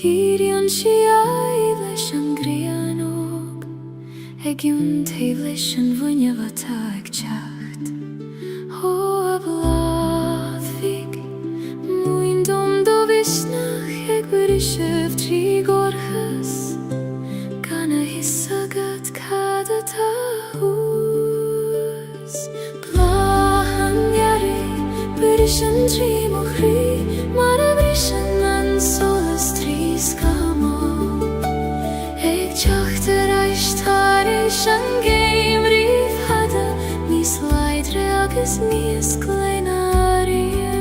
Tírion siai leis an grianog, Egion taobh leis an bhuinneamh atá ag teacht. Ó a bláthfig, muin dom do visnach ag brisibh trí gorchas, gan a hisagad cad atá hús. Bláhan iarri, bris an trí mo chrí, mar a bris an solas trí scamó. Ag teacht ar aistar éis an géim riomh hada, níos leidre agus níos gleinaria.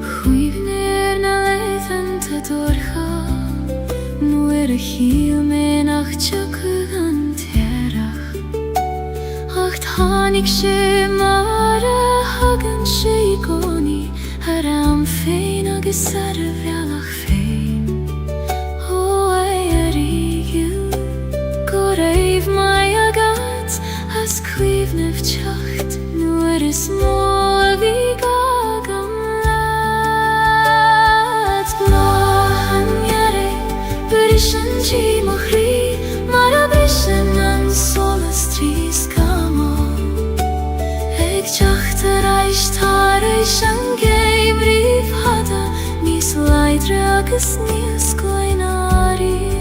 Chuimhne na leitheanta dorcha, nuair a chiel me nach teagadh an tearach. Ach tháinig sé mar a hagann sé I gcónaí, ar am féin agus ar a bhealach féin. Ó a rígiú, go raibh mai agat, as cuimhnimh teacht, nuair is mó a bhí gag am leat. Bláhan iarri, bris an tí mo chrí, mar a bris an solas trí scamó. Ag teacht ar aistar éis an géim riomh hada, níos leidre agus níos gleinaria.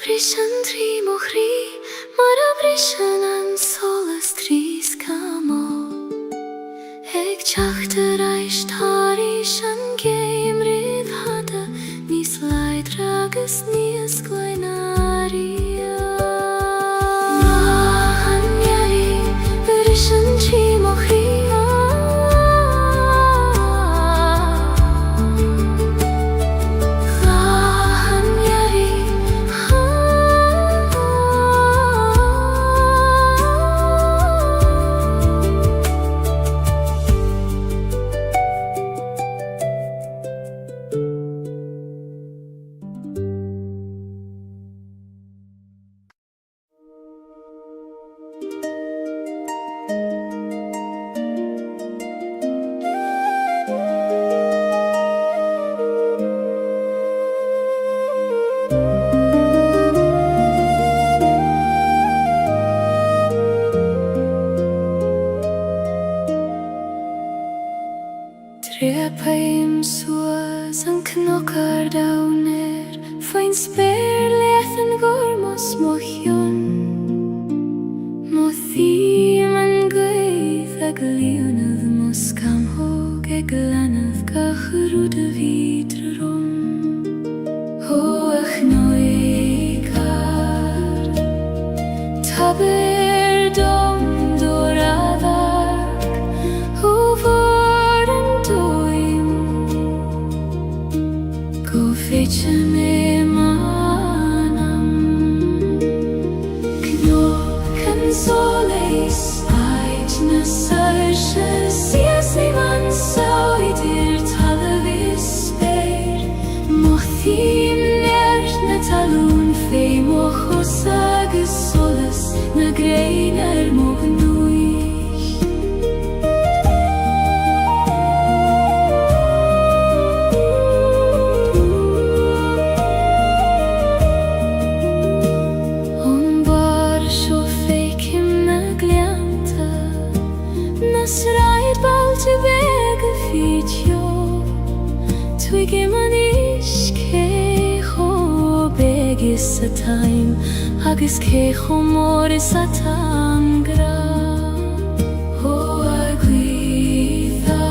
Bris an trí mo chrí, mar a bris an solas trí scamó. Ag teacht ar aistar éis an géim riomh hada, níos leidre agus níos gleinaria. Bláhan iarri, bris an tí mo chrí, Trepaim suas an cnocar downer, fain spéir leathan gormos mo chion. Mo thím an gaoth ag líonadh mo scamthóg ag glanadh gacharúd a bhídre rom. Ó ach nóigar, tabeir dom doradach, ó feitse me manam. Knochen soleis ait na sairse, sias ni man sauidir talavis speir. Mothim nert na talún fé mo chos agus solas, na grein mo gnúich. Twigim an iscecho begis a time, agus cecho moris a tangra. O a gweitha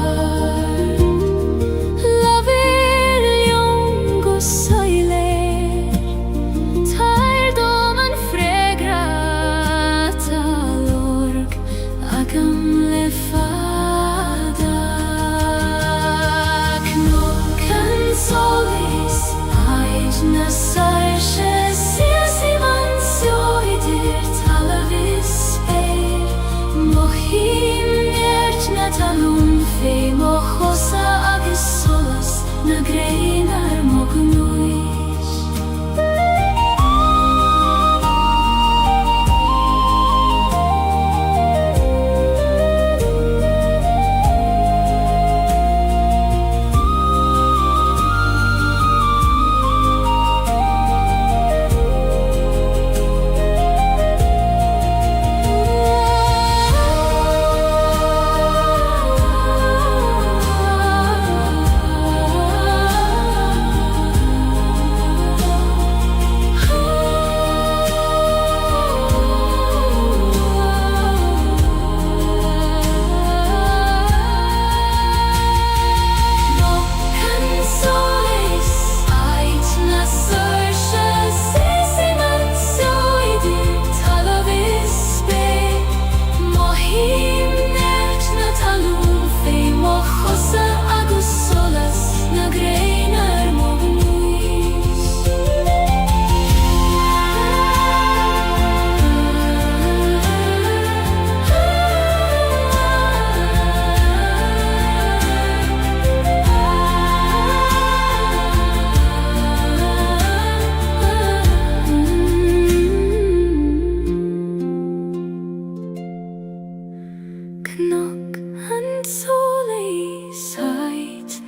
nog en soleisheit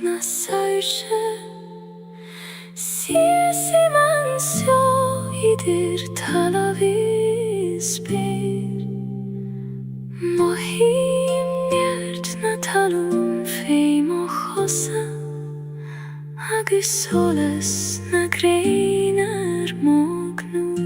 na sausje. Siesi mansio idir talavisper. Mohim njert na talun feim o chosa. Agus solas na greiner mognuis.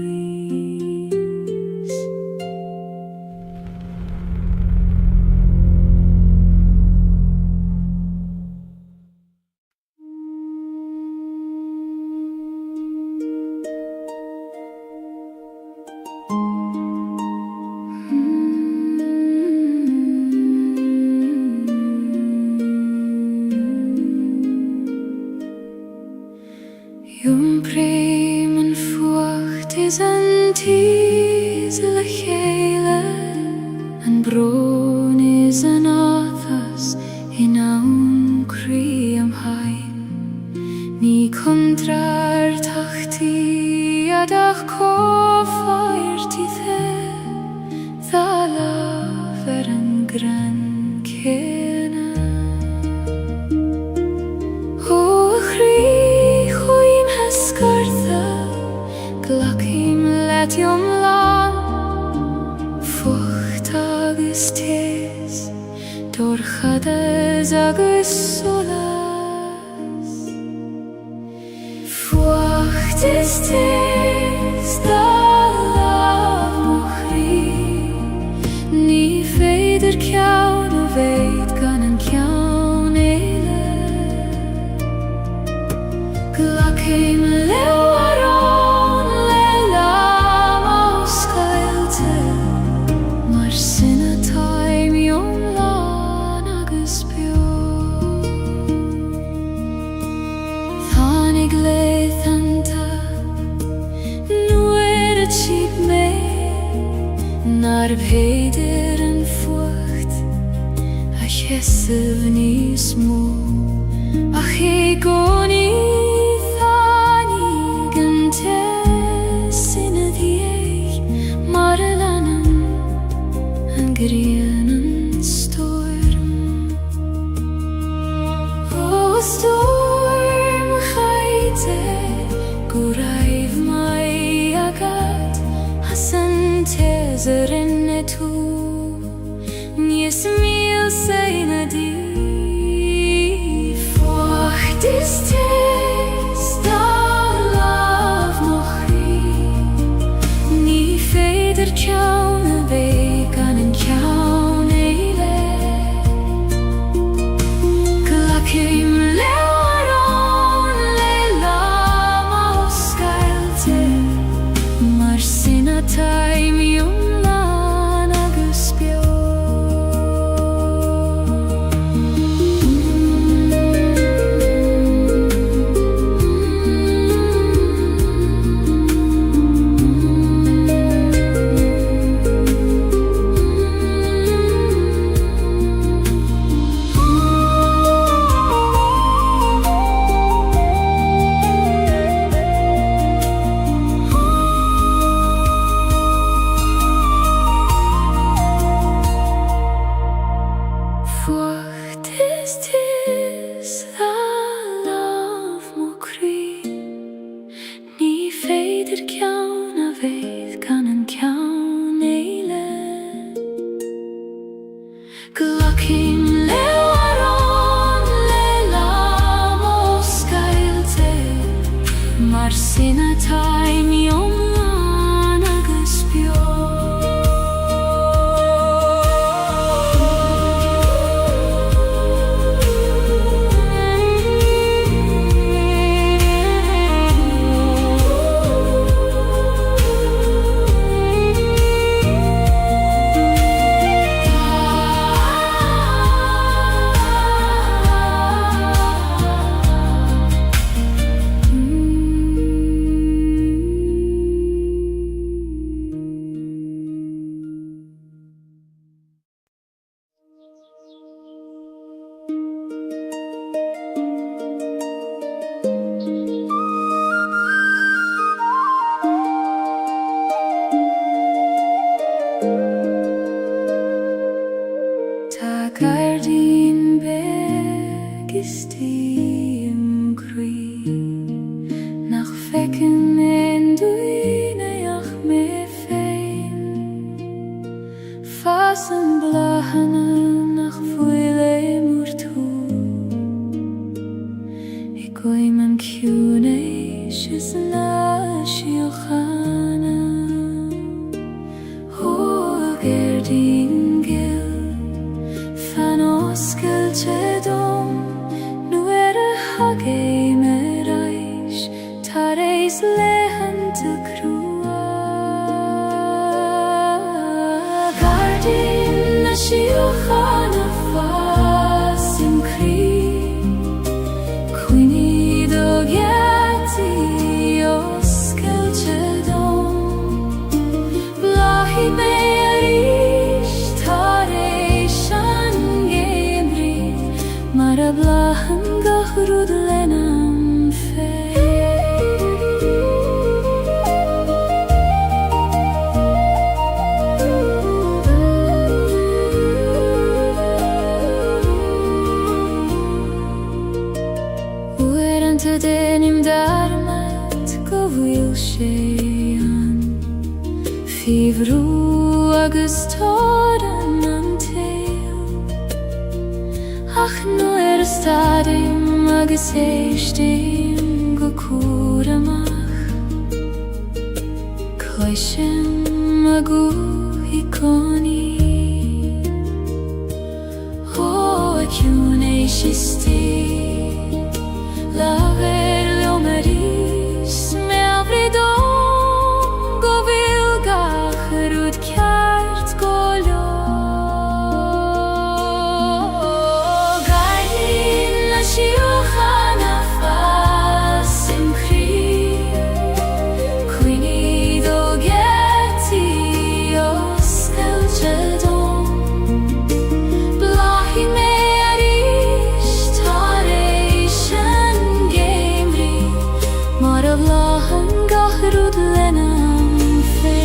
Jum bremen furcht is an tiesle Gaeilge, an bron is an athas in aun cream hain. Ni kontrar tachti adach kofaert i dhala ver an gran kena. Glacim letium lan, fucht agus tes, dorchades agus solas. Fucht is tes, da lav mochri, ni feider kjaun og veit gan en kjaun eile. Glacim Nar peidir an fucht a chesel ní smó ach é goni thani gan te sinna diech mar a lanan an grian an storm. O storm chaite go raibh mai agad hasan tezer in tu Nies mil seina di Fucht is tes da lav mochri Ni feider kjaun a veik an en kjaun eile Glacim lewaron leila mos gailte Mar sinna taim Glacim lewaron leila mos gailte Mar sinna taim iom lan agus bio gardin begist im kry nach fekken en duine ach me fein fasen blahane nach fuile murtu ikoi man kune shisna shiokhana ho gardin Celtic nu hage merais tareis lehen te krua gardin na shiokhana fasim kri quini do geti os Celtic blahi me Mara blahan gahrud lenam fe Uerante denim darmat govil shean Fivru agus toran Ach nu stadim agus eistim go kuramach Kloishem agu hikoni Ho akune shisti Laver leomaris me avridon Go vilgach rud kjart golio Shiokhana fasim kri Quini do geti os Celtic Blahi me arish tareishan gemri Mara blahan gahrud lenam fe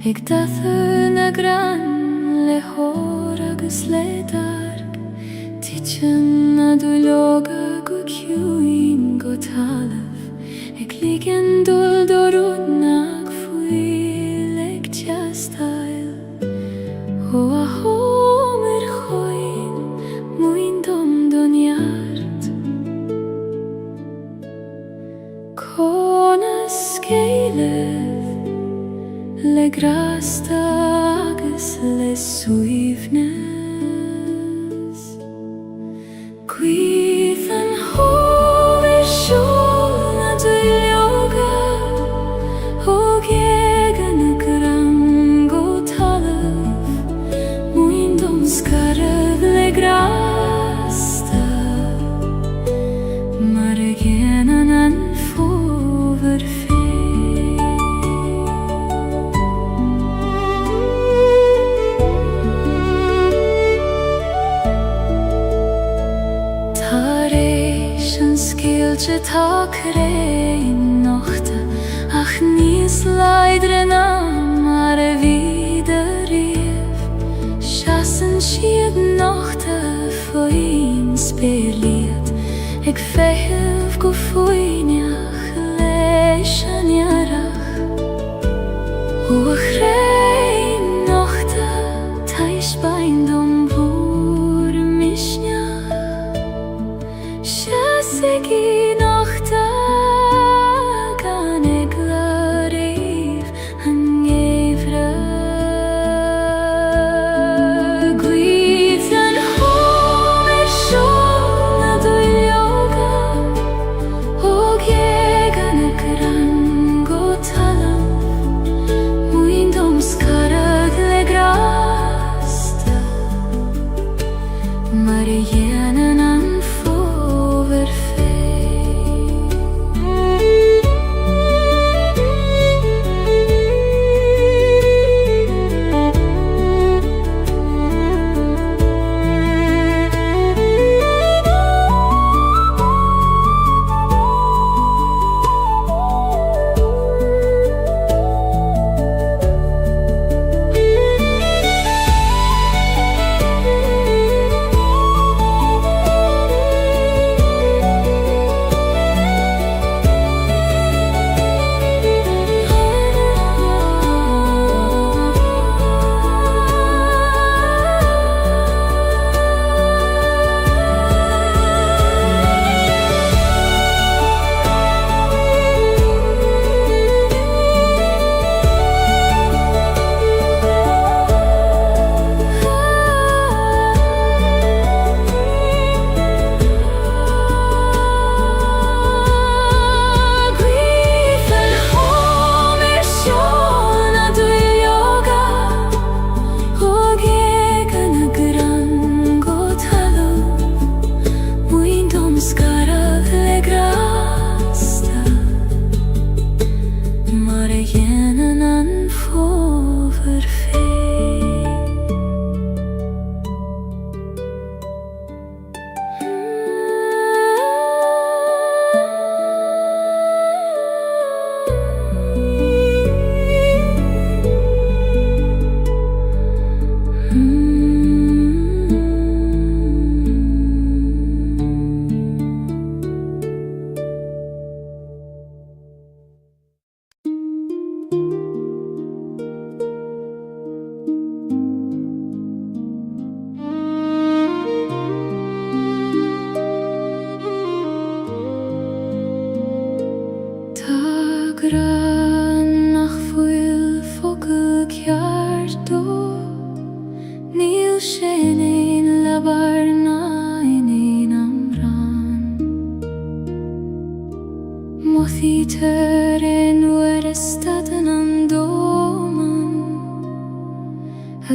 Ik dath na gran le hor agus le dark Tichen na duloga go kjuin go talaf Ik ligen dul dorud nag fuileg tjastail Ho a homer choin muin dom donjart Konas Gaeilge Le grasta agus le suivnes Quithan hover sjolna dyljoga Og egan a grango talaf Muin dom skarrev le grasta maar geen en overvee. Gaeilge tá crein nochte, ach níos leidre ná mar a vida rief. Seasan siad nochte faoin spéirliad, ag feitheamh go faoineach leis an iarach. Ó a chrein nochte tais bain dom bhúr misneach. Sigi nochte gan eglarív an éivre. Gwydd an hom siol na dwyloga, og gan y gran go talam, mwyn dom skarag le grasta, mar yn an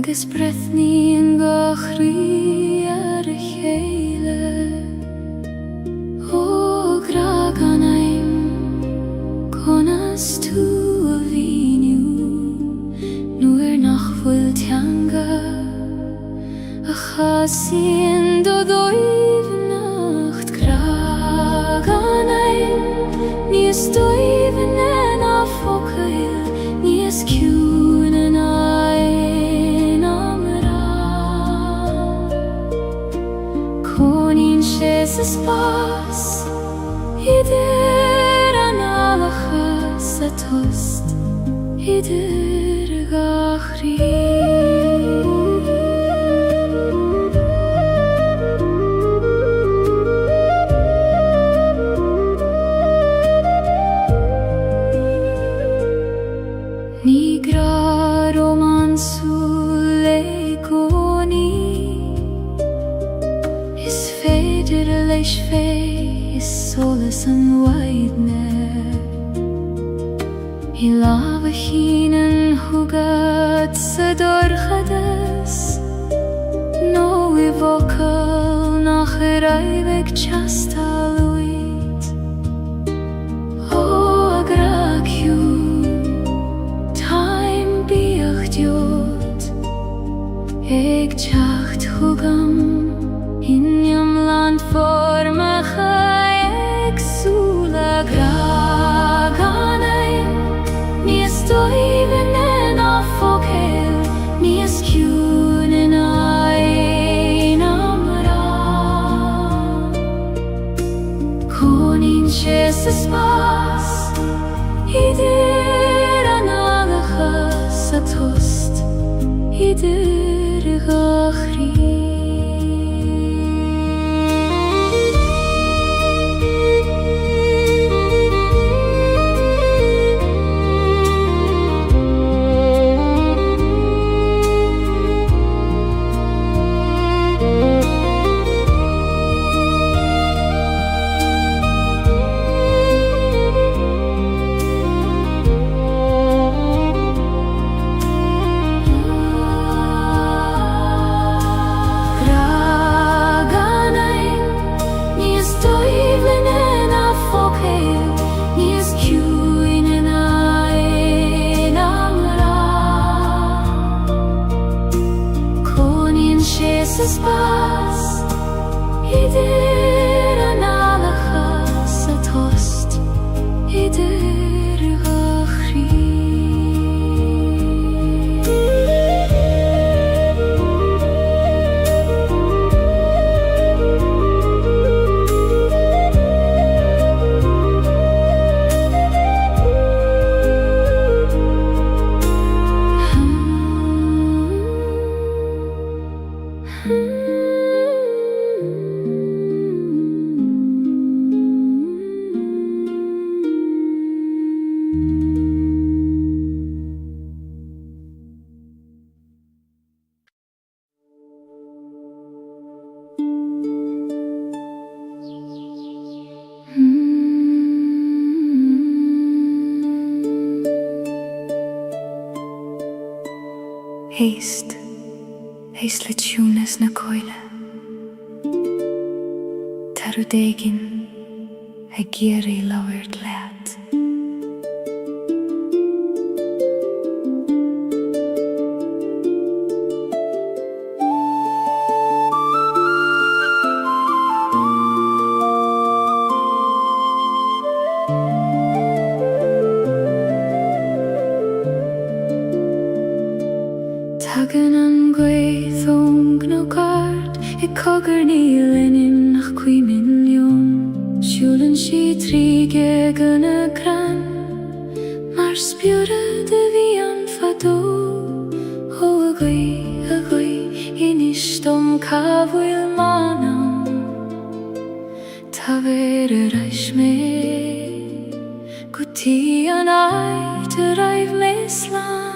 agus brethní an gachrí ar a chéile. Ó gra gan aim conas tú a bhíniú, nuair nach bhfuil teanga a chasíonn do dóibhneacht. Gra gan aim níos dóibhne ná focail, níos ciún an ain amrá. Conín sés is bás idir an alachas a tost, idir a gachrí. Leis fé is solas an waidne, I lába chínan thugad sa dorchadas, nó I bhocail nach raibh ag teastáil uí. Konintje se spas Idir analacha sa tost Idir gachri Spas Idir analacha sa tost Idir gachri Heist le tunes na coile Tarudegin a giri lowered lad Tagan an gweithong no gard cogr níl in nach 2 milliún Siúlann si tríge gan a gran Mar spiúra de bhí an fadó Ó a gwaith inis dom cabhfuil manam Tá ver a reis mé Gutí an aid a raibh me slán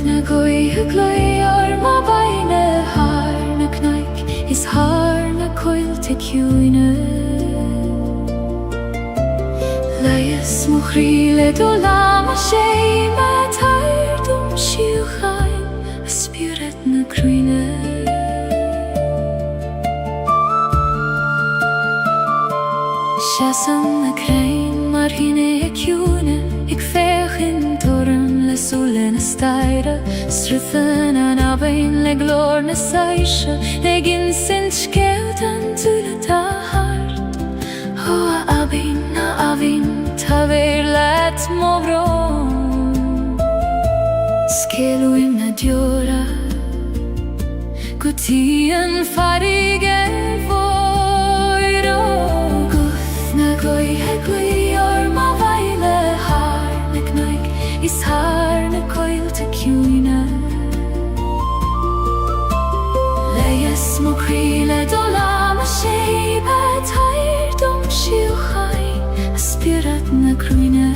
Na gwaith a gloi ar ma baine Har na cnaic is har na coil te ciúine Leias mo chríle do lam a sé Ma tair dom siú chaim a spiúret na cruine Siasan na crain mar hine a ciúine Ik fech in torren le sule na staire Struthen an abain le glor na saisha Le gin sint skeut an tule ta hart Ho a abin ta ver let mo bron Skelu im na diora Guti an farige voiro Guth na goi he gwi or ma vaile har na cnaic Is har na coil te ciúine Leias mo chríle do lam a sé Pa tair dom siú chaim a spiúret na cruine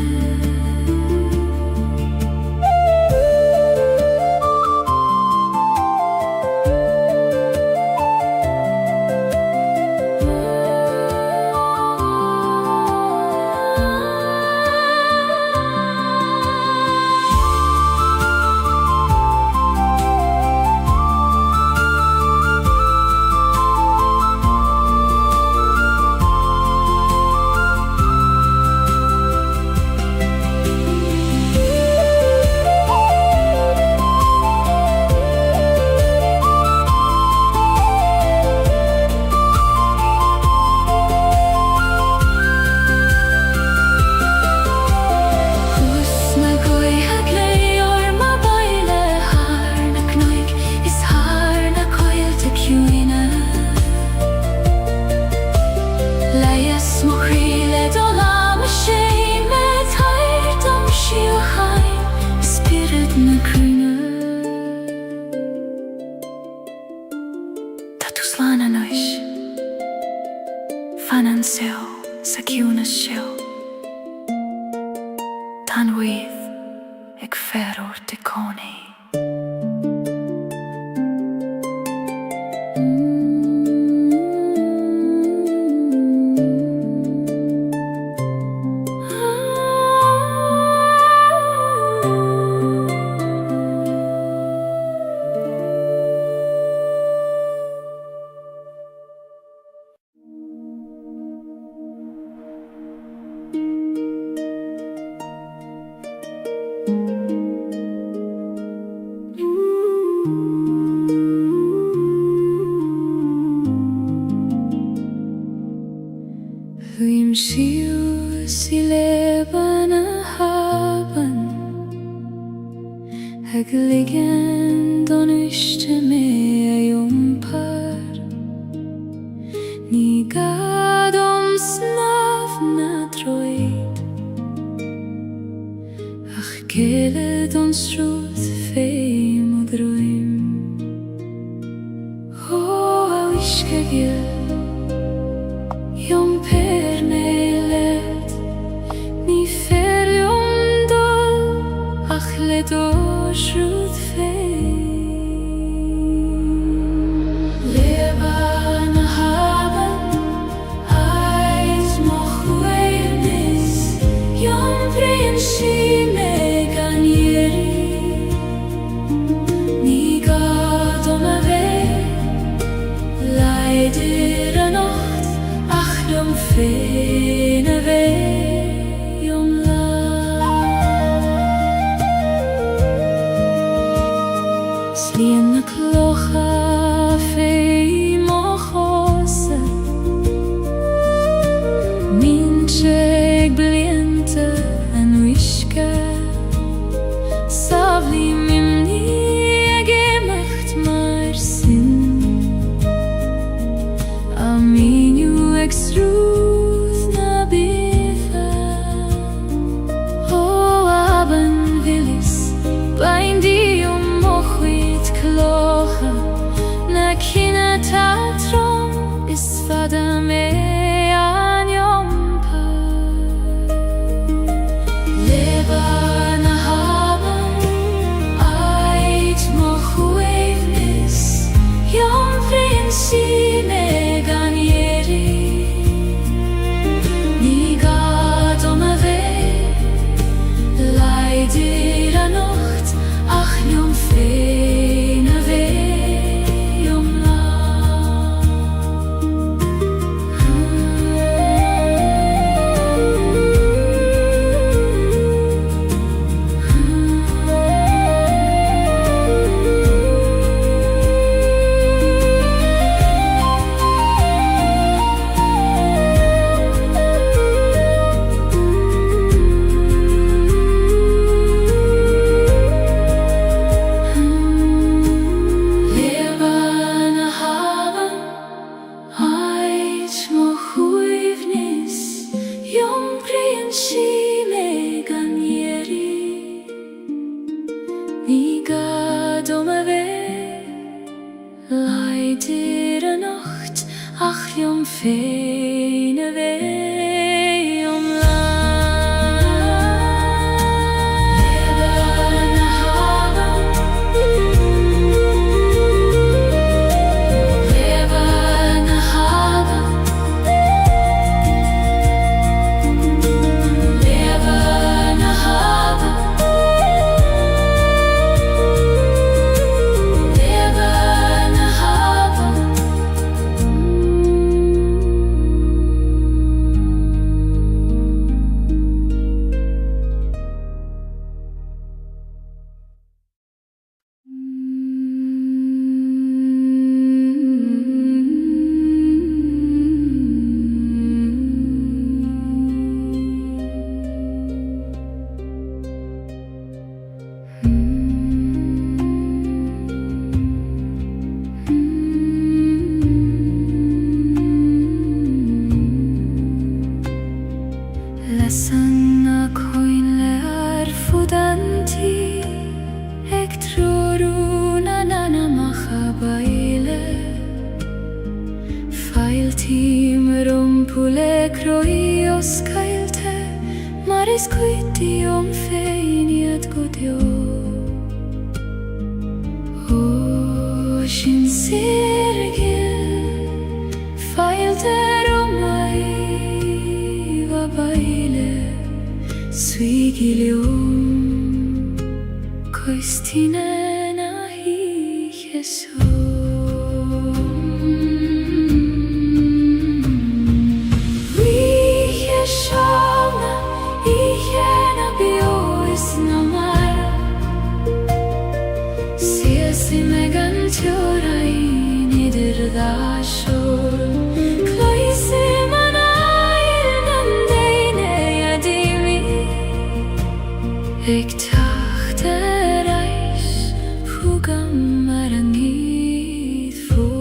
fanan seo sa ciúna seo tan wydd ag ferwr dy coni. Huim siw si leban a haban ag ligen don uiste me a jompar ni gad snaf na droed ach gele don srúð feim og droim o a wiske gil Jom per nelet ni fer jom dol ach led o srúð feim Leban a haban ait moch weirnis Jom brin si me gan jeri Ni gad a ve leidir a nacht Jom fene ve jom la Slien na klocha fei mochose Mincheg bliente en wiske Savli mimni gemacht mar sin Aminu extruth na bifa O aben vilis Bain di mochwit klocha Na kina tatrom Is fada me an jompar Leban a haban Ait mochwevnis Jom vrin si me gan Leidir a nacht ach jom fene ve jom la Leidir a nacht ach jom fene ve jom la Leban a haban Leban a haban Leban a haban Lesan a coin le ar fudanti Ec troruna nana macha baile Fail tim rumpur lekroy oss Gaeilge Maris quiddi feiniat godio O sin sirgil Failter mai va baile Suigilium Coistine nahi Jesu Ik dacht reis, hoe kan maar niet voor.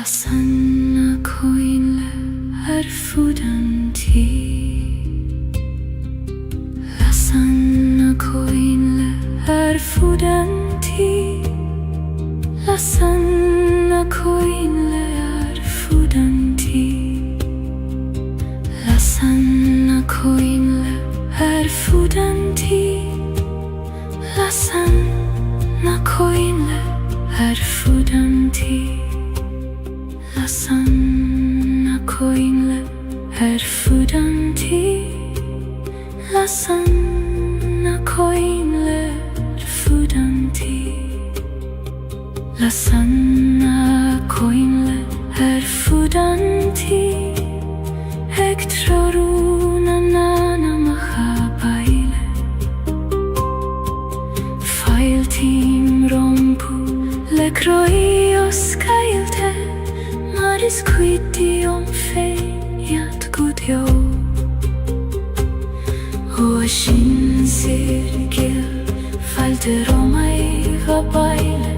Sanna coinle fudanti La sanna coinle fudanti La sanna coinle fudanti La sanna coinle fudanti La sanna coinle fudanti La sanna coinle fudanti La sanna coinle fudanti La sanna coinle fudanti Ektroruna nana mahabaile Failtim rompu lekroios Gaeilge Maris quiddi feiniat godio O sin sirgil Failter mai va baile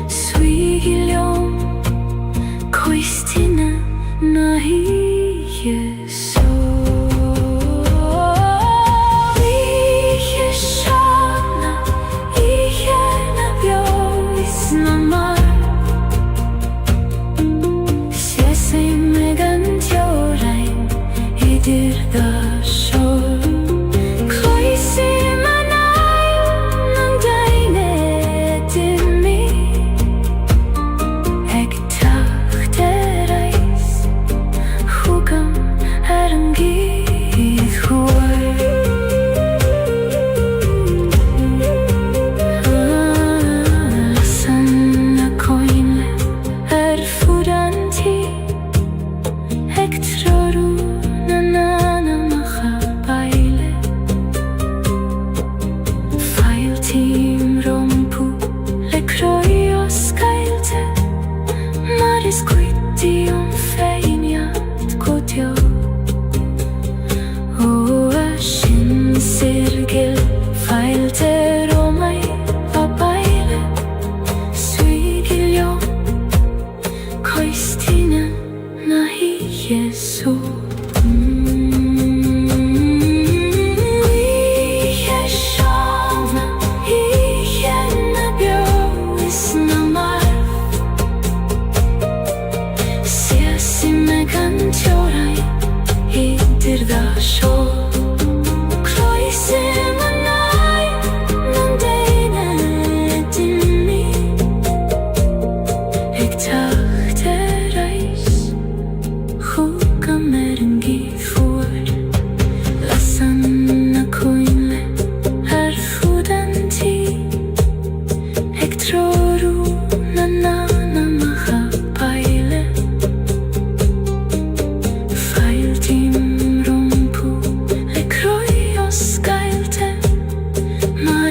Suigilium Coistine nahi Jesu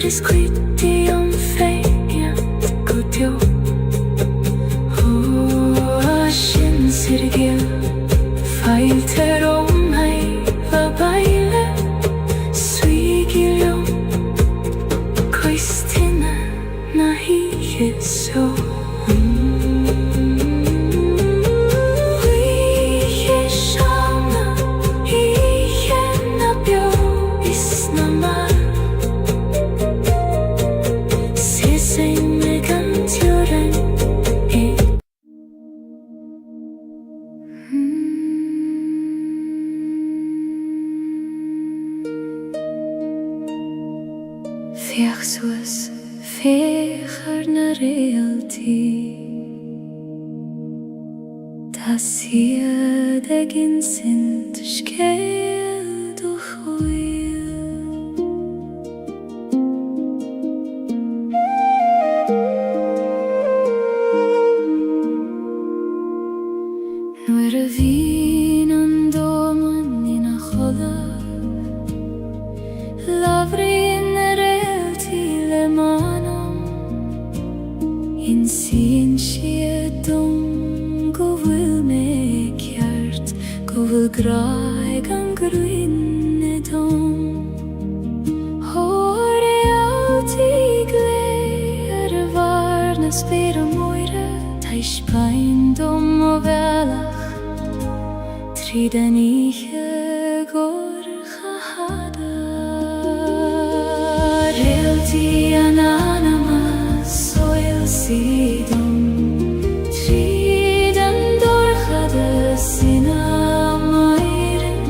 is quitty om feient gudjo Shin sirgil Fighter om mig va baile Swigil Koistina na hi so Fiach soos fecher na realty Das hier de gin sind skeil doch oil Nuer a vin an domen in a cholla Lavri In sin siedum go vil me kjert Go vil graig an gruinne dom Hore alltid gleder varna spira moire Teis beindom og velach Triden ikke går chahada Realti ananamas Sidom Triden dorchade sina meiren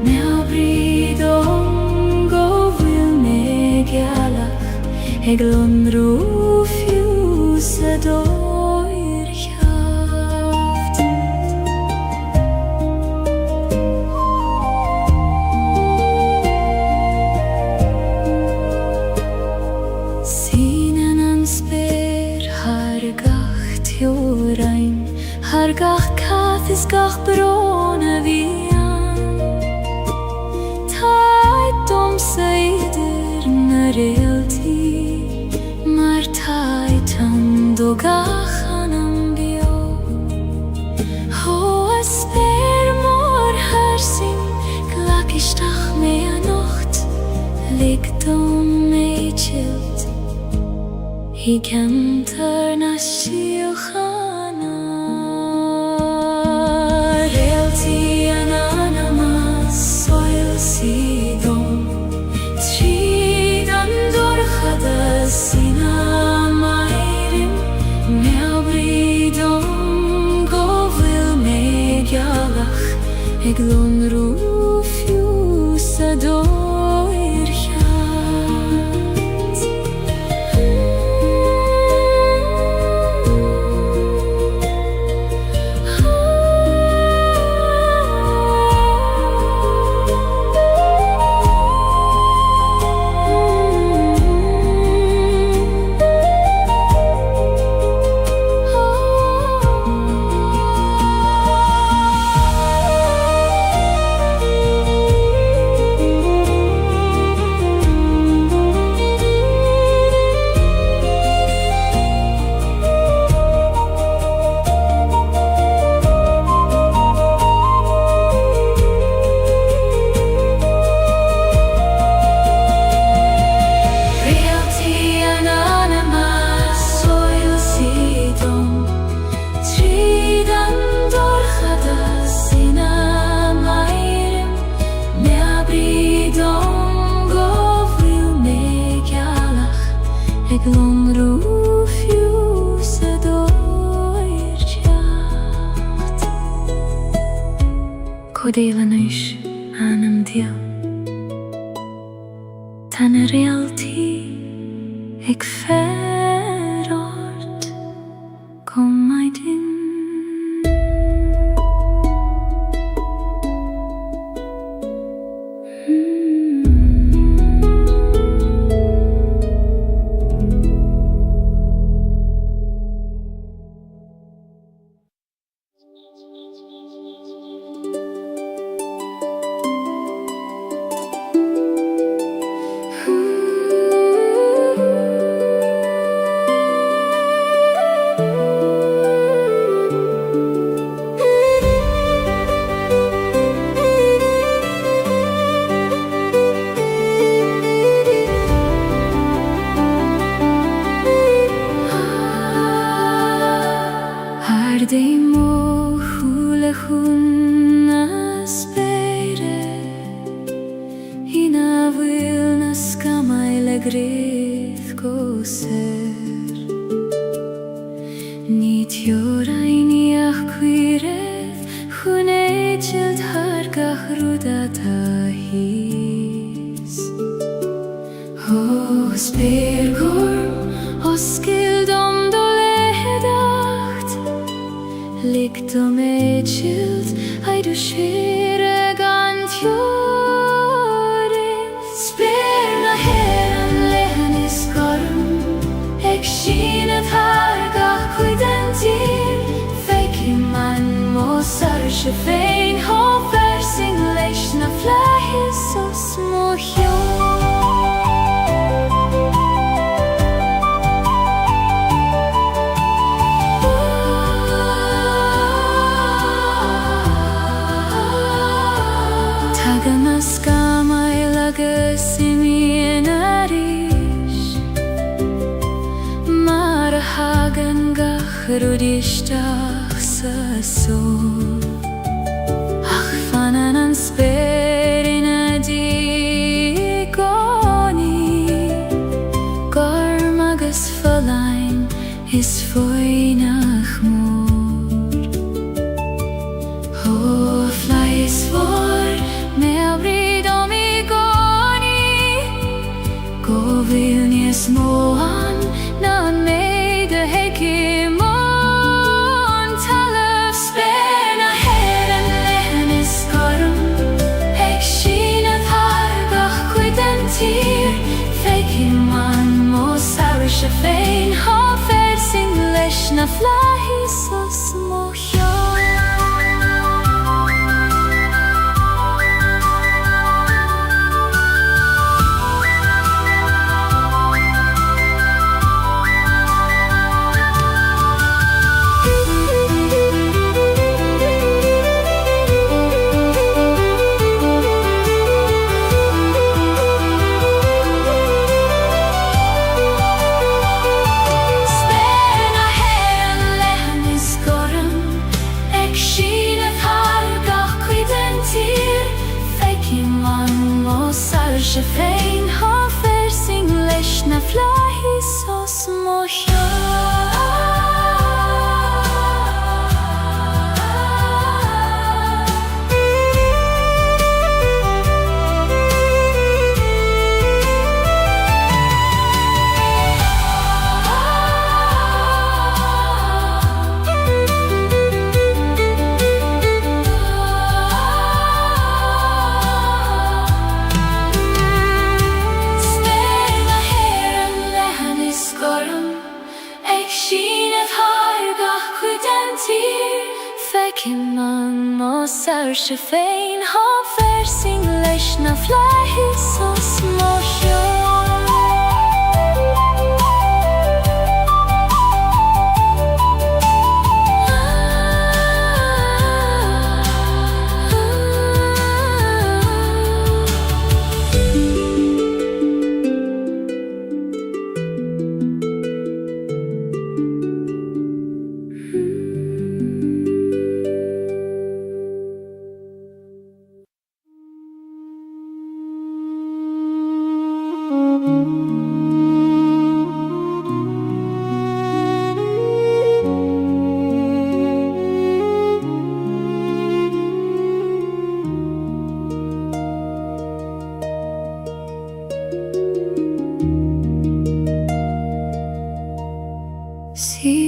Me abridom go vil me galach Eglon rufjuse doir kjaft Sinen an spyr Hargach tjórain Hargach kathis gach brona vian Taitom seider na realti Mar taitan do gachanam bio Hoa spyr mor hersin Glakistach me a nocht Ligdom me chilt He can turn a shiochana Realti ananamas soil sidom Tridan dorchada sina meirim Me abridom go vil me galach Eglon rufjuse doir kjart Eglon rufjuse doir kjaft Kodelanus anam dia Tan realti ik ferort Kom my din gryth goser Nid iorai ni ach gwiredd Chwneud har gach rwdat a hys Os bergorm, os gild om do lehedacht Likt om edschild, ai du skere gant jorden Sperna heran lehen is gorm Ek schinet har gach kwydentir Feki man mosar shefein Hofer sing leish na flahis o smohjon Rudistach sa sol Ach fanan an sperin a digoni Gorm agus falain is foi nach mor Ho fly is vor me abrid om I goni Go vilnies moan nan me de hekim Shefein hofer sing leish na flahis o smohjon Shefein hofer sing leish na flahis o Shefein hofer sing leish na flahis o smohjon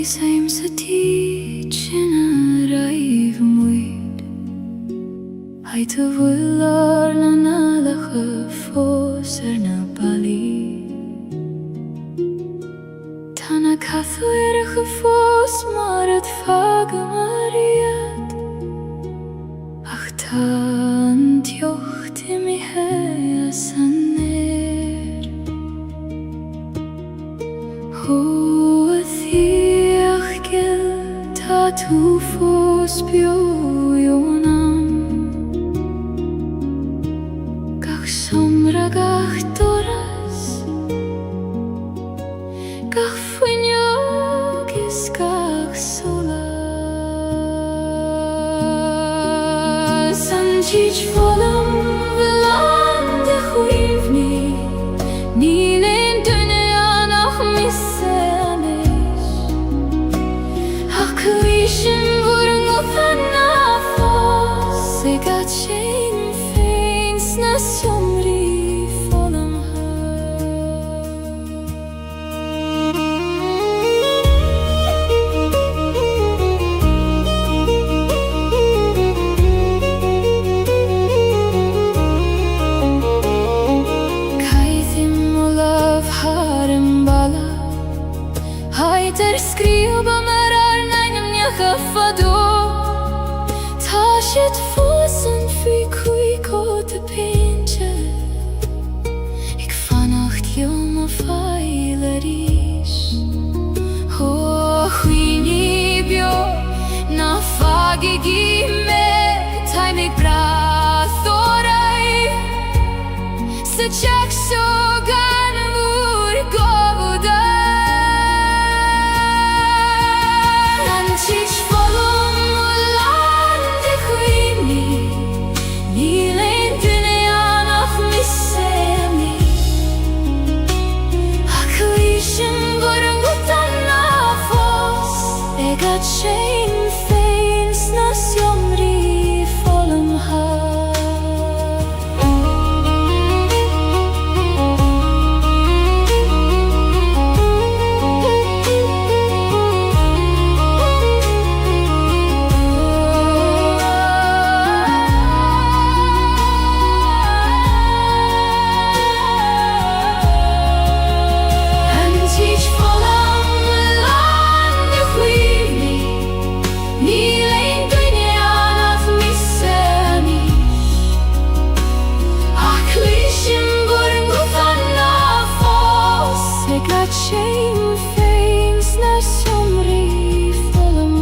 Same sa teach in a raiv muid Hai tu vular na nalach fos na bali Tana kathu fos marat faga mariat Ach tan tjocht I mi hea saner Tu fos biojonam Gach somra gach doras Gach fuinjogis gach solas San chich volam velande chuivni Nile fado Ta shit fussen fi kui kote pinche Ik vannacht joma feileris Oh, huini bio Na fagi gime Tai mig brathorai Se check so gan vur govuda Antish volum ulande huini Nilen dünya nach missemi Aklishin vurun gutan nafos Egat shame feins nas yomri volum ha Shame feins nas somri volum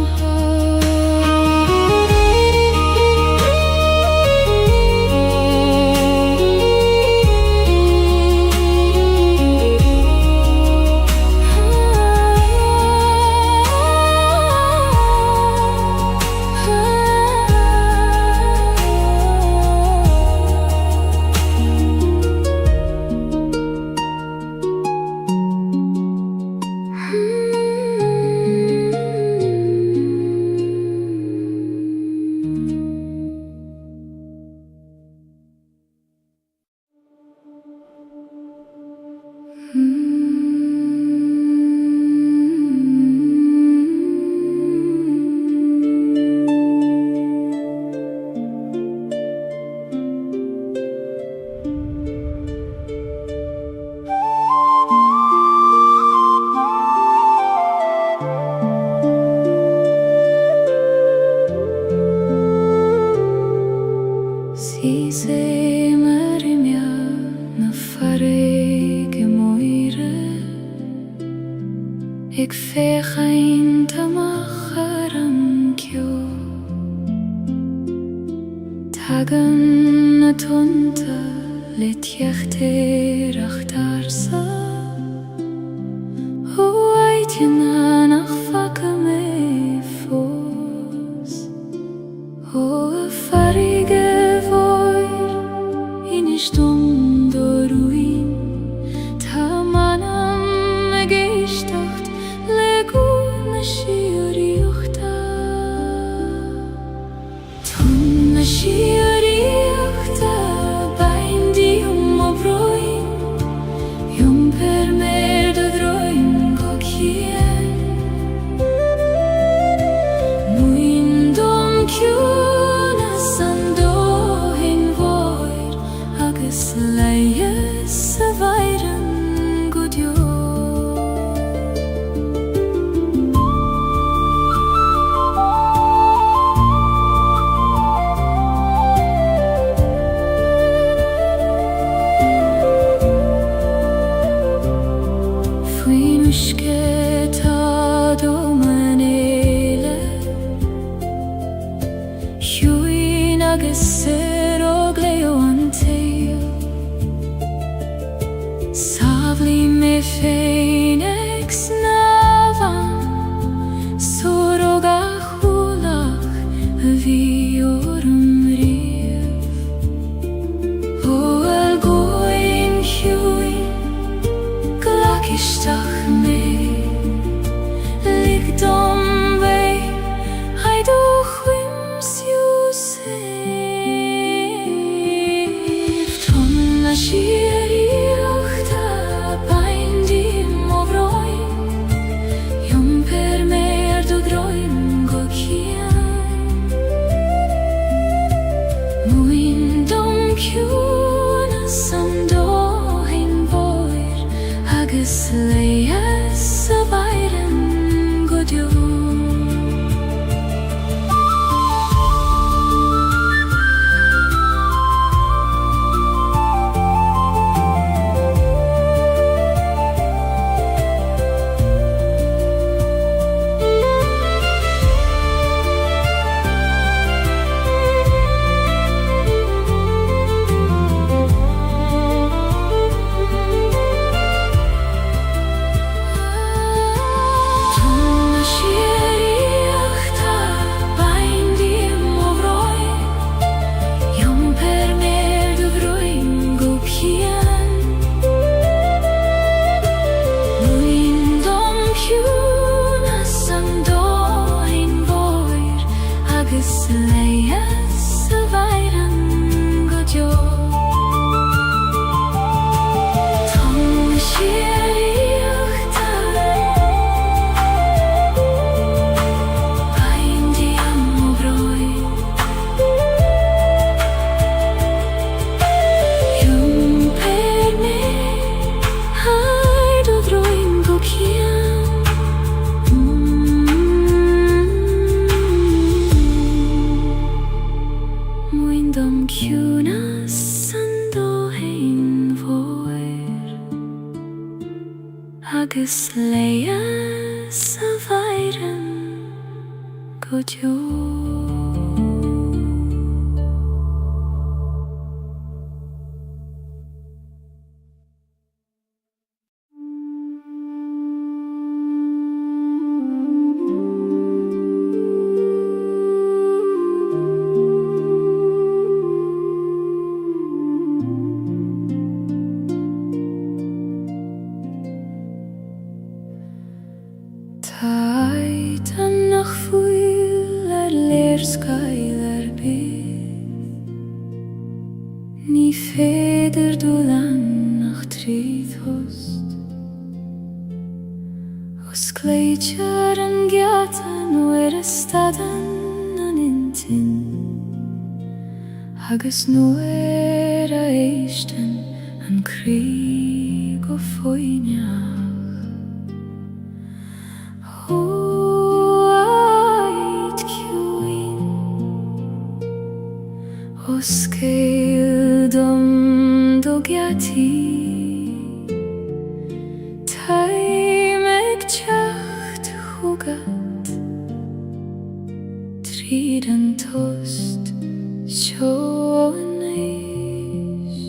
Si se marimia na farege moire Ik veeg een tamacharam kyo Tagen na tonta let jechter achtarsa O aitjena nach fakame fos O farige Stunde ruin Tamanam gestacht Leguna shioriuchta Tunna shioriuchta Baindi obroin Per mer de droin gokien Muindom kjuna sando Leie se veiren god jo Fui nuske ta domanele Hui nagesero gleo anteo Savli me phoenix navan Soroga hulach viorum riev O el goin hui Glakishtach me Ligdom vei Haidu chwims Yusef Tonna shiri Leia sa veiren god jo agus leias a bhaireann go deo. Tom siaíochta baindi am obroin Jum per me haid odroin go cian Muindom ciúna san do hain mhóir agus leias a bhaireann go deo. Taid nach fuil leerskeil bith Ní féidir dúlan nach tríd host Os cléitear an gceatan nuair a stadan an intin Agus nuair a éistin an crí go foiineach Os céil dom do gheatí Taimig teacht thugad Tríd an tost seo an éis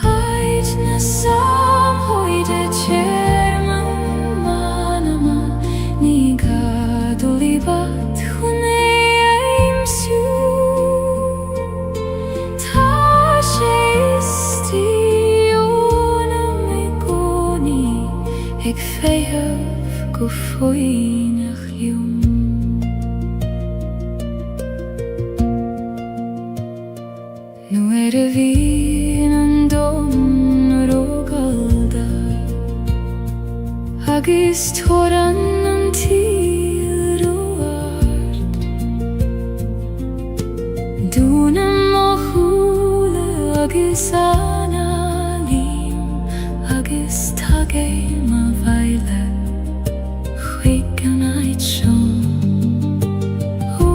Haid na samhoide chairman manama Ní gadú líbat chun éimsú Ag féamh go foiineach liom Nuair a bhíonn an dom rógalda agus tóran an tíl roiart Dúna mo chúla agus anna líam agus tagéim a bhaile chuig an áid seom Ó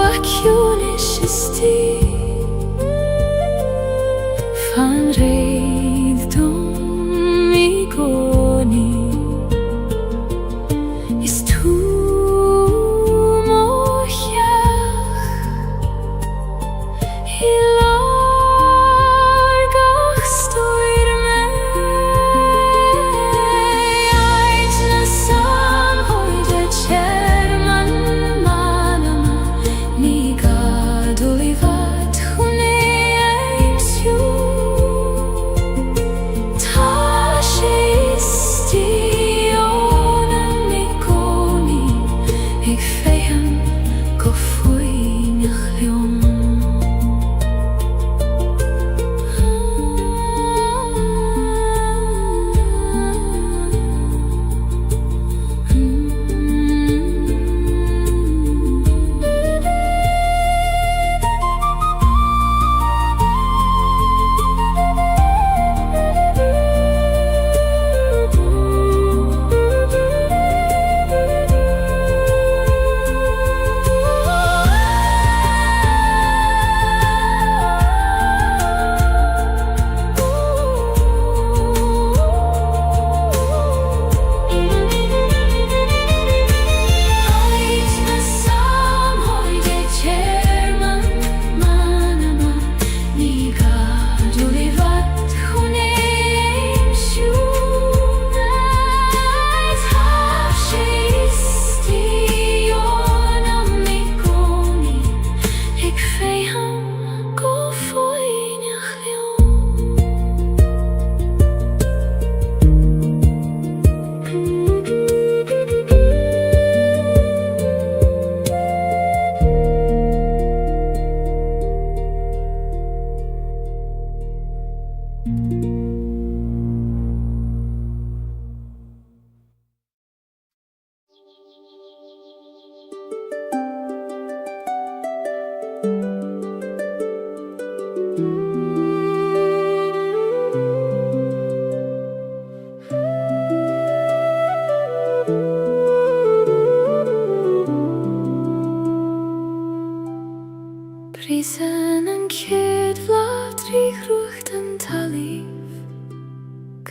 a ciúnis is tí fan réad dom I gcónaí Is tú mo cheach I lár gach stoir me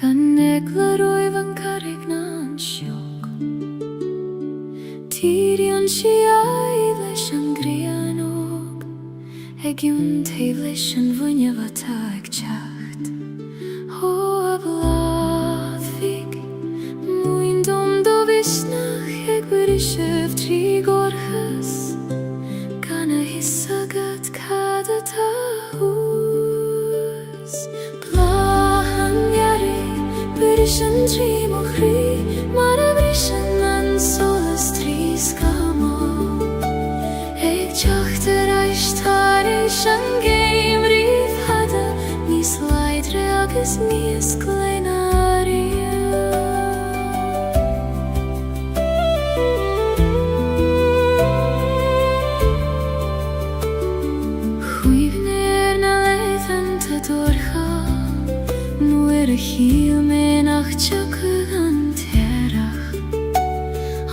Gan eglar oivan carrig na'n siog Tyrion si ai leis an grianog Eg yw'n teif leis an fwyniaf ata ag teacht Ho a blad fig Mwyn dom do visnach eg wyrisef tri gorchas Gan a hisagad cada ta hús Blahan iari wyrishan tri mochri Mar a brishan an solas tri skamo Eg teacht eist haris an geim rif hada Nis leidre agus nis glenaria A híl me nach teacuh an teirech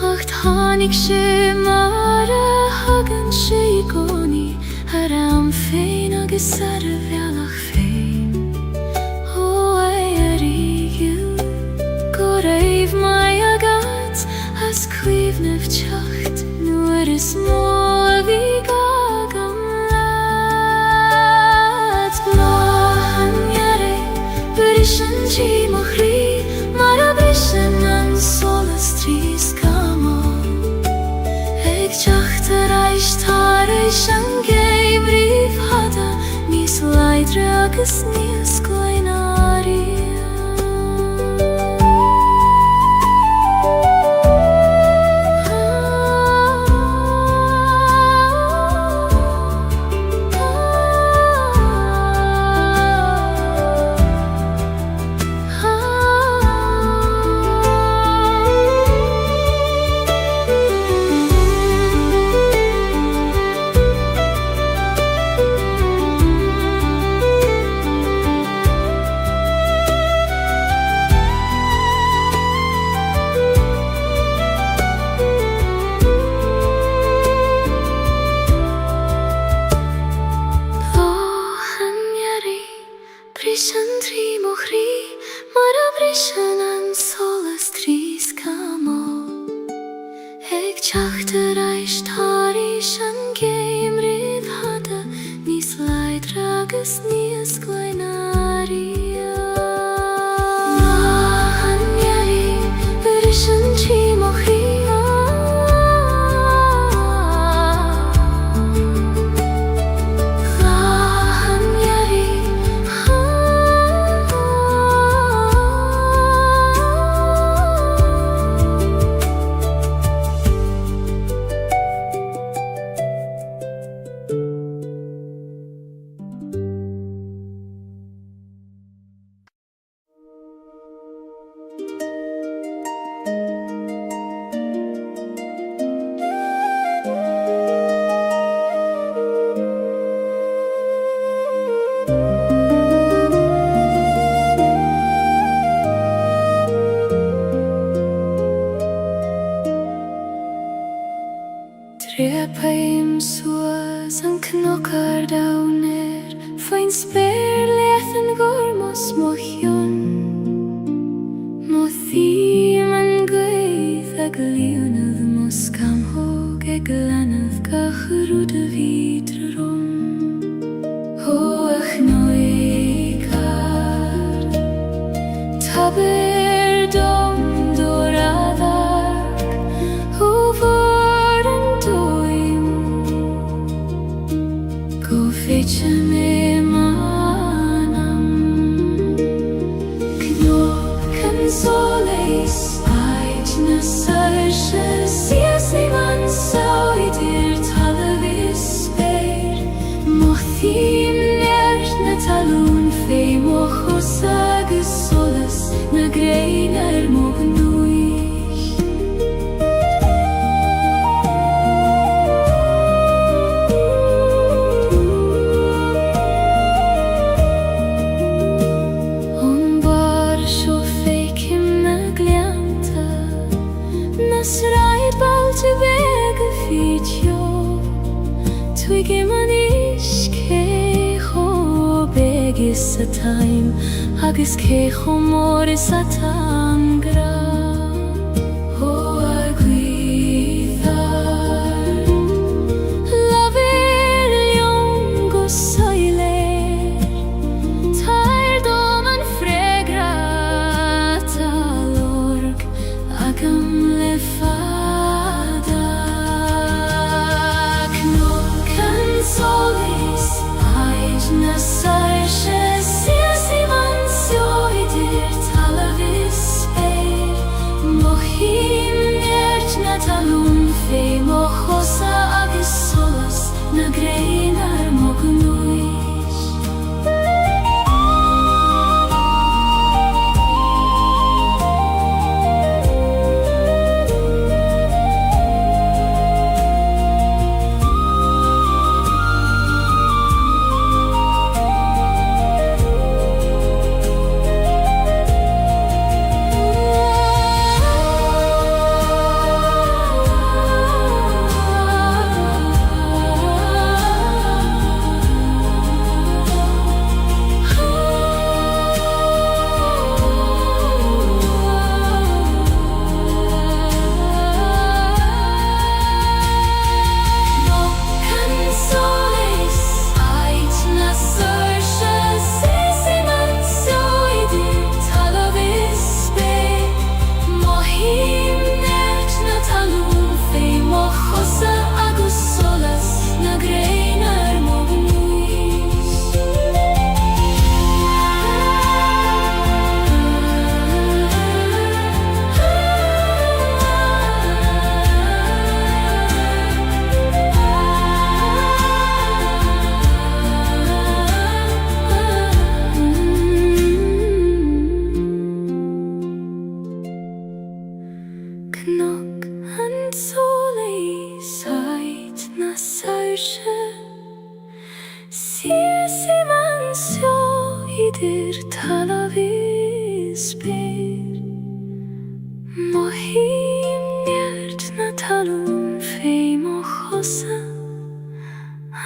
Ach tháinig sé mar a hagan sé I gcónaí Ar am féin agus ar a bhealach féin Ó é a rígiú Go raibh mai agat as cuimhnimh teacht Nuair is mó a bhí gagam leat Blahan iari Brishan tri mochri Mar a brishan an solas tri skamo Eg teacht eist haris an geim rif hada Nis leidre agus nis glenaria Brishan tri mochri Mar a brishan an solas tri skamo Eg teacht eist haris an geim rif hada Nis leidre agus nis glenaria Blahan iari Brishan tri mochri Trepaim suas an knockar downer Fain spéir leathan gormos mochion Mo thím an gwaith ag líonad Mo scamhog ag lanad gacharúd a vidre rom Ho ach noikar Taber dom doradag Ho Fecha me manam Knock can soleis Ait na sarches Sias ni man sauidir talavis speir Mothim nert na talún Fei mochos agus solas Na grein mognúich Twigim an iske ho begis a time agus cé chomór is a tangra. Ó a gwyddar lafir liong go soiler, tair dom an fregra talorg ag am le fada. Cnog an solis aid na sairse sias I mansio idir talavis eir, mohim nert na talun fei mochosa agus solas na greinar mognuis. Cnog an solis aid na sairse sias I mansio idir talavis beir, mohim nert na talun fei mochosa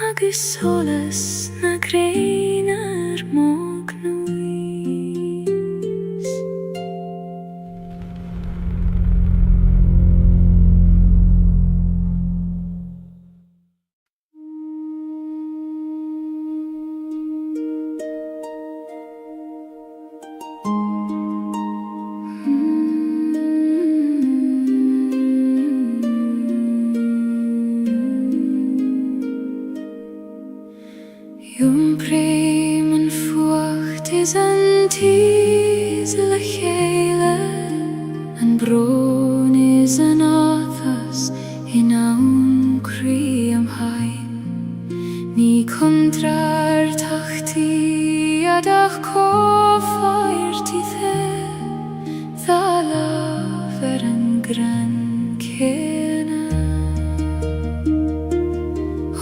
agus solas na greinar mognuis. Jum prim an fuacht is an tis le Gaeilge, an bron is an athas in aun cri am hain. Ní contrar tachti adach cofairti the, dha lafer an gran cena.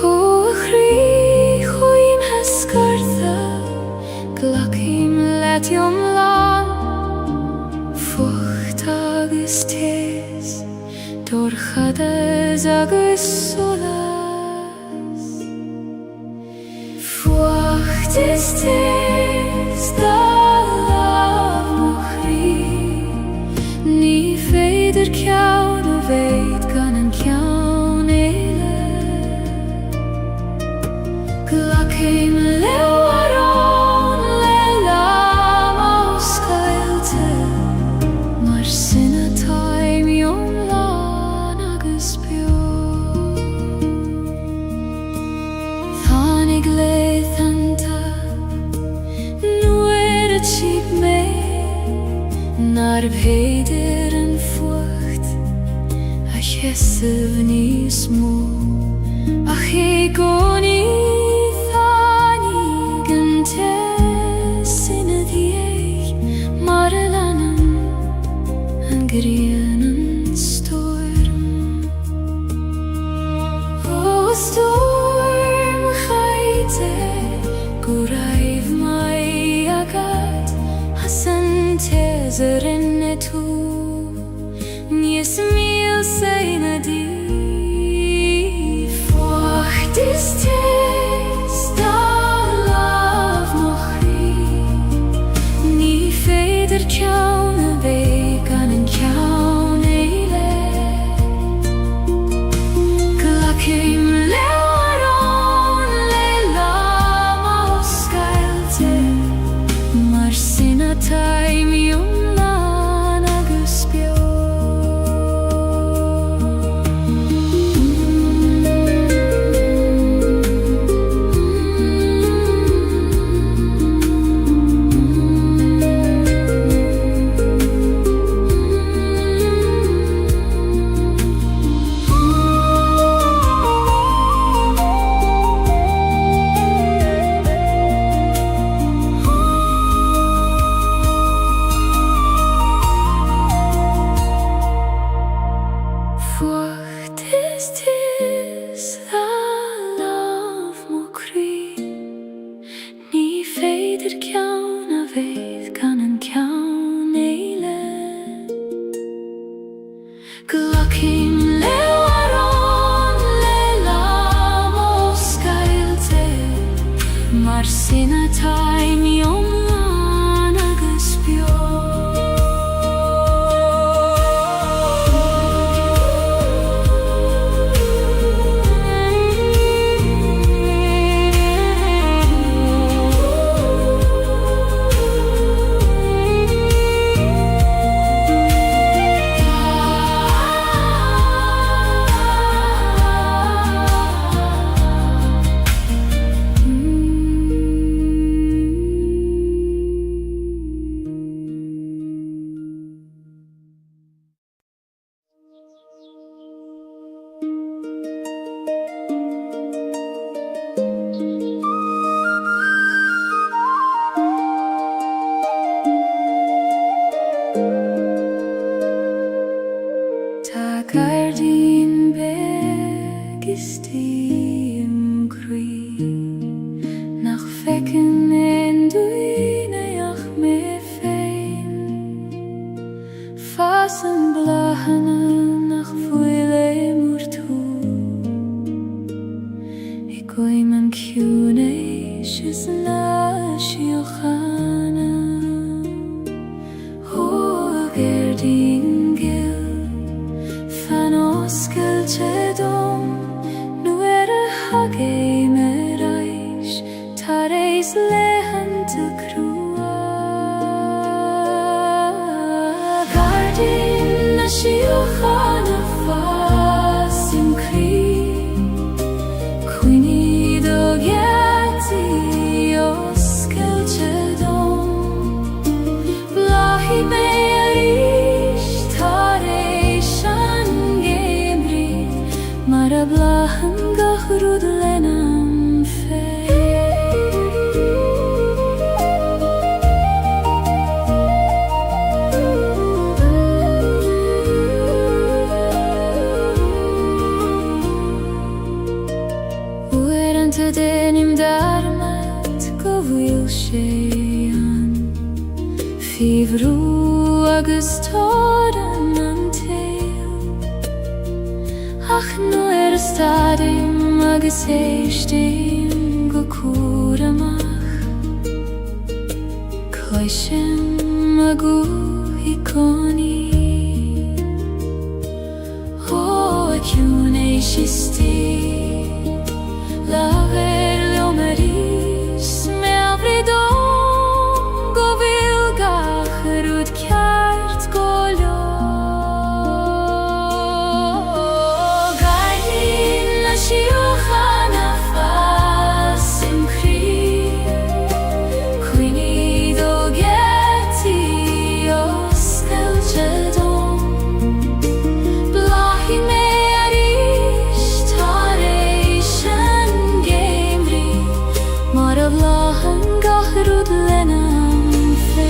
O chri chuim hesgartha, glachim letiom lan, fucht agus tes, dorchadas agus solas. Fucht is tes, da lav mochri, ní féidir ceann ó bhéid gan an ceann éile. Glachim lewaron le lam ó scailte, mar sinna taim iom lán agus bio. Tháinig leithanta nuair a tíb mé, nar bhéidir an fuacht a cheisibh níos mó, ach é gcónaí tháinig an tes ina dhiaidh, mar a leanann an grian an storm. Ó storm chaite go raibh mai agad, as an tes a rinne tú, níos míl say na dí. Fuacht is tes, da lav mochri, ní im Kri nach Fecken in Duineach me fein Fassen blahane nach Fuile murtu Ik oei man cune shis na shiochana Ho gerdin gil fan oskel chedom nu hage me reich tareis lehante krua Gardin na shiochana fas im kri Quini do geti oskel chedom Blahi me arish tareishan gemri Mara blahan gachrud lenam fe Uerante denim darmat govil shean Fivru agus toran antel Ach nu stadim agus eistim go kuramach Koishem agu hikoni O acune shisti Laver leomeris me avridom Govil gachrud kjart golio Gaeilge na shiochana fas im kri Quini do geti oskel chedom Blahi me arish tareishan gemri Mara blahan gachrud lenam fe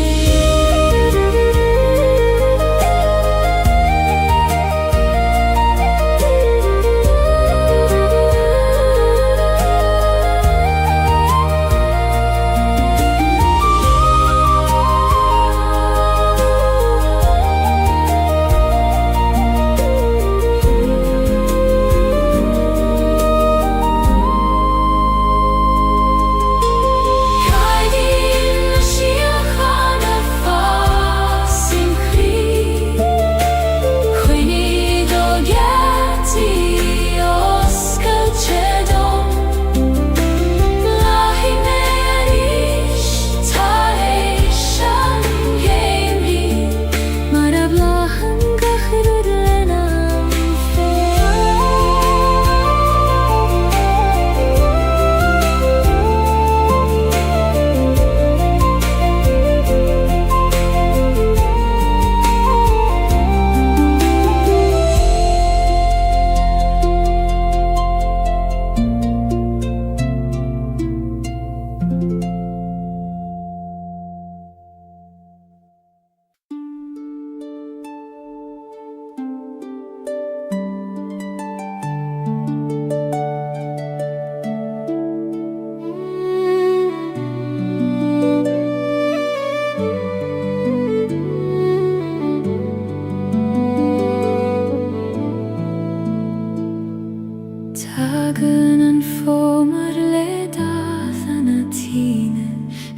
Tagen an fomar le dathan a tine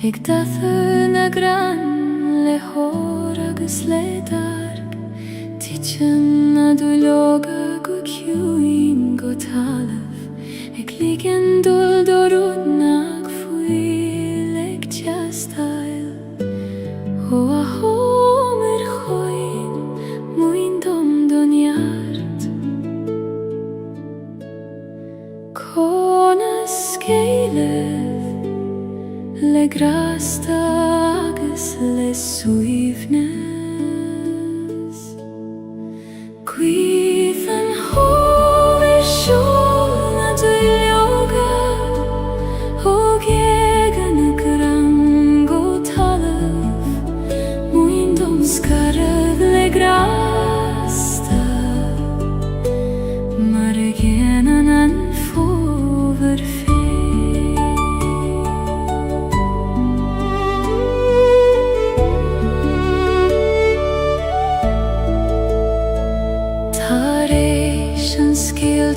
Eg dathan a gran le hor agus le darg Tichen a dulloga go kiuin go talaf Eg ligen dul dorud nag fuil eg tjastail Ho a homer choin muin dom donjart Conas Gaeilge le grasta agus le suivnes Quithan hover shol na dulloga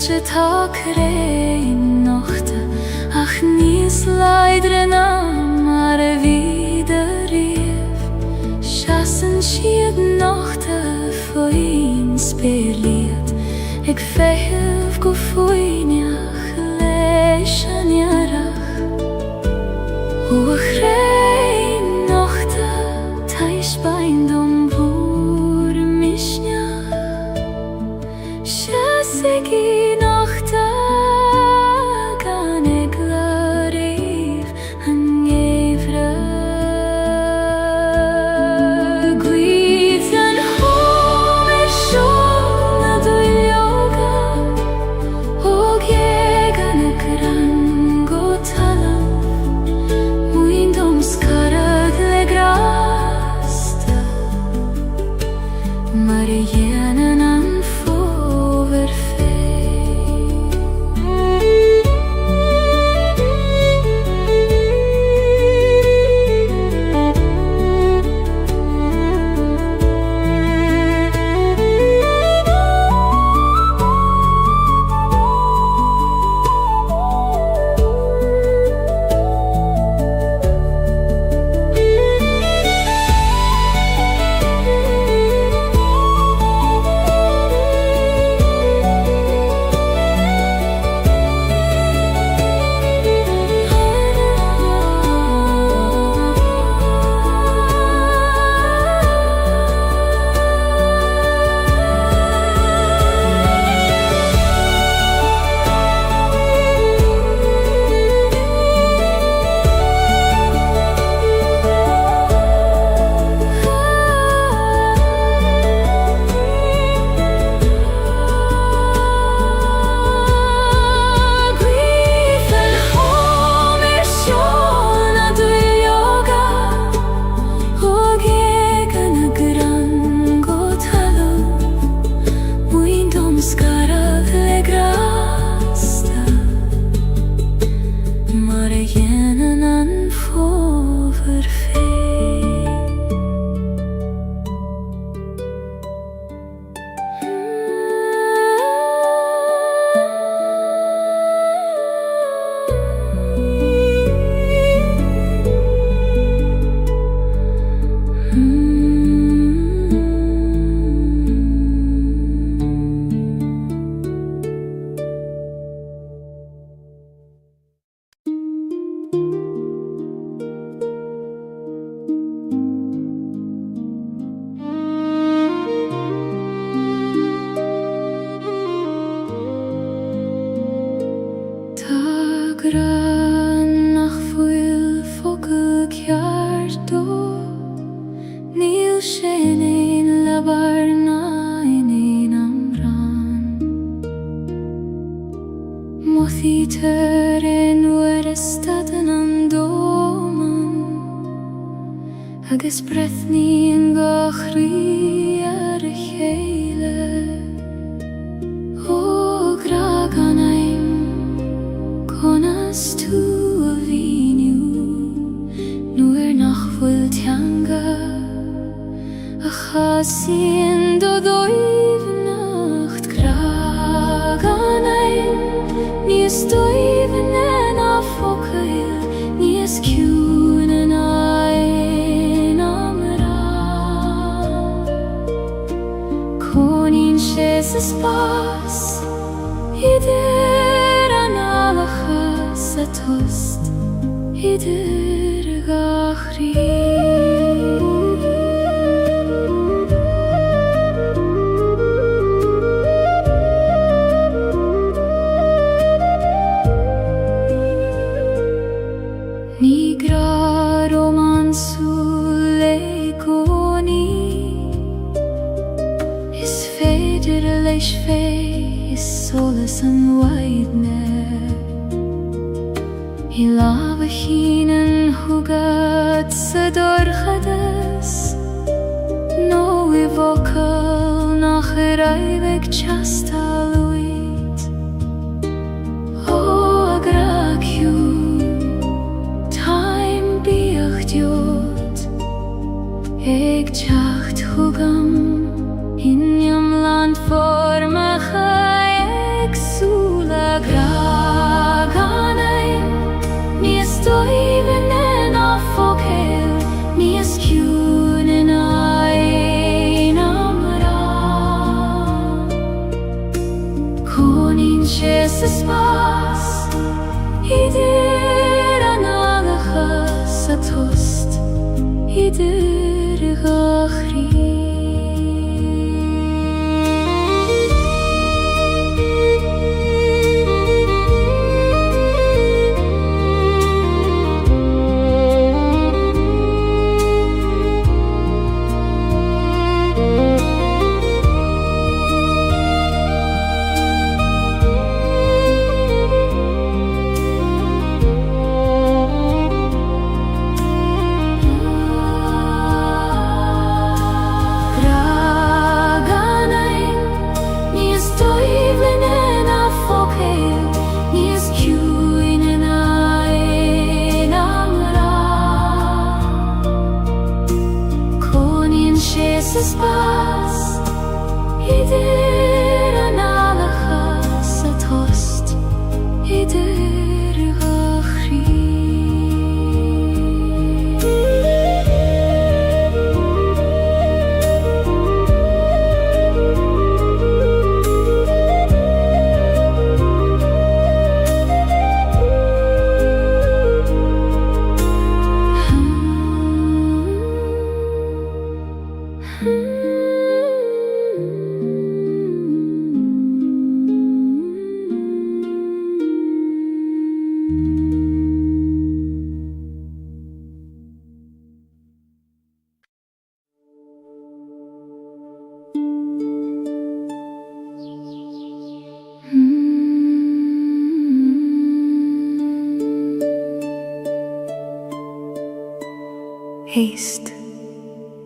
je takere in nachte, ach nis leidrena maar wieder reef. Chassen schied nachte voor in speerlied, ik vijf go foinjach leishan jarach. O grei nachte, thais bein dom boer mishnach. Chassegi nachte, gan ik lareef an evre. Guizen home shona do yoga, og jegan ekran gotalam. Muindom skarag legrasta, Marienen an foverfe. Agus brethni yn gochri ar y cheile. O graganaim, conas tu a viniu, nu'r nachfwyl tianga, a chasin do ddoifnacht. Graganaim, nis doifnen a focail, nis ciwnen ein amra. Conin shes y spas, idir an alachas a tost, idir gachri. Nigra romansu leikoni, is feder leis fe, is solas an waidne. I lava hinen hugad sa dorchades, no I vocal nach raivek chastaluit. O agraciu, ik tjacht hugam in jam land voor me ga ik zoek. idir gachri. Spas idir analacha sa tost idir gachri.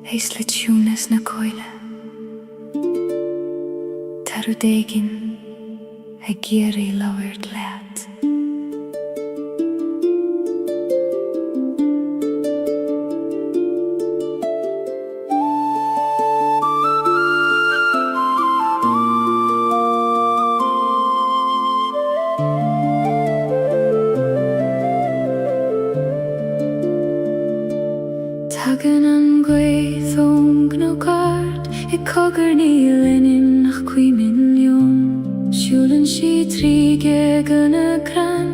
Heist le tjúnes na coile Taru degin a geri lauert leat Tagan an gweithong no gard cogr níl in nach 2 milliún Siúlann si tríge gan a gran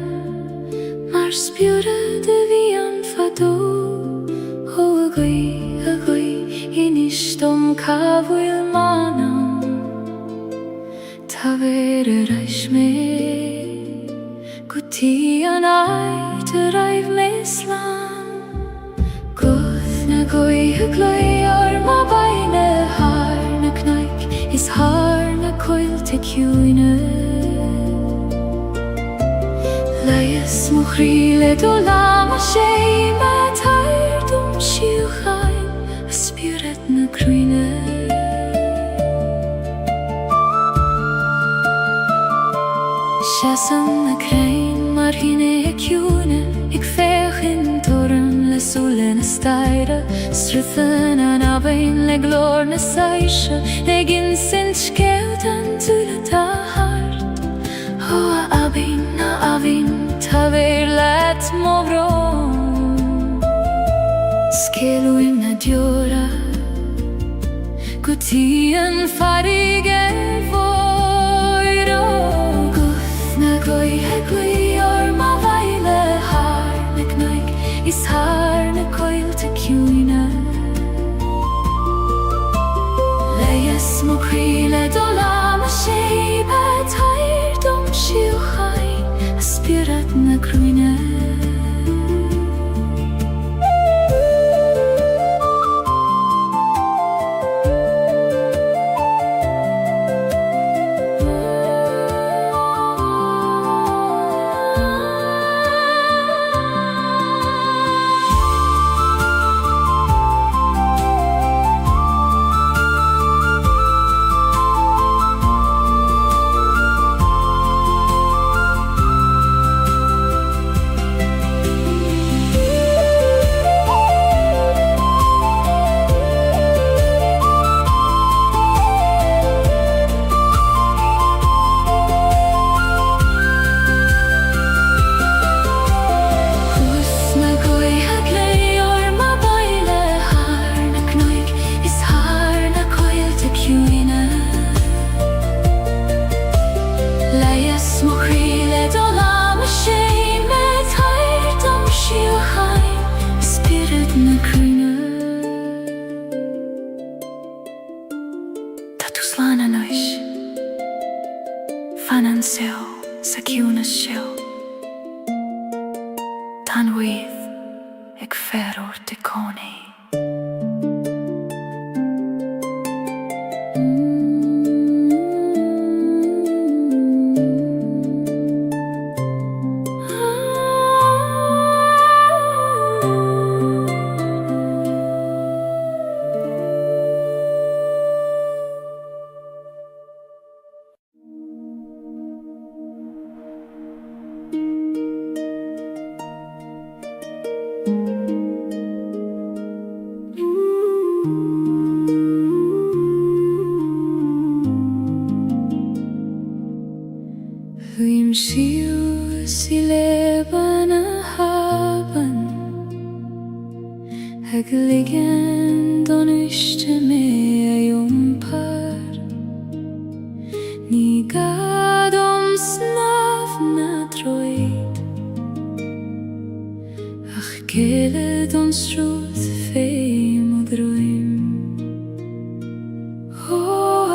Mar spiúra de bhí an fadó Ó a goi inistóm cabhfuil manam Tá ver a reis mé Gutí an ait a raibh mé slán Na goithe gloi ar má baine Har na knaic is har na coilte ciúine Leias mo chríle do lama sé Ma tair dum siúchain a spiúret na cruine Seasan na crain mar hine ciúine Ig féchin torm le súle na staire Struthan an abain le glór na saise Le gin sint scéalt an túla tá hart Ó a abin na avin tá ver let mo brom Scéluim na diora Gutí an farig foiro Guth na goithe glui or ma bhaile Har na knaic is har na coilte ciúine Leias mo chríle do lama sé Ba tair dom siúchain a spiúret na cruine Slána nois Fanan seo sa ciúna seo Tan wydd ag ferwr dy coni Huim siw si leban a haban Ag ligen don uiste me a jompar Ni gad snaf na droed Ach gele don srúð feim og dröym O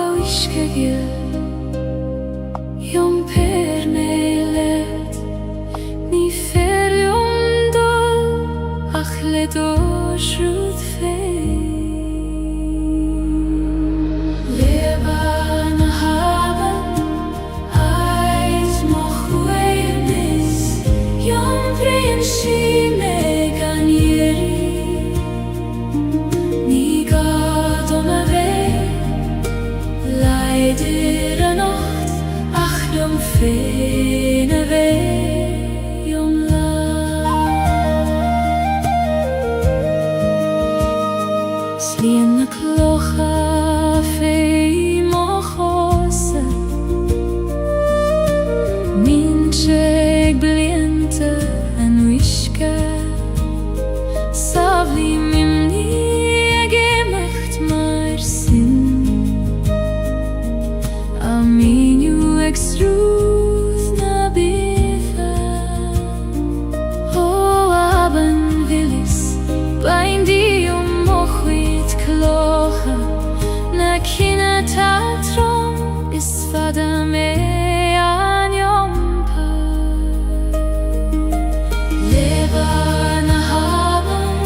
a wiske gil Jom per nelet Ni fer jom dol Ach led o'r srúð feim Leban a haban Ait moch weirnis Jom brin si me gan jeri Ni gad a vei Leidir a nacht Jom fein a vei jom la Slien na clocha fei moch osa Mincheg bliente an wiske Savli mimni ag emacht mar sin Aminu ag srúð na bifa O aban vilis Baindi mochwyd clocha Na cina tatrom Is fada me an jompar Leban a haban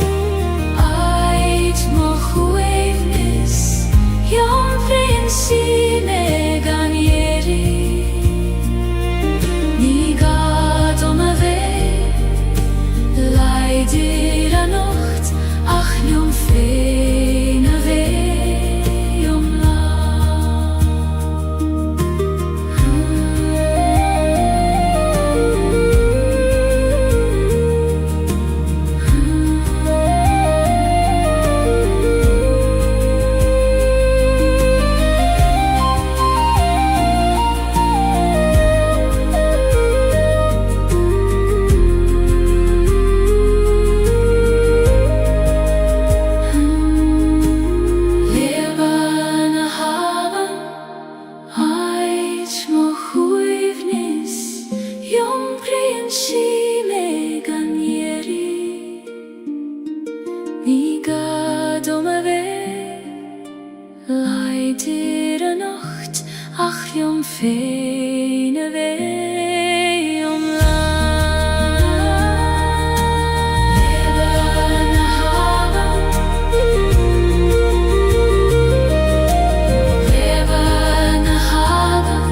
Ait moch weivnis Jom brin si me gan jeri Ni gad a vei Leidir a nacht Ach jom fein a vei jom la Leban a haban Ait moch weivnis Jom brin si me gan jeri Ni gad a vei Leidir a nacht Ach jom fein a vei jom la Leban a haban Leban a haban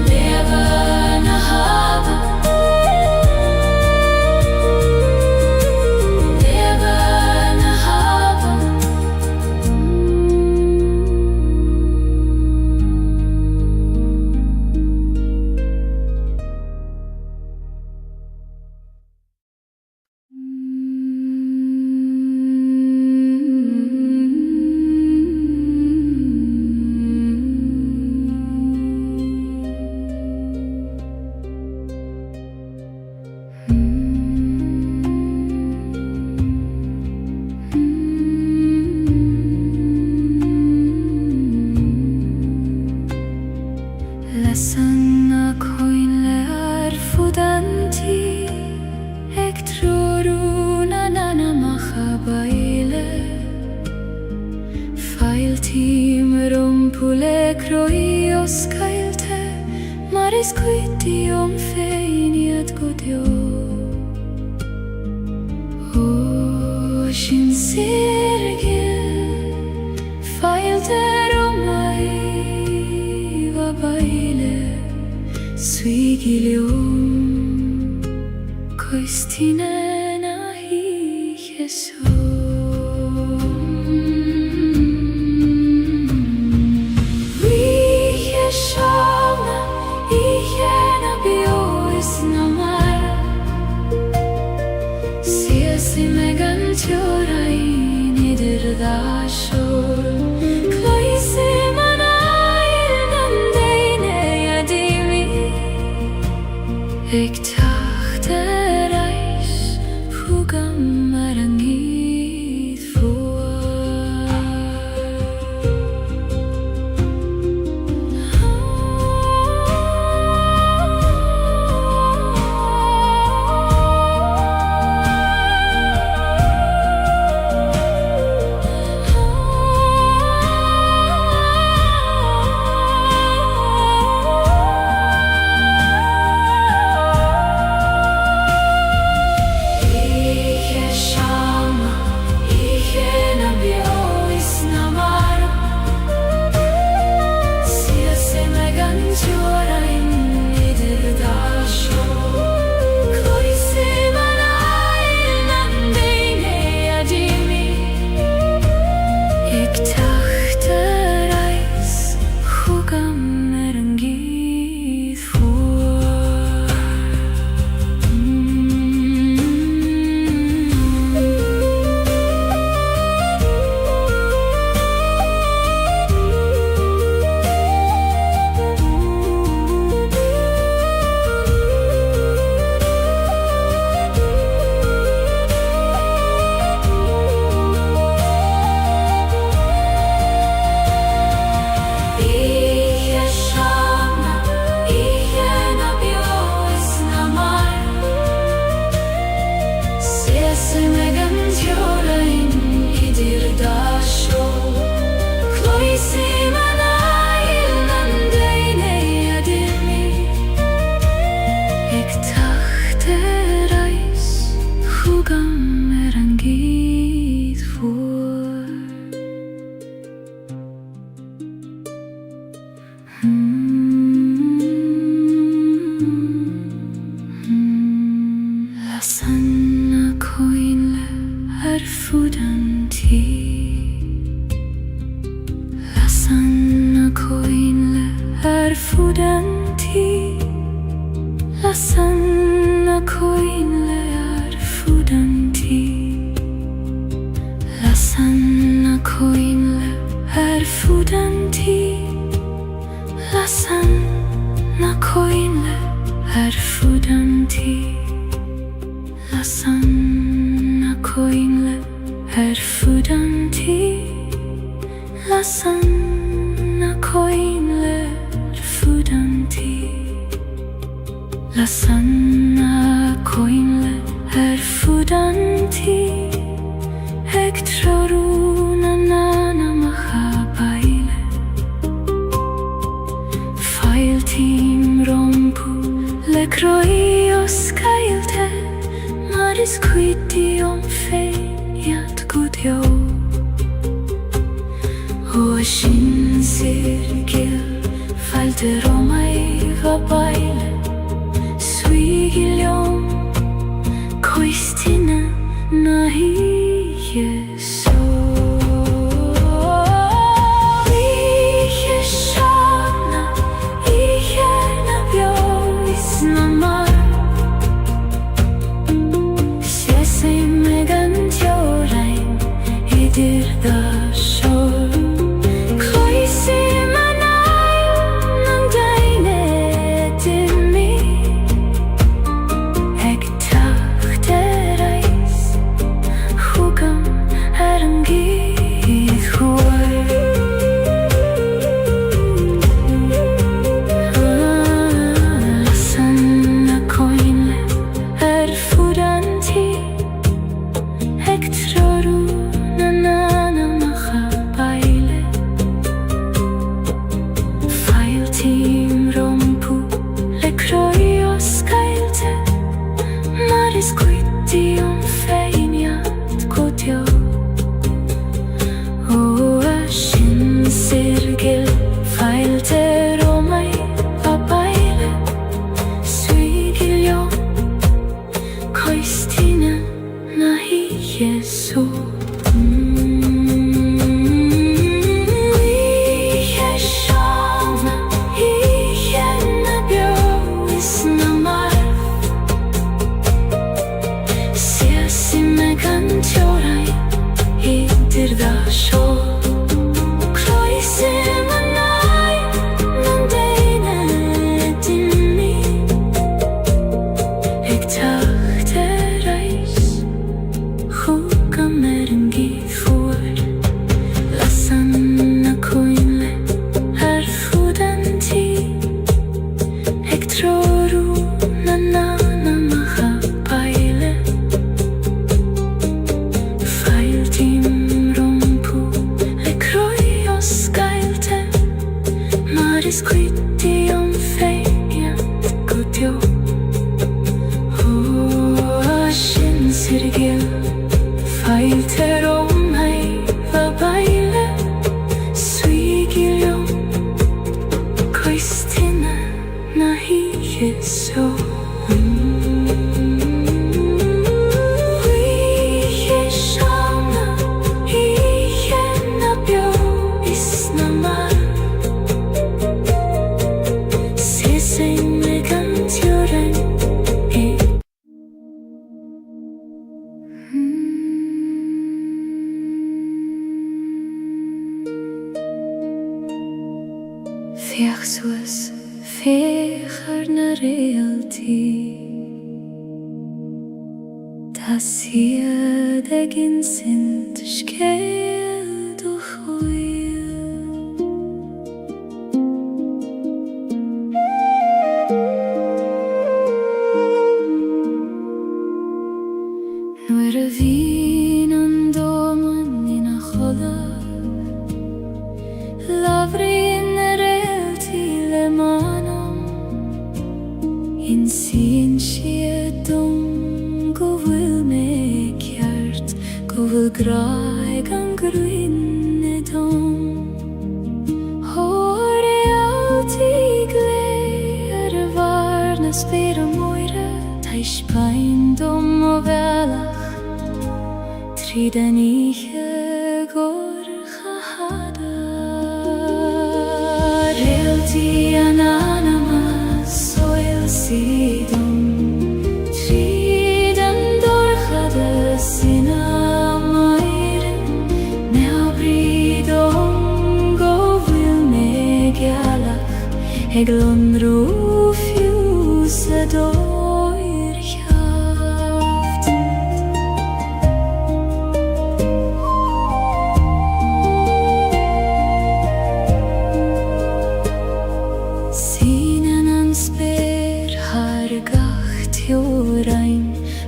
Leban a haban Leban a haban Pulekroy oskailte Maris kuiti om feiniat godjo Sin sirgel Failte romai vabaile Suigilium Koistinena hi Jesu Shana ihena biois namar Siasi megan tjorain idir dashor Kloisi manail nandeine yadimi Ik tachte reis fugam marangit fuar Lasanna koinle erfudanti Lasanna koinle erfudanti Lasanna koinle erfudanti Lasanna koinle erfudanti Lasanna koinle erfudanti Lasanna koinle erfudanti Lasanna koinle erfudanti Lasanna koinle erfudanti Ektroruna nana mahabaile Failtim rompu lekroi oskailte Maris quiti om feiniat godjo Sin sirgel falte romai vabaile Suigilium koistina nahi Jesu Shana ihena biois namar Siasi megan tjorain idir dashor Kloisi manail nandeine dimi Ek tachte reis hugam tir da sho Kroisi manai non deine dimmi Ik dachte reis Hukka merin gifur Lassanna koinle Her fudanti Ik troru nana Squiddy om fejat gudjo Shin sirgil Fighter om hei va baile Suigil Koistina na higeso Fiach soos fecher na realty Das hier de gin sind skeil doch oil Nuer a vin an domen in a cholla Lavri In sin siedum go vil me kjert Go vil grai gang gruinne dom Hore alltid gleder varna spira moire Teis peindom og velach Triden ikke går chahada Realti ananamas Sidom Triden dorchade sina mairen Ne abridom go vil me galach Eglon rufjuse doir kjaft Sinen an spyr Jorain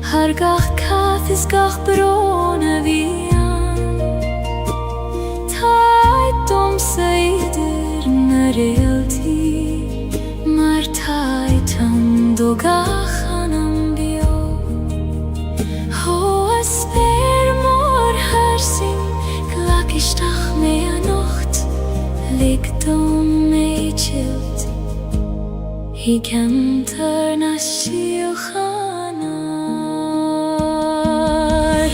Har gach kathis gach brona vian Tait om seider na realti Mar taitan do gach anam bio Hoa sper mor hersin Glakistach mea nocht Likt om meitjilt I kantar na shiochana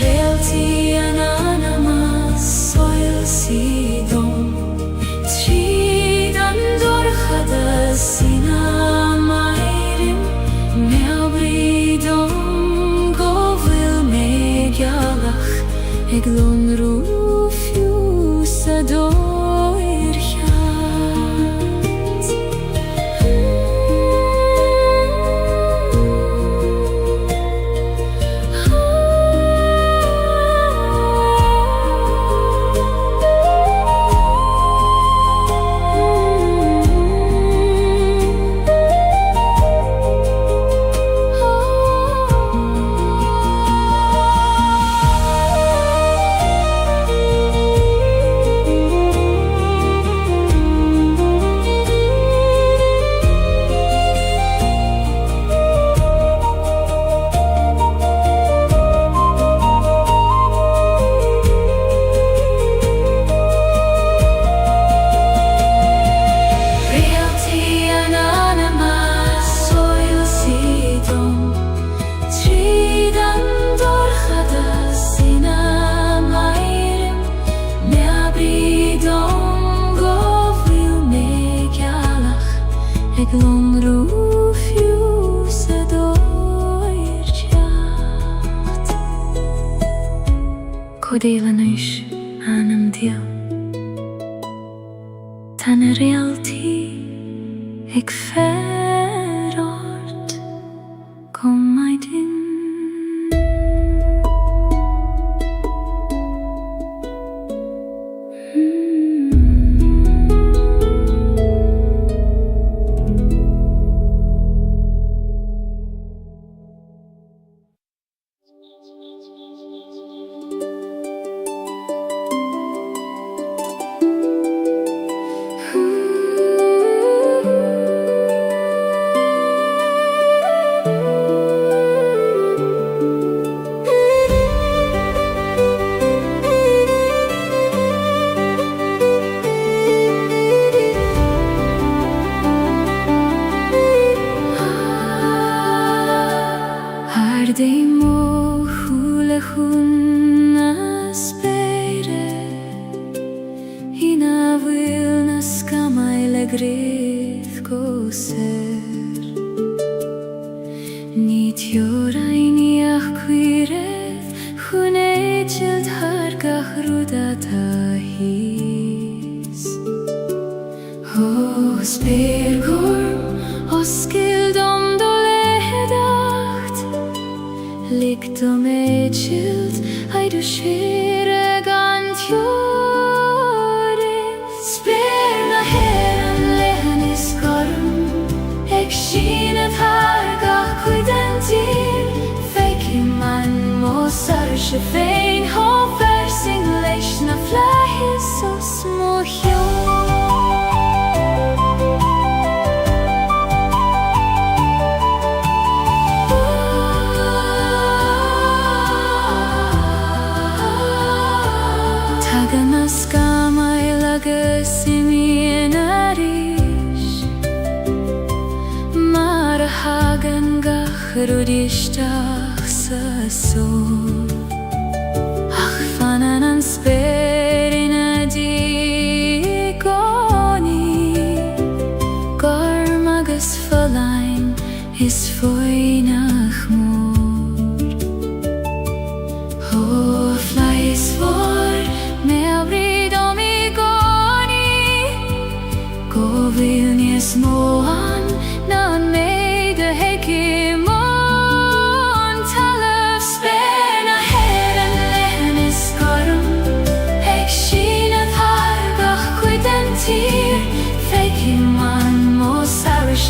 Realti ananamas soil sidom Tridan dorchada sina mairim Me abridom go vil me galach Eglon rufjusa doir kjant Eglon rufjusa doir kjaft Kodela nush Anam dia tan reality ik verord kom mij din. Demo hula hunna spere Hina vilna skamaile grith goser Nit jorajniach quireth Hunetild hargach rudata his Hos bergorm oskildom Likt om edgild, hai du skire gant jore Sperna heran lehen is korm Ek schinet hargach kuidentir Feki man mosar shefein Hofer sing leishna flahis so smohjo Rudistach sa sol Ach fanan an sperina di goni Garmagus verlein is foinach mor Hofla is vor me abrid om I goni Govilnies moan nan meide hekim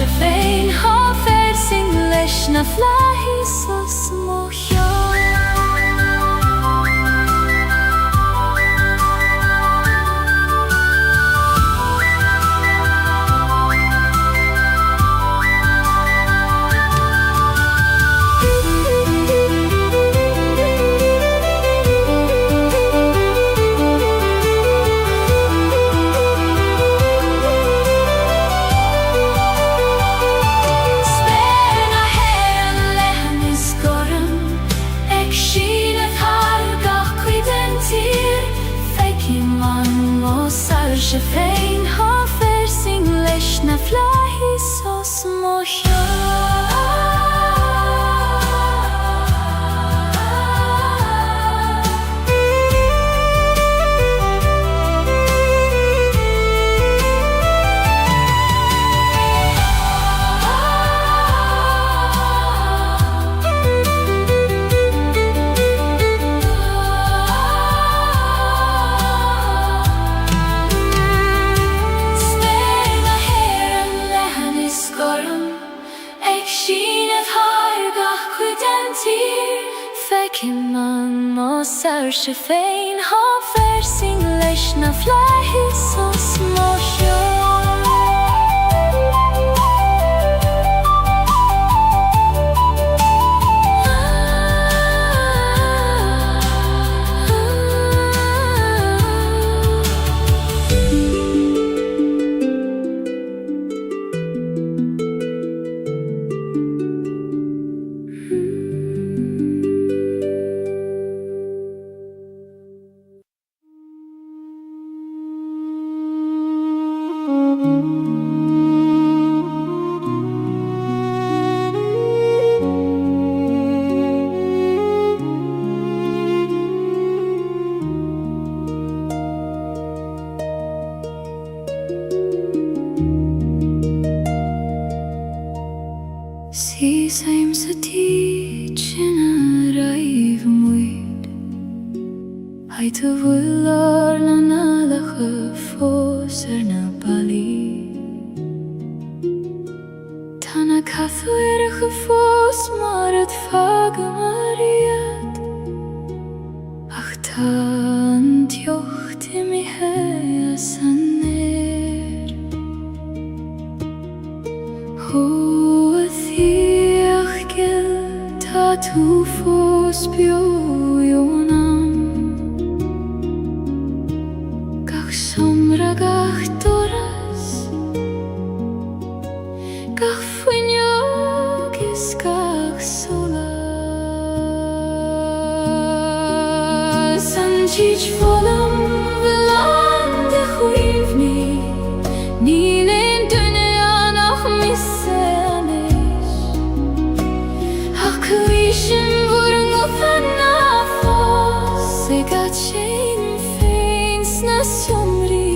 Shefein hofer sing leishna flahis so smohjo Shefein hofer sing leishna flahis so smohjo Fekiman mosar shefein hofer sing leishna flahis so smohjo te willar na nalige foser na bali Tana kathwyrige fos mar het fage mariet Ach tan tjocht I mi hea saner Ho thiach gil ta tu fos biojonam Gach somra gach doras Gach fuinjogis gach solas Sanjich volam velande chuivni Nilen dünya nach misseanish Ach kuishim vurung ofana fos Segat shein feins na somri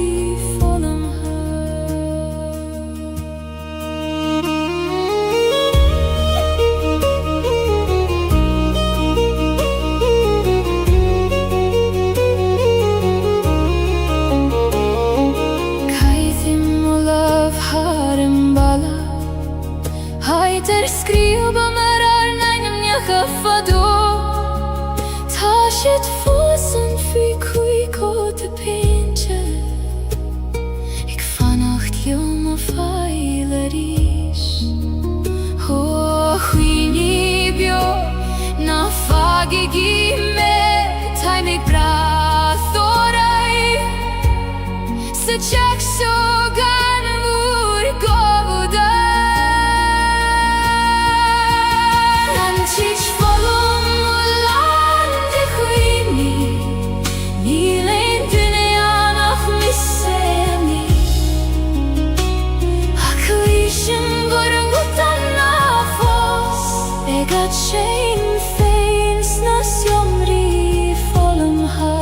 volam Kaithim olav harem bala Haiter skriva marar nainem njachafado Tashit fosen fy kui kote pinche Ik vanacht joma feilerish Ho huini bio na fage gime Taimig brathorai Se chak so gan vur govuda Nanchich volum ulande chuini Nilen dünya nach misseni Hakuishim vurung utana fos Egat shein feins na somri volum ha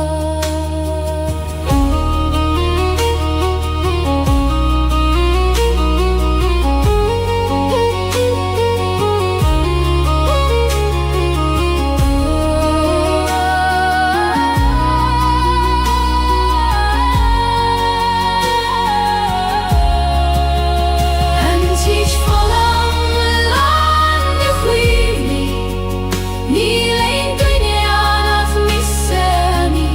Anchich volam lande chuivni Nilen dünya nach misseni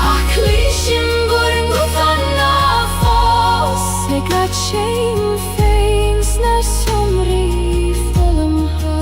Hakuishim vurung utana fos Egat shein feins na somri volum ha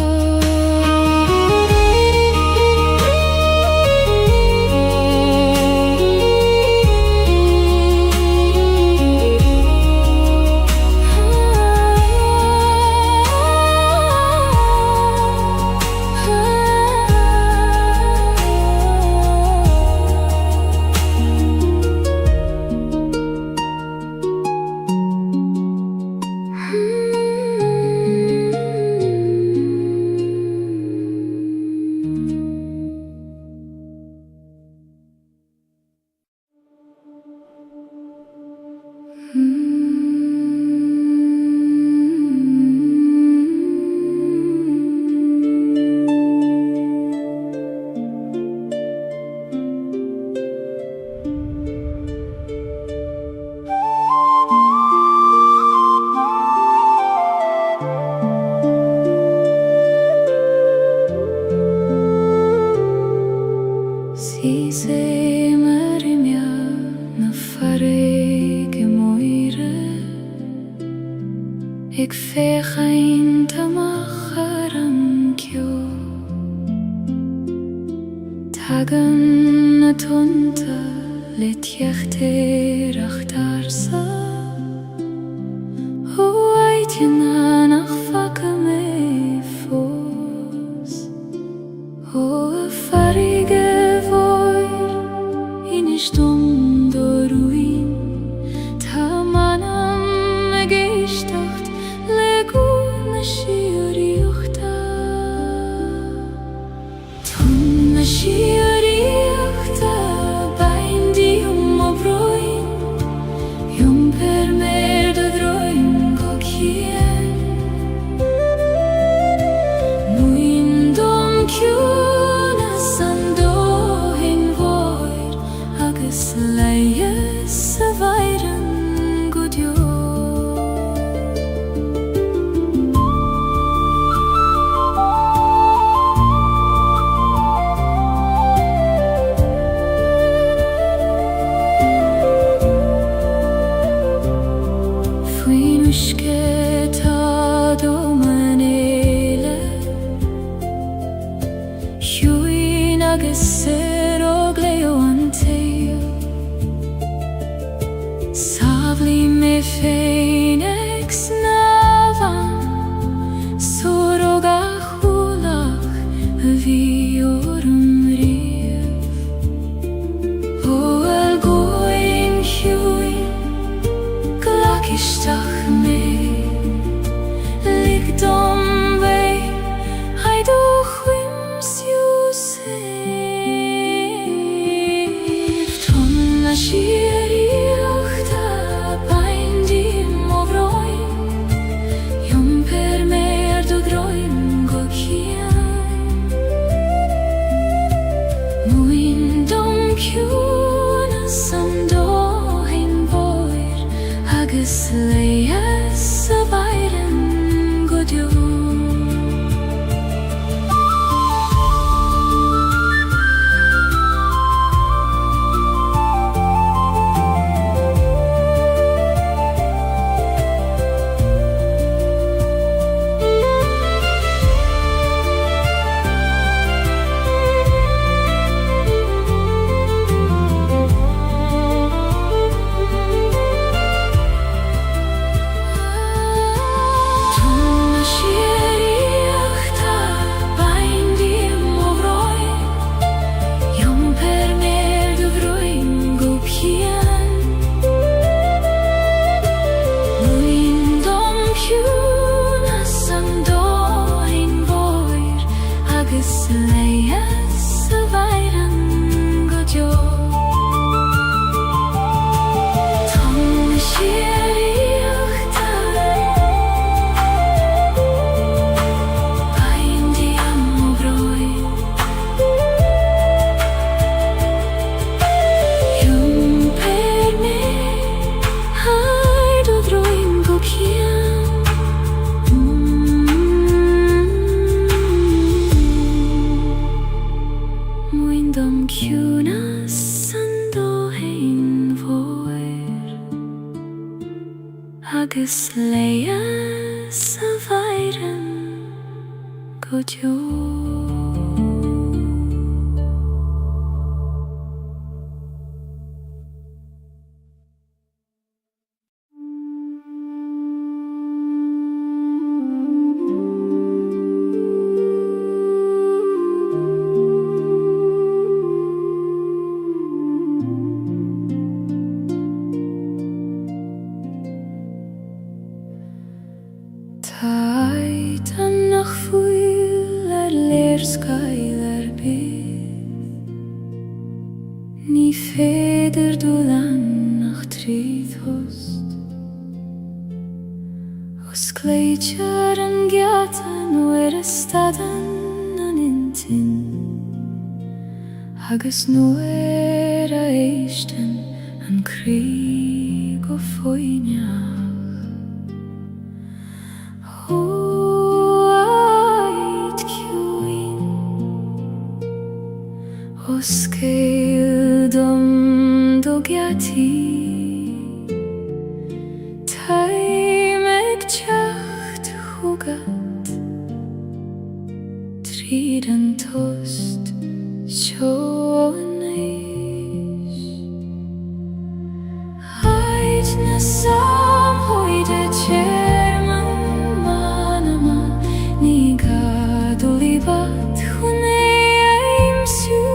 Si se marimia na farege moire Ik veeg ein tamacharam kyo Tagan na tunta let jechter achtarsa Ho eitjena nach fakame fos Ho farige voir in stund ruin Tamanam gestacht legun shiorichta Tun shiorichta bein di obroin Jumpe agus leie sa bhaireann go deo. Faoin uisce tá dó man éile, shiúin agus sirog leo an taobh. Sabhlaí mé féin ag snámhan, sorog a chúlach a bhí orm riamh. Bhuail góin shiúin isteach mé, lig dom bhé haid ó chuimsiú séimh. Tom na siaríocht a baindím ó bhráin, iomper mér do droim go cian. Muin dom ciúna san dóthain bóir, agus leie sa bhaireann go deo. Dom ciúna san dóthain bhóir, agus leie sa bhaireann go deo. Taid an nach fuil léirscail bith, ní féidir dul an nach tríd host. Os cléitear an gceatan nuair a stadan an intin, agus nuair a éistin an crí go foiineach. O scéal dom do gceataí, taim ag teacht chúgad, tríd an tost seo an éis. Haid na samhóide téirman manama, ní gadúil ibat chun éimsiú.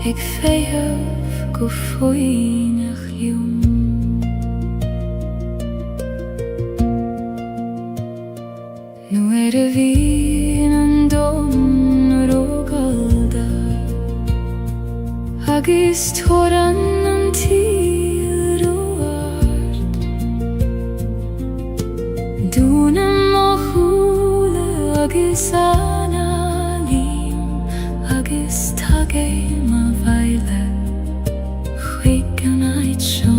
Ag féamh go foiineach liom. Nuair a bhíonn an dom rógalda, agus tóran an tíl roiart. Dúnam ó chúla sana lim agus tage ma bhaile chuig an áit seo.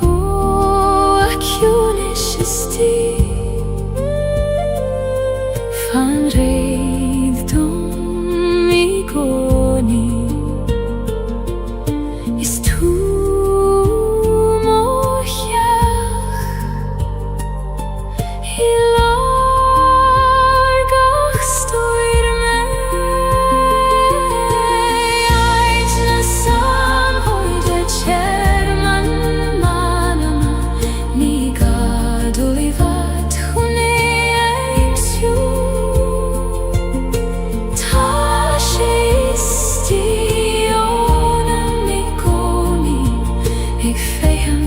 Ó aciúnis is tí fan réad dom I gcónaí is tú mo cheach I largach stoir me ait na samhoide chairman manama ní gadul I bhat chuné éimsiú tá sé istíona mé gcónaí ag féim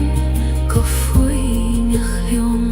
go faoineach liom.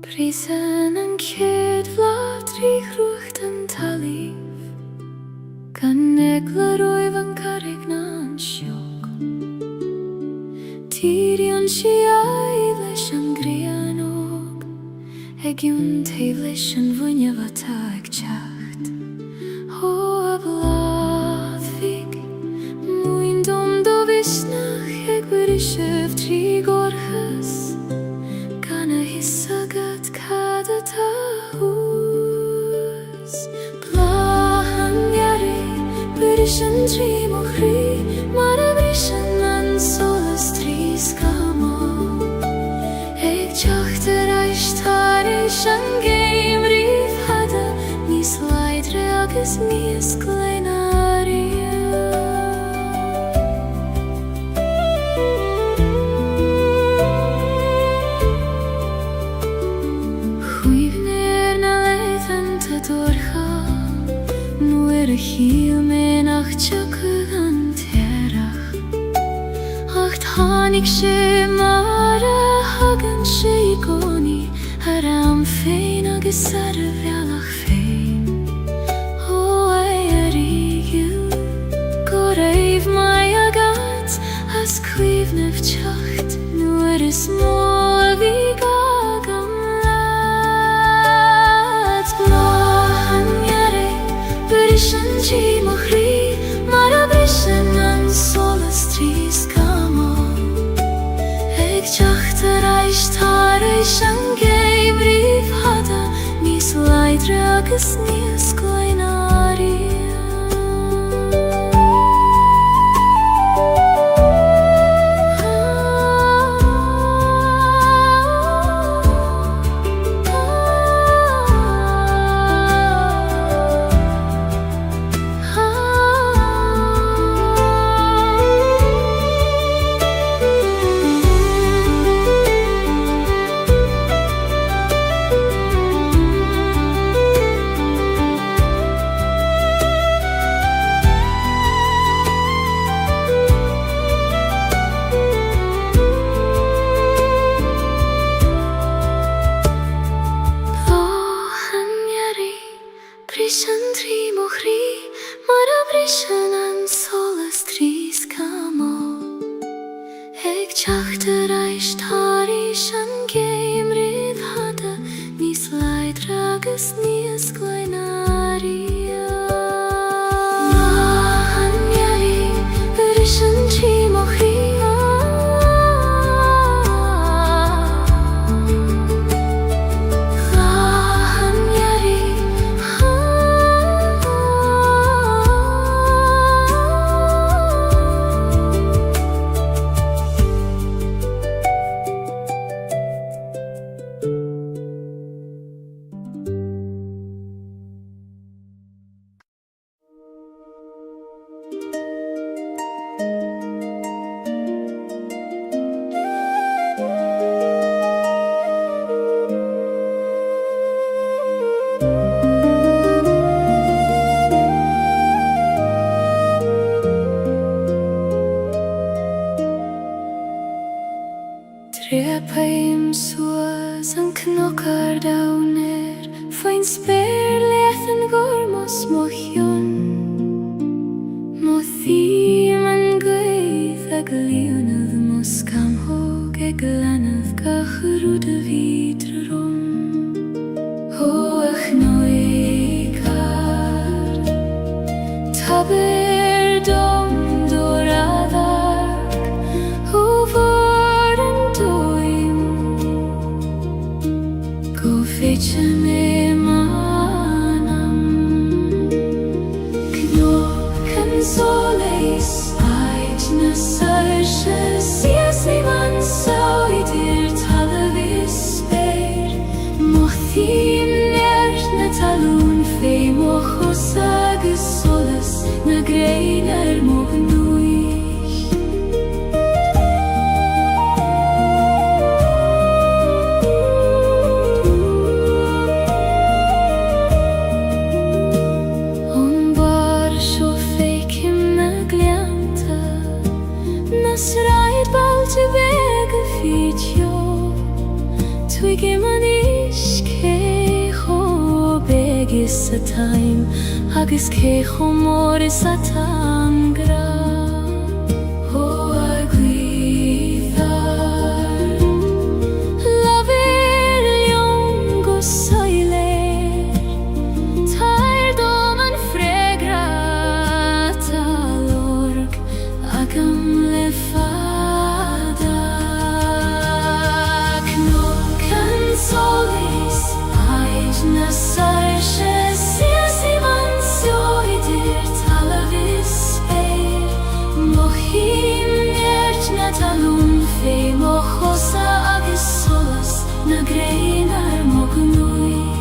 Brísan an céad bhlád tríchrucht an talíomh gan negla roimh an carrig na an seoch tíríonn sí aghaidh leis an grianóg ag iún taobh leis an bhuineamh atá ag teacht. Ó a blád fig muoin dom do bhisnach ag brisibh trí gorchas gan a hisagad cad atá hús. Bláhan gearra bris an trí mo chrí mar a brisan an solas trí scamó ag teachtar aistar éis an géim riomh hada níos leidre agus níos gléineária. Chuimhnéir na leitheanta dúrtha nuair a chiall mé nach teagadh an tearach ach tháinig sé mar a hagann sé I gcónaí ar am féin agus ar a bhealach féin. Ó é a rígiú go raibh mai agat as cuimhnimh teacht nuair is mó a bhí gagam leat. Bláhan gearra bris an tí mo chrí mar a brisan an solas trí scamó ag teachtar aistar éis an géim riomh hada níos leidre agus níos gléineária. Taischen an solas trískamo Eg teachtar eist tharis an géim rith hada Nís leidre agus níos gleinaria Mahan yeri Rish an tímochi Trepaim suas an knockar downer Fain spéir lethan gormos mochion Mo thím an gaith ag líonad mo scamhog ag lanad gacharúd a vidra rom Ho ach noikar Taber dom doradag Ho Fece me manam Knocken soleis Ait na sarsche Sies ei man sauidir talavis speir Mothim nert na talún fei mochos agus solas Na greiner mognuich Sraid balti bega fitio Twigi manish kecho begis a time Agis kecho moris a tangra Ho aguithar Laver liongo soiler Tair doman fregrata lorg Agam lefada Knocken solis Ait na sarsche Sies i man sioidir talavis speir Mochim nert na talún fei mochosa agus solas Na greinar mognuich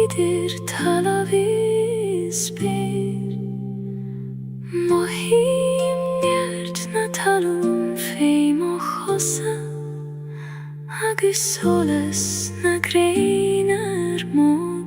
idir talavis speir Mohim nert na talún fei mochosa agus solas na greinar mognuis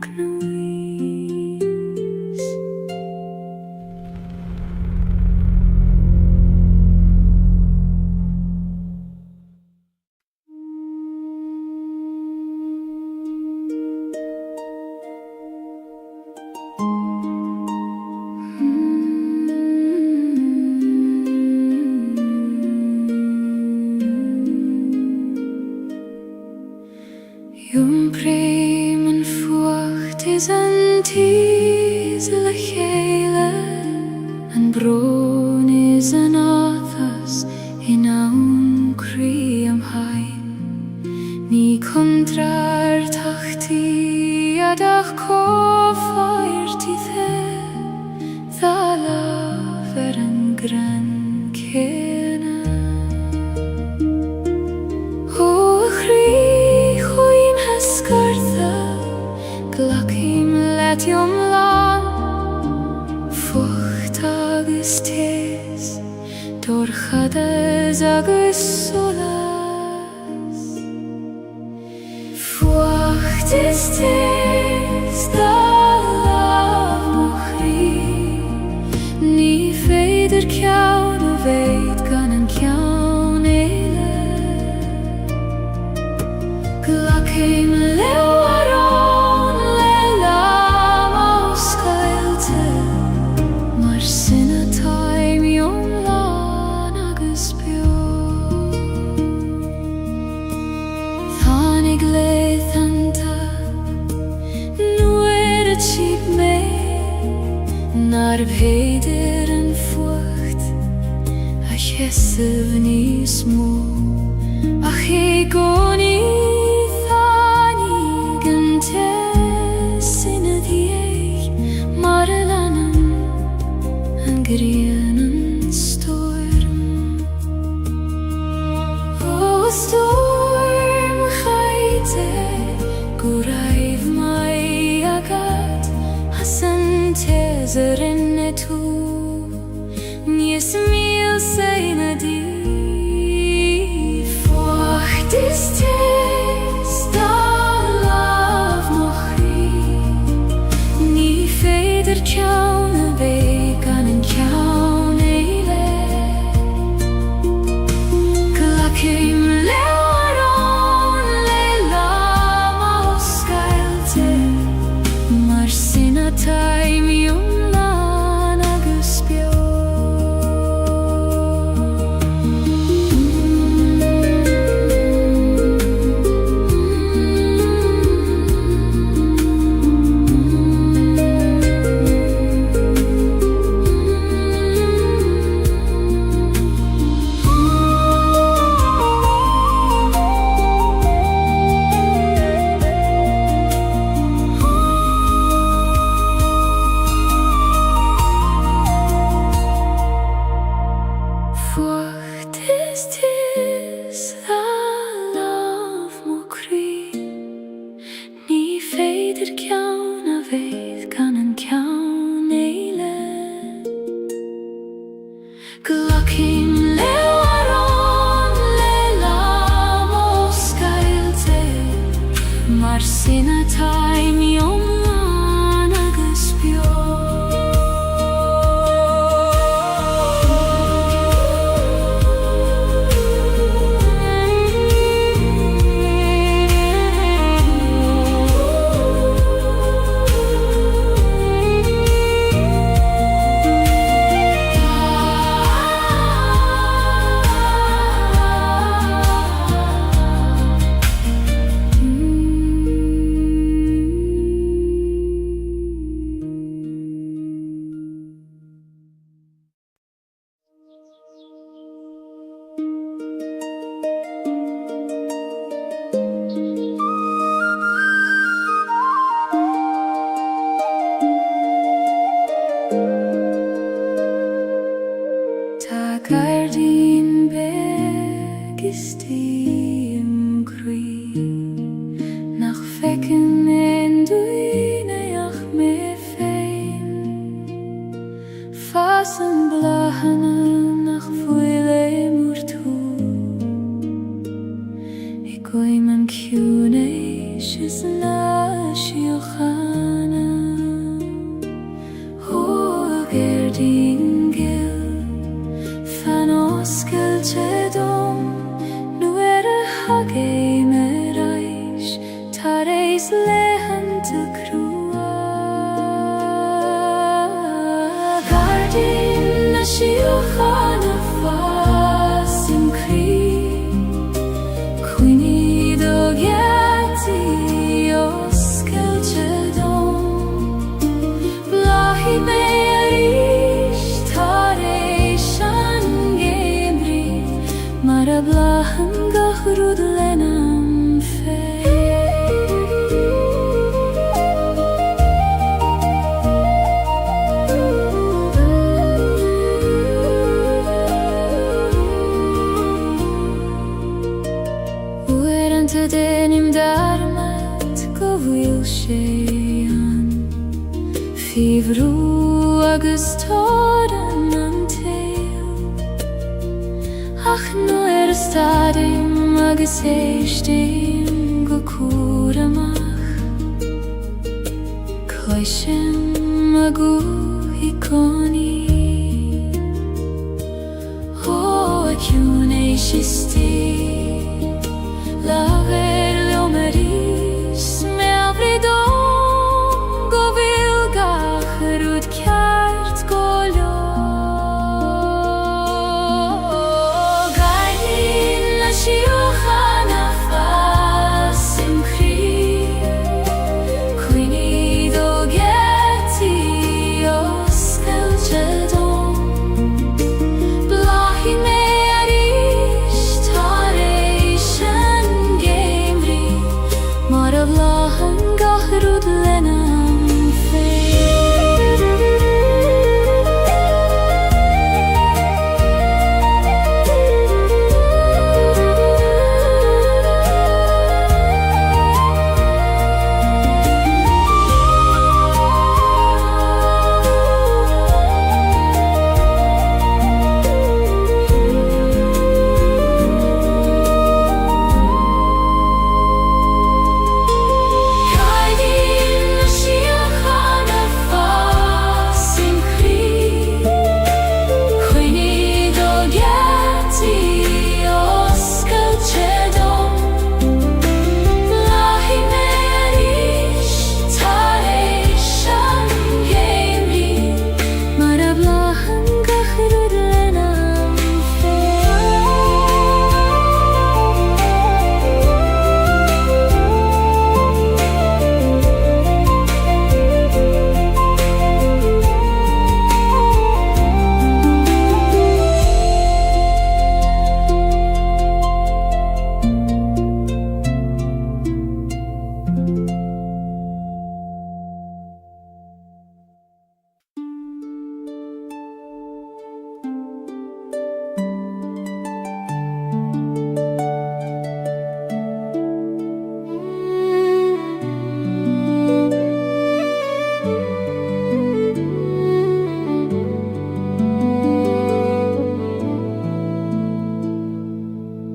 is an tis le chéile, an bron is an áthas in aun crí am hain. Ní contrar tachti adach cóffairti the, dha laf an gran céna. O chrí chuim hescartha, glacim letiom lan, fucht agus tes, dorchades agus solas. Fucht is tes, da laf mo chrí, ní féidir ceann a bhéid gan an ceann éile. Glacim leo arón le lam ó scailte, mar sinna taimiom lán agus bio. Tháinig léithanta, nuair a tíb mé, nar bhéidir an fucht, a cheisibh níos mó, ach é gcónaí tháinig an tes ina dhiaidh, mar a leanann an ghrian an storm. Ó storm chaite, go raibh mai agad, as an tes a rinne tú, níos míl saoine dí. Fucht is tes, da laf mo chrí, ní féidir ceann a bhéidh gan an ceann éile. Glacim leo arón le lam ó scailte, mar sinna taimiom lán agus bio. Fucht is tis, dha laf mo chrí, ní féidir ceann a bhéidh gan an ceann éile. Glacim leo arón le lam ó scailte, mar sinna taimiom lán agus bio. Tá Gaeilge beg is tíim crí, nach feiceann aon duine ach mé féin. Fas an bláthanna nach bhfuil é mór tú, I gcuim an ciúin éis is na siochanna. Ó Gaeilge fan oscailte dom, nuair a hagéim ar éis, tar éis léithanta crua. Gaeilge na siochanna fas im crí, cuimhní do gheartaí oscailte dom. gachrúd lenam féin. Uair dénim darmad go bhfuil sé an fíomhrú agus tóran an taol, ach nuair a stadim agus éistim go cúr amach, cloisim a gúthaí coní. Ó a ciún é sistí laver leo maris me abridon go bhfuil gachrúd ceart go leo. Gailín na siúchan a fas im chríomh, cuoine do gheartaí os Gaeilge dom, blachí mé arís tar éis an géimrí, mar a bhlachan gachrúd lenam féin.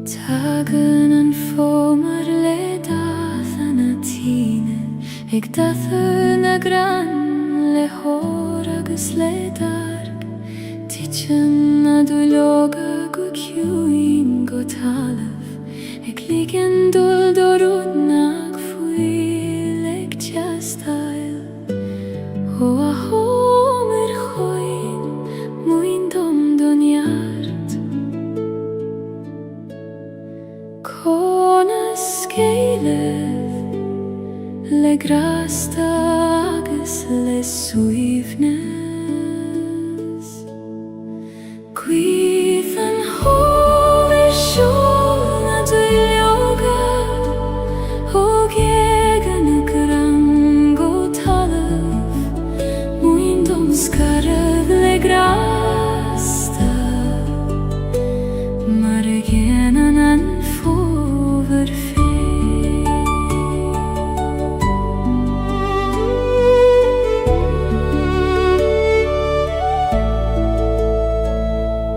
Tagan an fómar le dath an a tíne, ag dathu na gran le hór agus le darg, titin na dúlóga go ciúin go talamh, ag lígin dul dorúd nach fuil ag teastáil. Ó a hómar choin muin dom donneart, Conas Gaeilge le grasta agus le suaimhneas, cuimh an hóir siúl na dúlóga, ó Gaeilge na gran go talamh, muin dom scarabh le grasta, mar a ghéanann an fómhair féin.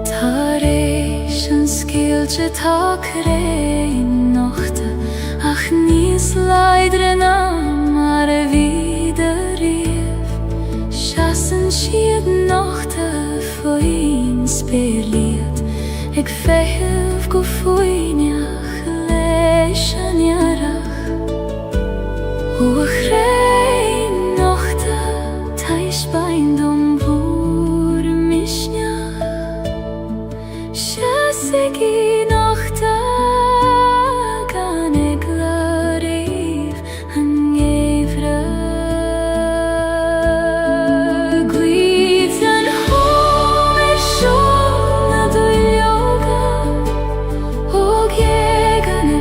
Tar éis an scéilte tá crainn nochta, ach níos láidre ná mar a bhí de riamh, seasan siad nochta faoin spéirliad, ag feitheamh go faoineach leis an iarrach. Ó a chrainn nochta tais bain dom bhór misneach, seasigi nochta gan ag laríomh an ngéimhre. Cuimh an hómar siúl na dúlóga, ó Gaeilge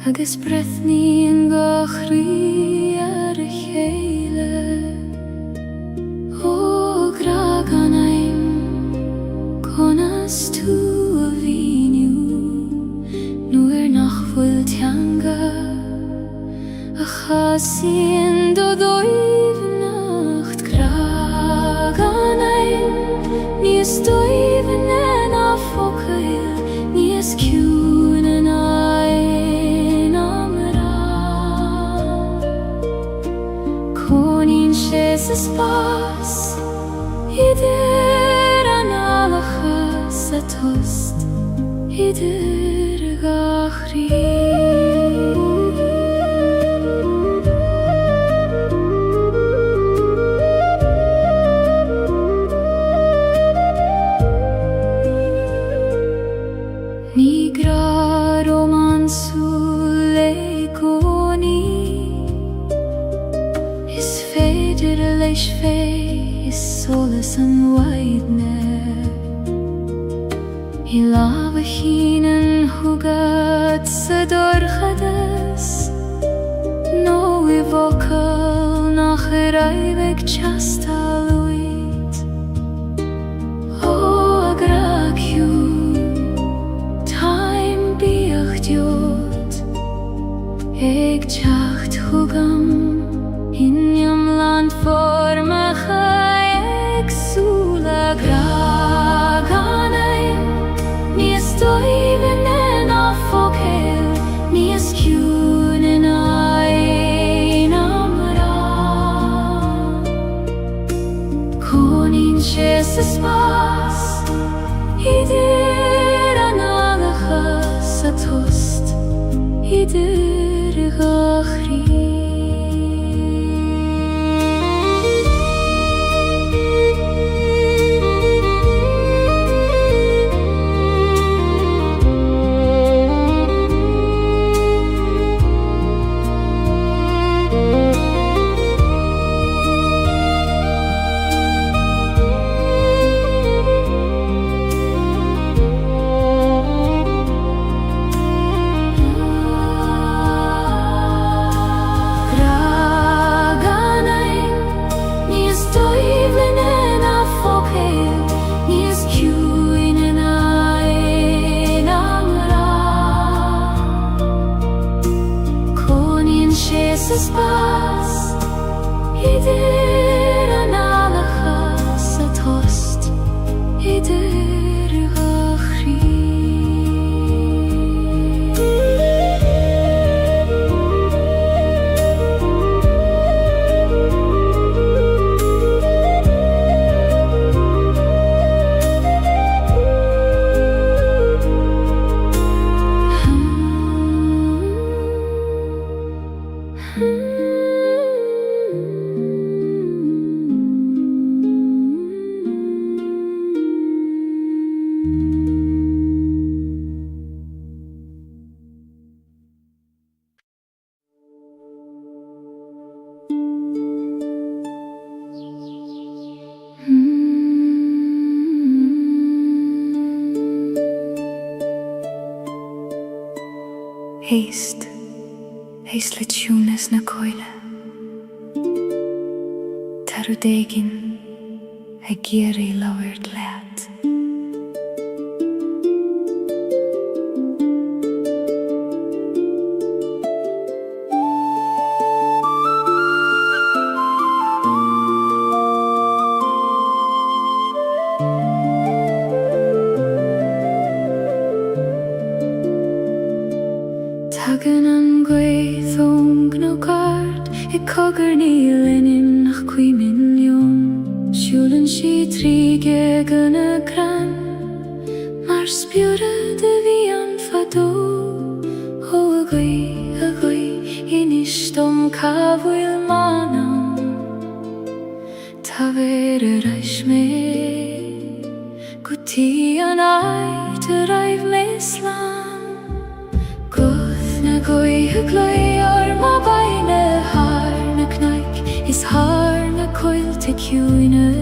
agus brethníon go chrí ar a chéile ó graganaim conas tú a bhíniú nuair nach bhfuil teanga a chasíonn do dóibhneacht graganaim níos dóibhne na focail níos ciúna na Is pas idir an alachas a tost idir gachri Ní gra romansú leikoni is féidir leis fé is solas an waidne I lava hínan hugad sa dorchadas nó I vocal nach raibh teastalúid ó agraciú taim bíoch diod ag teacht hugam Inniam land formacha exula graganaim Níos dóibhne na focail níos ciúna na amra Conín sé sa spás idir an alachas a tost idir gachrí Is pas idir an alachas a tost idir gachri Haste le túnas na coile Tarú dégin a géirí labhairt leat Tagan an gwaithong no gard I cogur níl inim nach 2 milliún Siúlann si tríge gan a gran Mar spiúra de bhí an fadó ó a gwaith inis dom cabhfuil manam Tá bhéir a reis mé go tí an áit a raibh mé slán Gaeilge glóir má baine haar na knaic is haar na coilte ciúine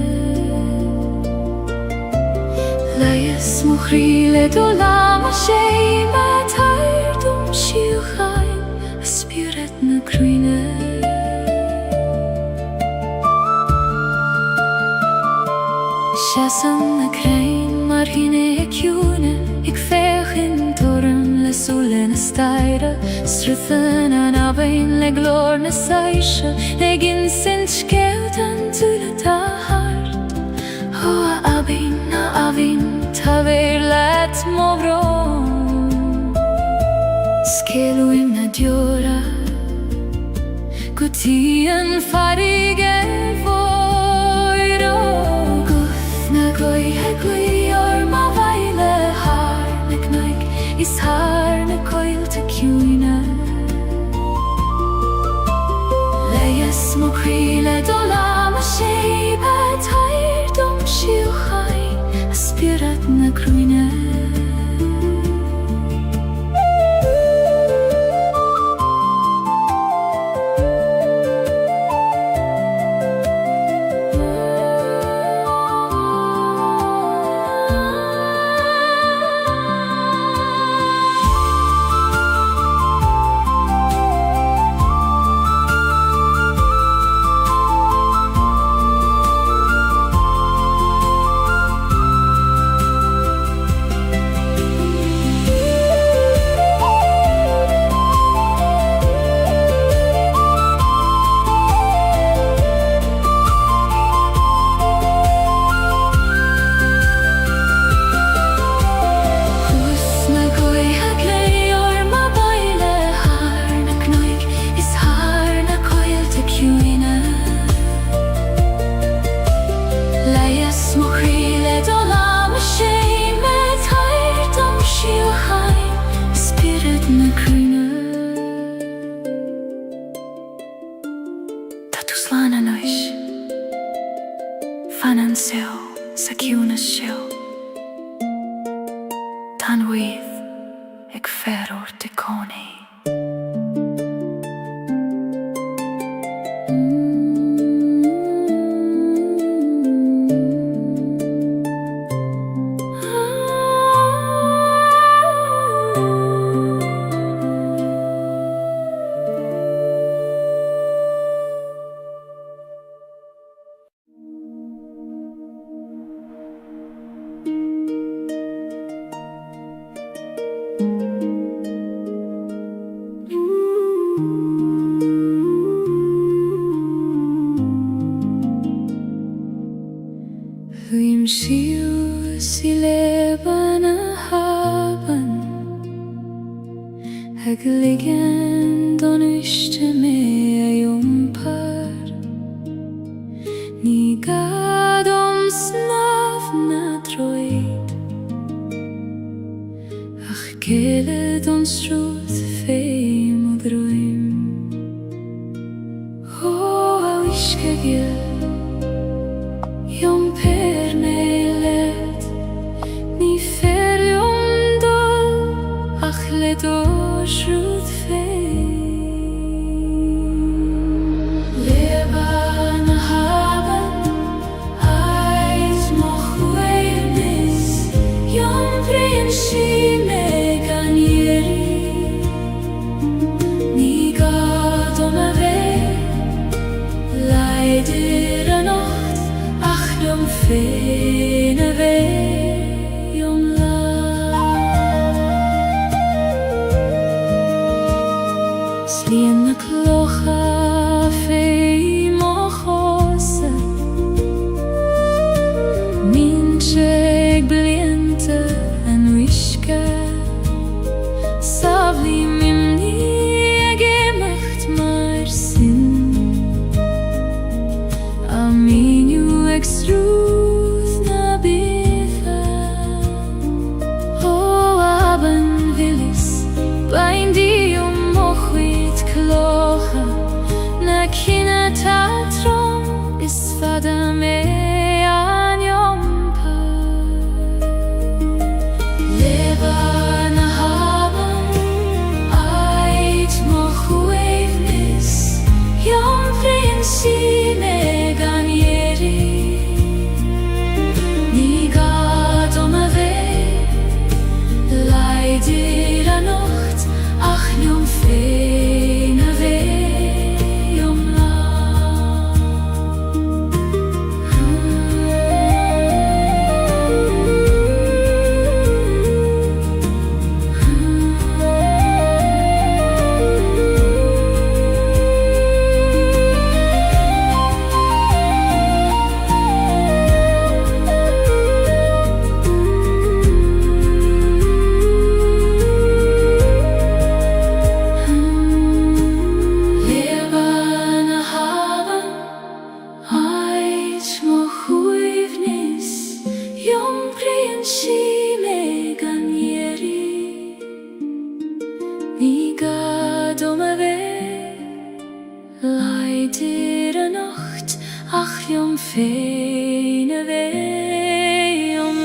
Leias mo chríle do lama sé ma tair dom siúchain solene steire, struthene na bein le glorne seische, le gin sin skeuten tule ta hart. Hoa abin ta ver let movron. Skelu im na diora, gutien farige voiro. Gufna goi hegui or ma vaile har ne knaik, is har ne coil te cuina. Leies mo krile dola ma shebe tair dom shiu chai, aspirat na cruina. Fanan seo sa ciúna seo, tan wydd ag ferwr dy coni. Huim shiu si leban a haban, ag liggen don uiste me a jumpar. Ni gad snaf na droid, ach gele don struth feim o droim. O a wiske gil, jom per nelet, ni fer jom dol, ach let o shrud feim. Leban a haban, ait moch weirnis, jom prin shi me ganieri. Ni gad om a ve, leider a nacht, jom fene ve, jom la. Niga doma ve Leider nacht ach jom feine ve om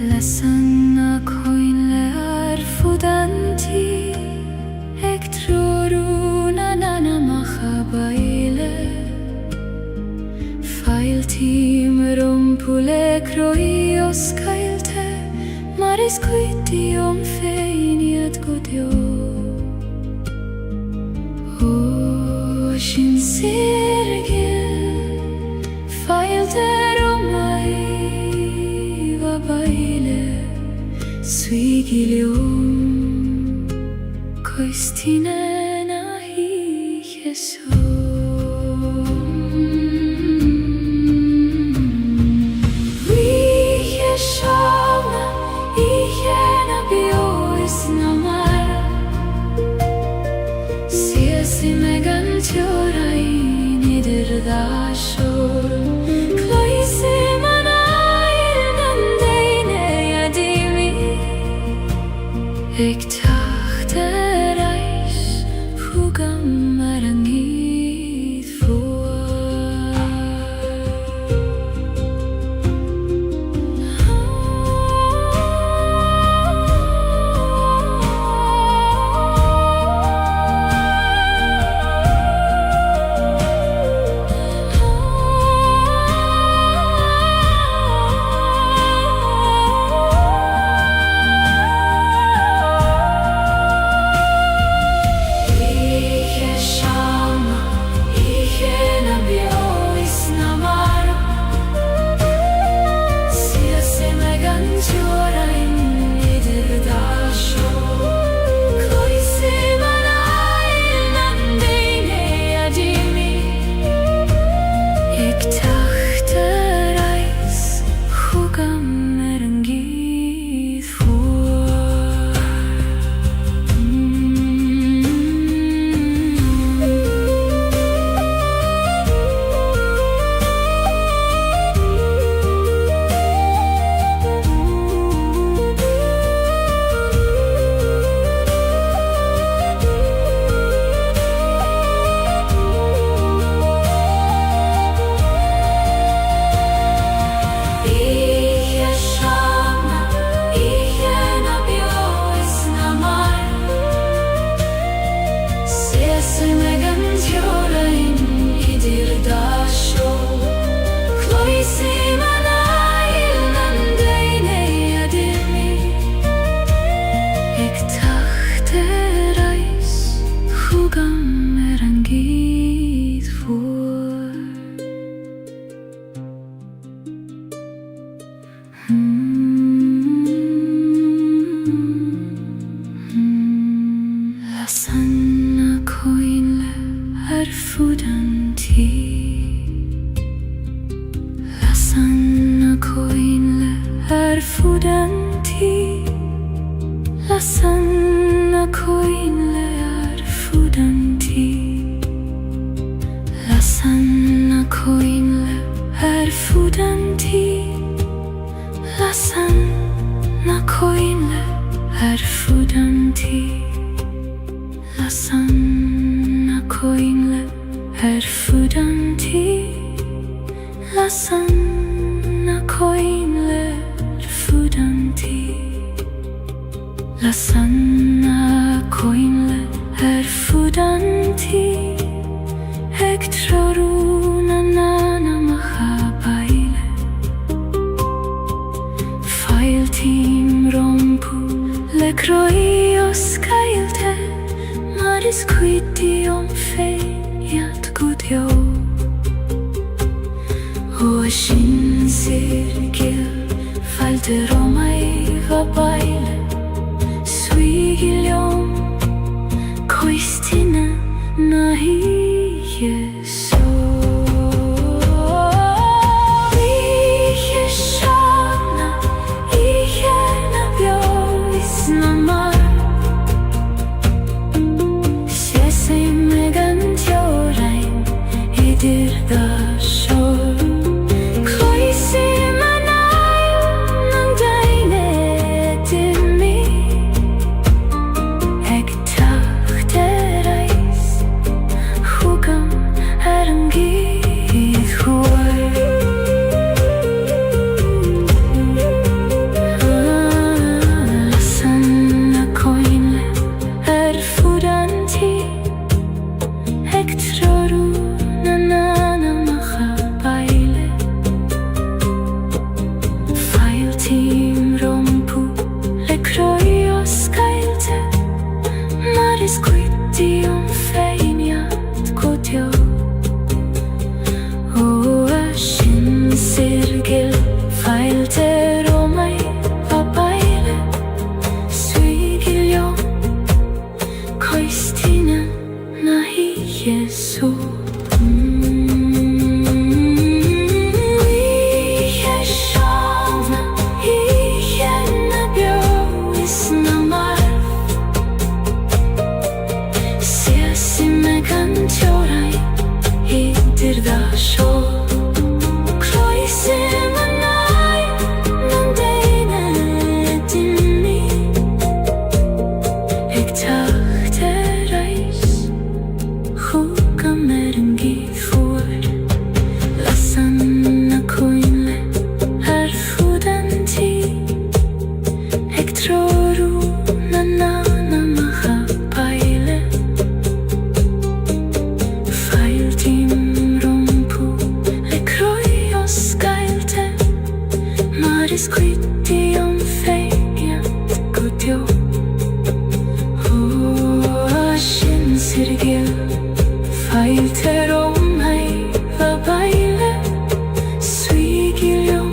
Lasana koinle arfudanti Ek troruna nana machabaile Failtim rumpule kroios kailte Maris kuitium feiniat godio Ocean sirgil Failte romai Baile Svigilium Koistine nahi Jesu Vihe shavna Ihe na biois namara Siesi megan tjorai Nidir dashur Kloisi Ik dacht reis, hoe kan er niet voor? Lasana koinle arfudanti Lasana koinle arfudanti Lasana koinle arfudanti Lasana koinle arfudanti Lasana koinle arfudanti Lasana koinle arfudanti Lasana koinle arfudanti Lasana koinle fudanti Ektroruna nana mahabaile Failtim rompu le kroios kailte Maris quitium feiat gudjo Ocean cirkel falte romai vabaile Suigilium koistina nahi Jesu Iheshana ihena bjois namar Sese megan tjorain idir da shor Kloisi manai nang daine dimmi Ek tachterais hugam erangid huar Lasan koinle fudanti Ek troru nanana mahabaile Failtim rompu le kroios kailte Maris quitium feiniat gudjo Ocean cirkel failte romai vabaile Suigilium koistina nahi Jesu Iheshana ihena bjois namar Sesi megan tjorai idir da shor Kloisi manai nang daine dimmi Ek tachterais hugam erangid huar Lasan koinle fudanti Ek troru nanana mahabaile Failtim rompu le kroios kailte Maris quitium feiniat gudjo Ocean cirkel failte romai vabaile Suigilium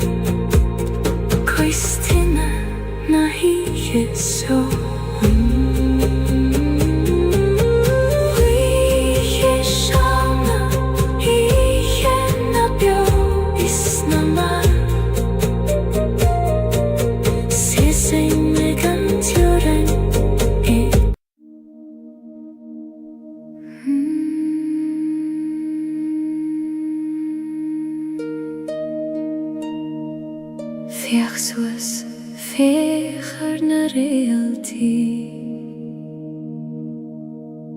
koistina nahi Jesu Iheshana ihena bjois namar Sese megan tjorain Fiachsuas fechar na realti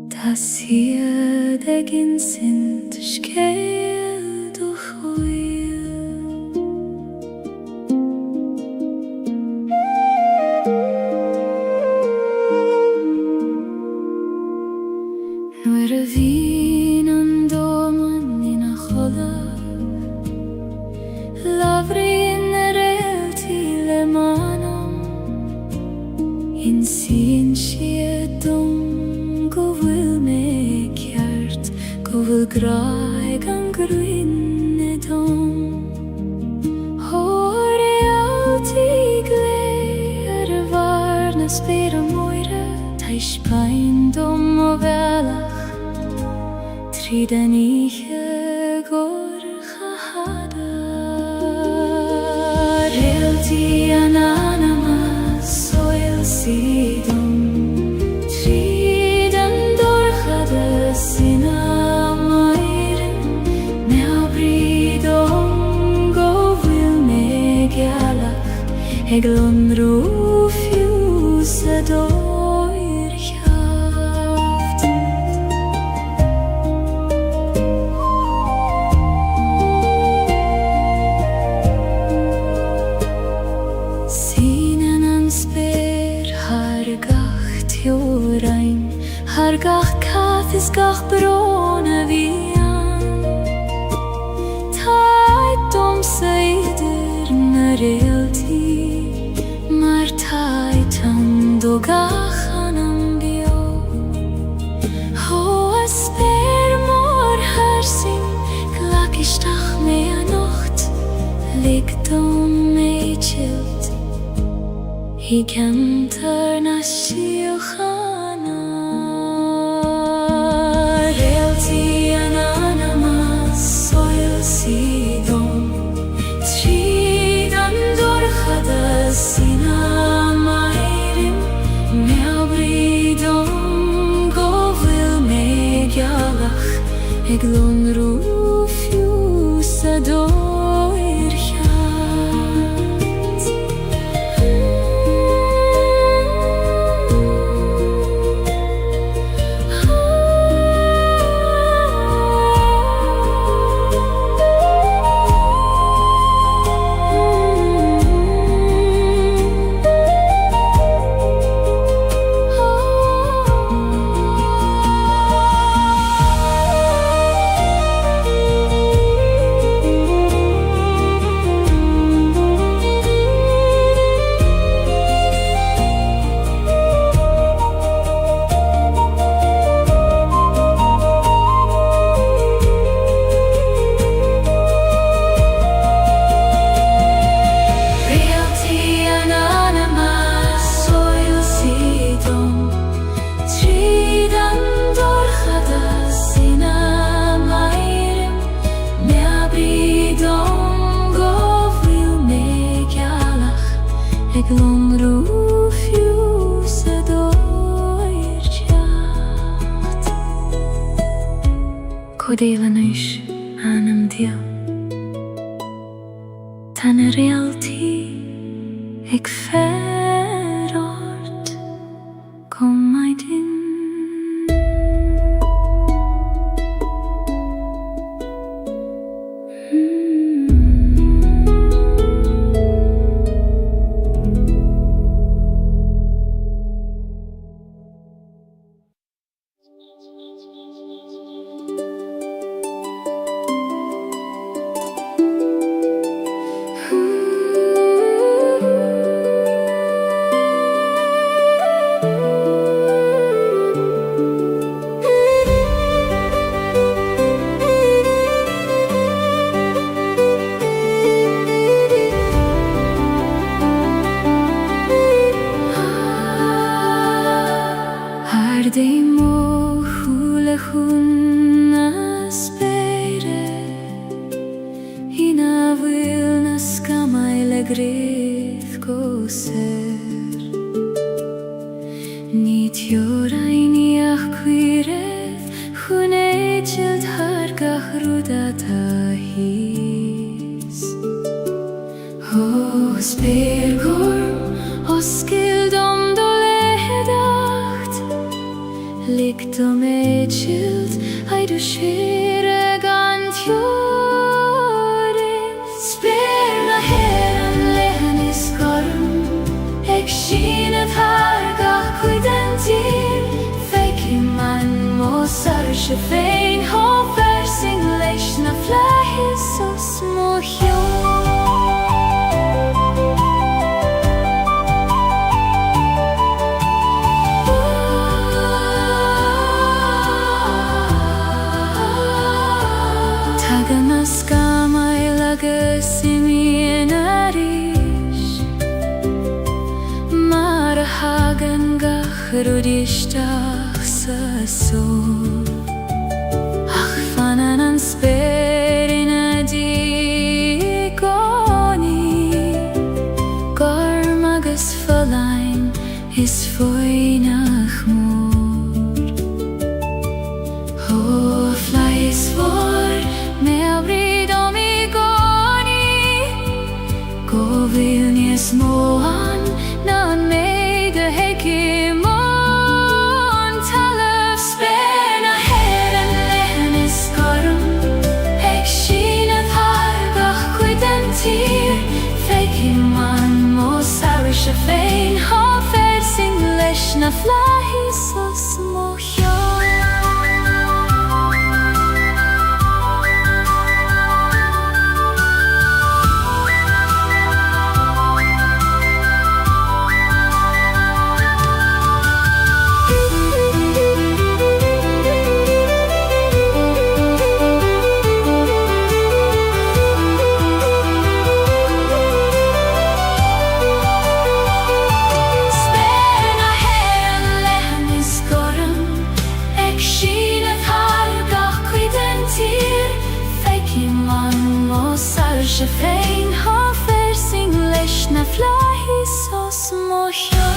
Das hier degin sind skeil du choil Nuer a vin an domen in a chola Lavri in a realti le manam In sin siedum go vil me kjert Go vil graig an gruinne dom Hore alltid gled varna spira moire Teis pein dom og velach Triden ikke går chahada Realti ananama soil sidom Triden dorchada sina mairen Neabridom go vil me galach Eglon rufiusa doir hjaft Sinen an sper har gacht jorain Har gacht cath is gach brona vian Tai dom seider na realty Mar tai tan do gach anam bio Ho asper mor harsin Glak istach mea nocht Ligt om mei chilt He cantar na shiochana Realty ananamas soil sidom Tridan dorchadas sinamairim Meabridom govil megalach Eglon rufius adoir chat Eglon rufius adoir chat Cottages anam dia Tan realty ik verort Kom my din Dei mo hula hunna spere Hina vilna skamaile grif goser Nit joraini achquiref Hune child hargach rudata his Ho spirgorm oskildom Ligt om ett skyld, hej du skire gant jorden Spela herren lehen i skorm Ek skinet harga kuiden til Fake man mosar sjefein Hofer singleshna flahis og små Rudistach sa sol Ach fanan an sperina di goni Garmagus verlein is foi nach mor Ho flies for me abrid om i goni Go vilnies moan nan me de hekim Sjefein har fer singleshna flahis og små hjal se féin ha fersing leis na flahís os mocha.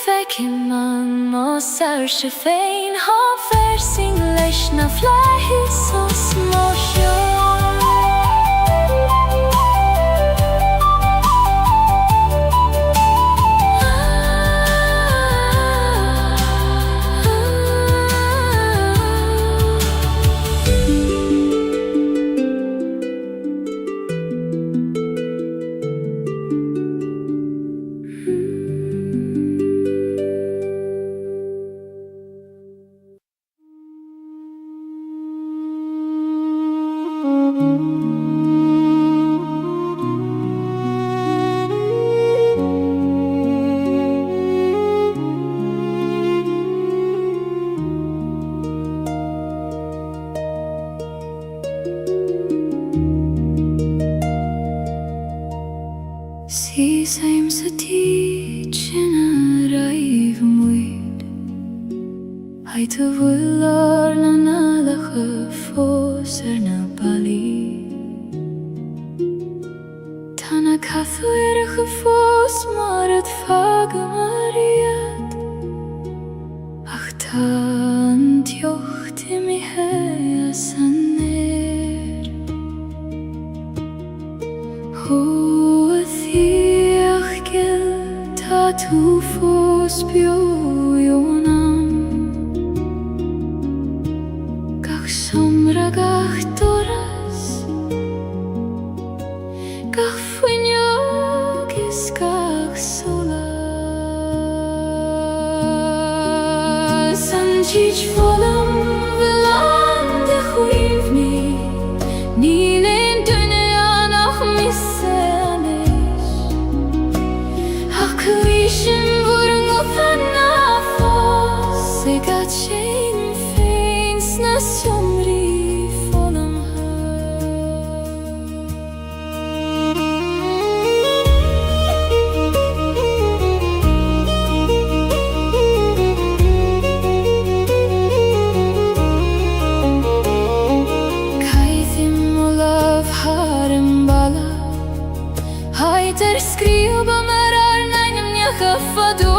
Fecin man se féin ha fersing leis na flahís os mocha. Si saim sa tíchina raibh muid Hai tu bhuilar na nalacha fós na balí Tána cathúirecha fós mar ad fagamariad Ach tá an tiocht imithe as an néir Tu fos bioionam Gach somra gach doras Gach fuinogis gach solas An tich volam velan de chuivni Nílen dunne anach misse anis Ach Clishin vorung op an nafos Se gat shein feins na sjomri volam Kaithim olav harem bala Haider skriuba marar nainem Fado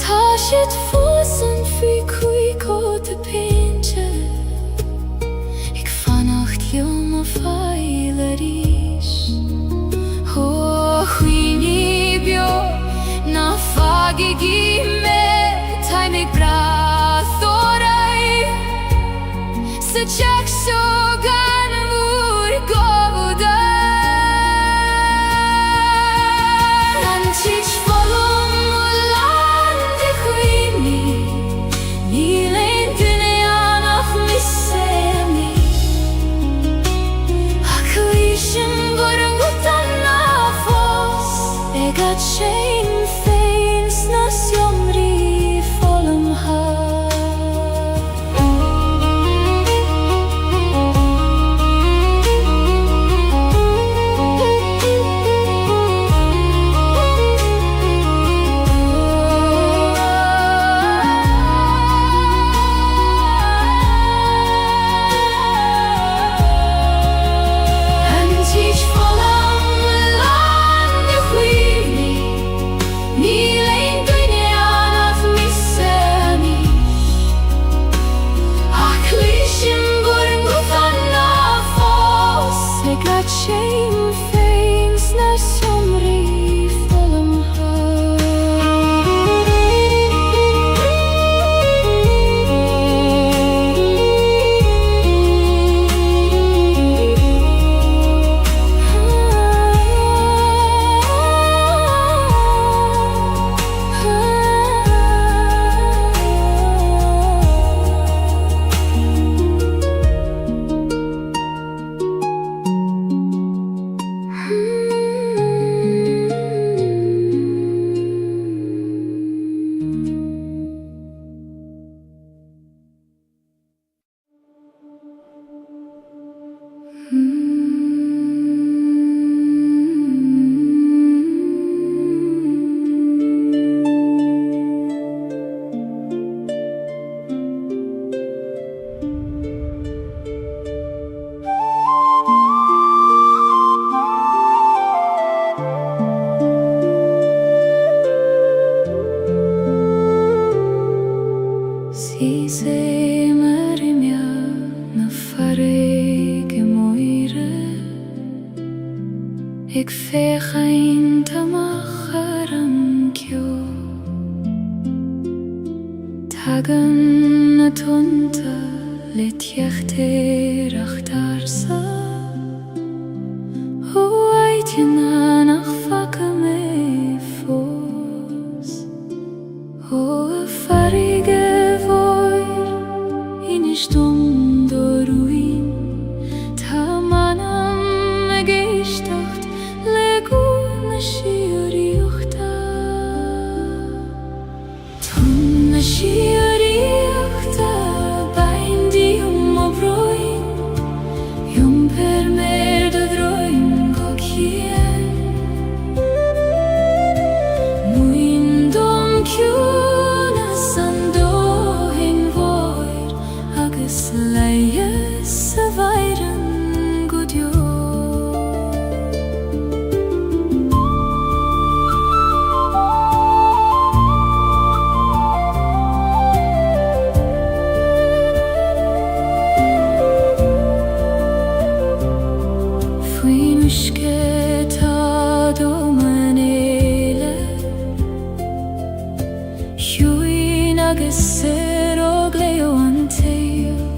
Tá siad fósan frí cuico de pinche Ig fannacht liom a fáile rís Ho chuoine bio na fagigi me Taim ag brath orai Sa teach so gan múr gobuda An tich volum ulan de chuini Nílen dunne anach misse anis Ach Clishin vorung op an nafos E gat shein feins na sjomri volam ha Die zemer in ja na farige moire. Ik veeg een te macharam kyo. Tagen na tunta let jachter achtarsa. Hoe uit je na nach fakame fos. Hoe farige Stund ruin tamanam gestacht legune shiorichta tunne shiorichta bein di obroin per mer de droin gokien muin dom kyuna sando Leie se weiden gut jo. Fui nusketa do manele Hui nagesero gleo anteo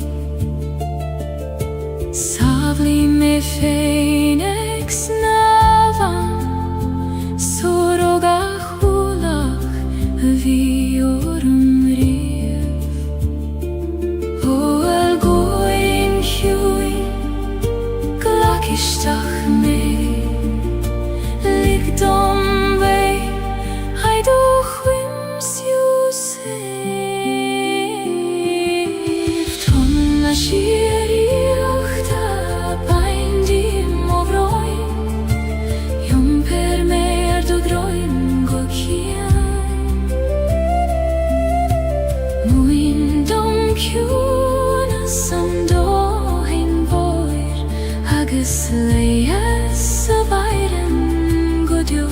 Savli me fenex navan Soroga hulach viorum riev O el goin hui Glakistach me Ligdom vei Haiduch wims Yusef Tonna shiri Leie se weiden gut jo.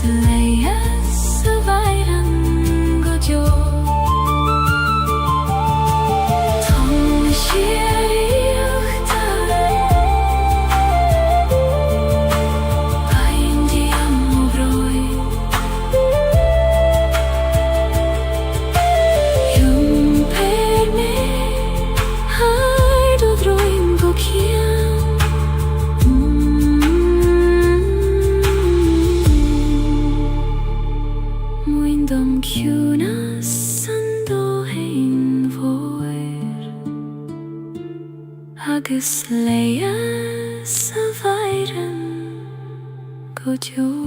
Leie se weiden gut jo. Tom shierichta Bein di amovroi per me Hai do droin gokien Dom kuna sando hein voer Agus leie se weiden gut jo.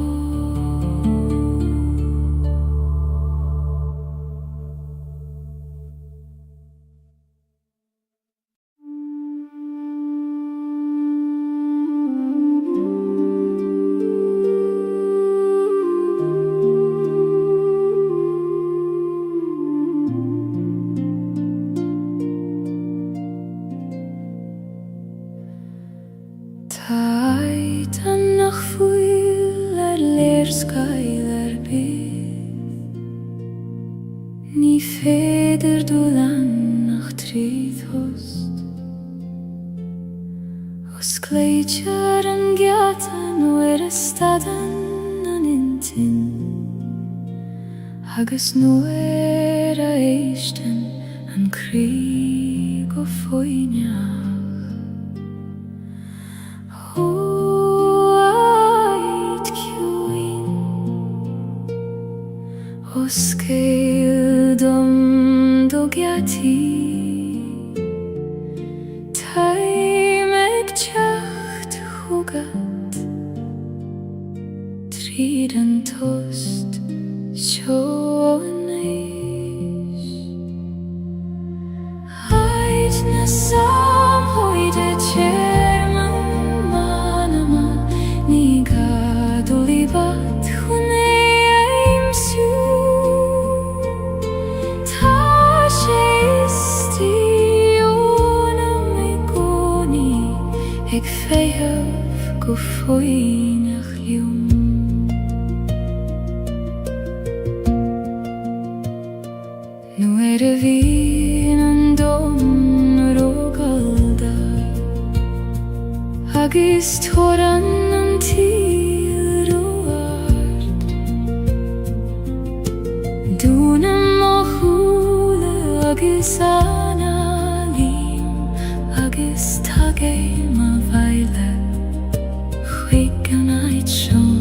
Taitan nach fuiler leerskailer bid Ni feder du lang nach tridhost Os kleidjaren gatan er staden an intin Agus nu eisten an krig og foinja os Gaeilge do Gati Taimeg teacht hugad Trídan tost sjónis Heid na sam hoide tjerman manama Ni gadulivat hune aimsju Ta sheistiona me goni Eg feihaf go foinach lium Nu vin an dom rogalda Agis toran an til roard Dunam mo hula agis analim Agis tage ma vaile Chwigan ait sjón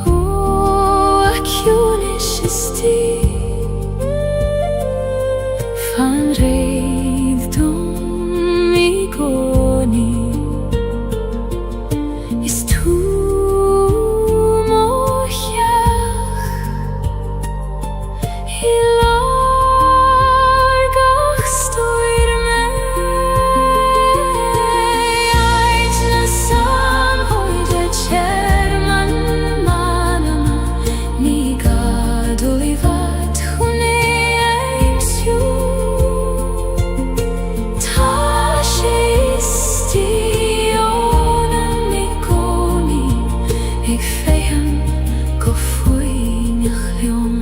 O akjunish isti Fan reidom I goni Is tu mochach I largach stoir me Ait na sam hoide tjerman manama Ni gadulivat hune aimsju Ik fehem go foinach liom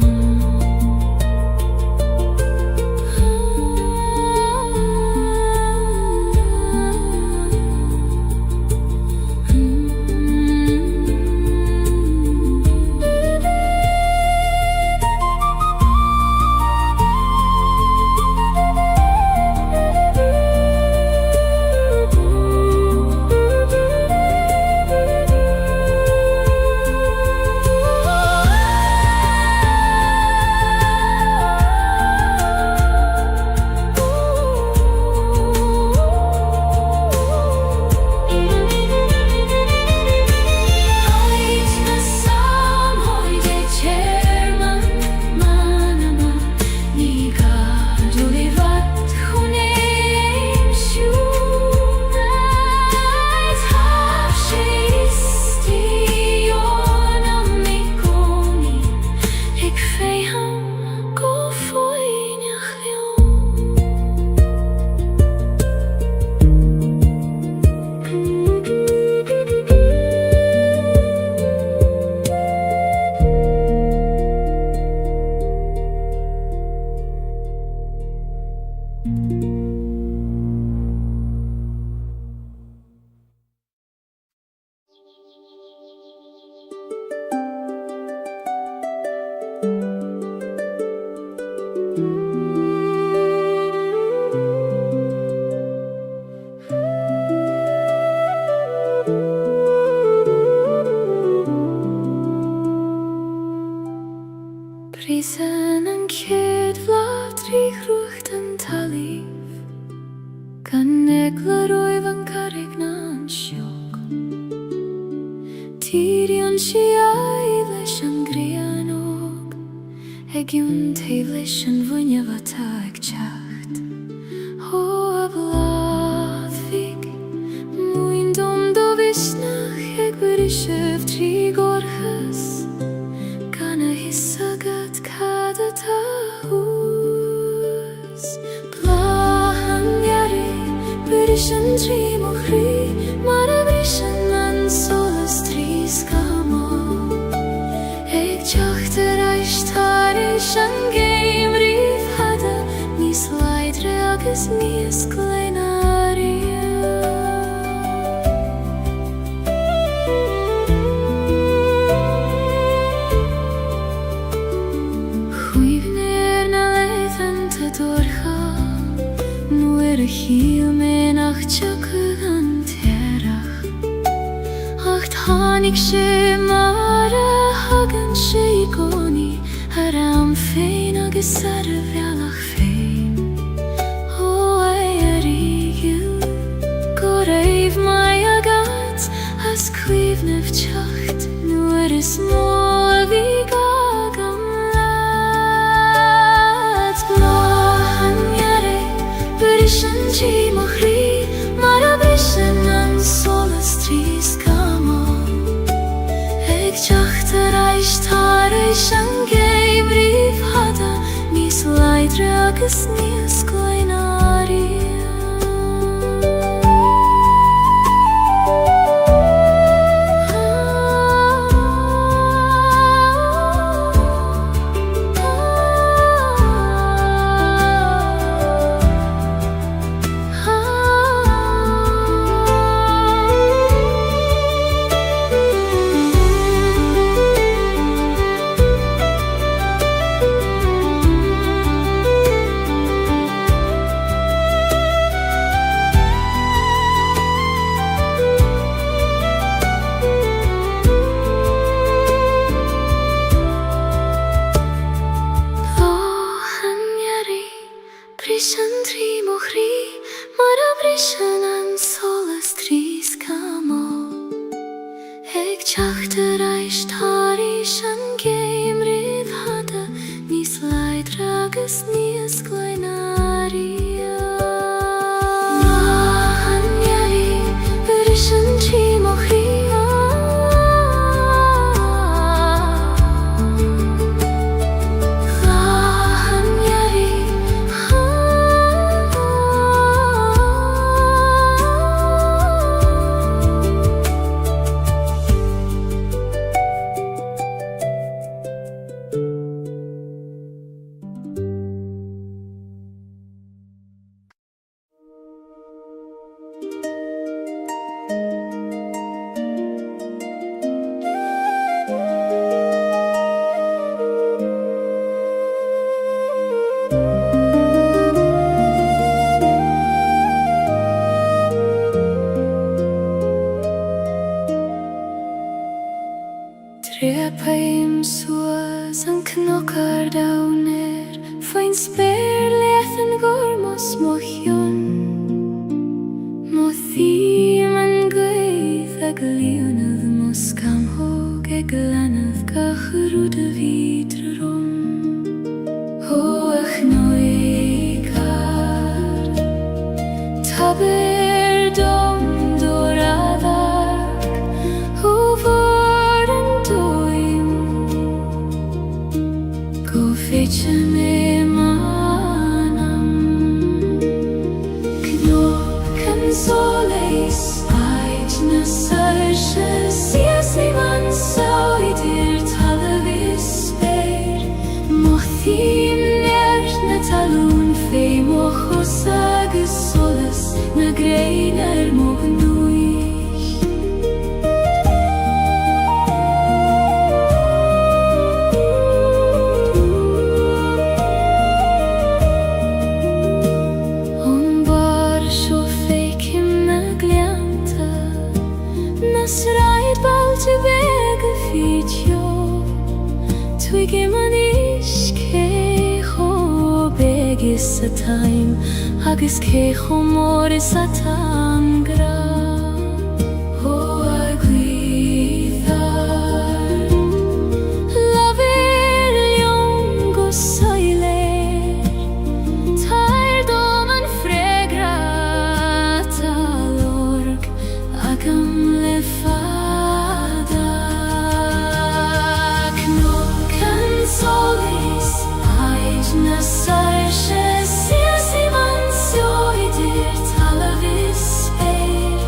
Prisen an kid vlav drig rucht an talif Gan negla roi van carigna an sjok Tiri an si ailesh an grianog Egiun teivlesh an vunja vata eg chacht Ho a blavig Muin dom do visnach eg berishev tri gorchas Gana hissagat kada tahus Blahan yari berishan tri mochri Mara berishan an solas tri skamo Eg chachter aishtarish an geim riv hada Nis leidre agus nis kleinaria Hil me nach tjaka an terach Acht hanig she mara hagan she goni Ishtaris an Gaeilge hada Nis leidre agus níos glóineárí Brishan trí mochrí, mar a brishan an solas trís camo. Eg teachtar a ishtaris an Gaeilge hada Níos leidre agus níos glóineárí Brishan trí mochrí Trepaim suas an knockar downer Fain spéir lethan gormos mochion Mo thím an gaith ag líonad mo scamhóg ag lanad gacharúd a vidre rom Ho ach noikar Taber dom doradag Ho Fece me manam Knocken soleis Ait na sarche Sias i man sauidir talavis speir Mothim nert na talún Fei mochos agus solas Na greiner mognúich Sraid balti vega fitio Twige man iskecho begis a time Agus kecho moris a tangra Ho aguithar Laver liongo soiler Tair dom an fregrata lorg Agam Solis, ait na sarche Sias i man sioidir talavis speir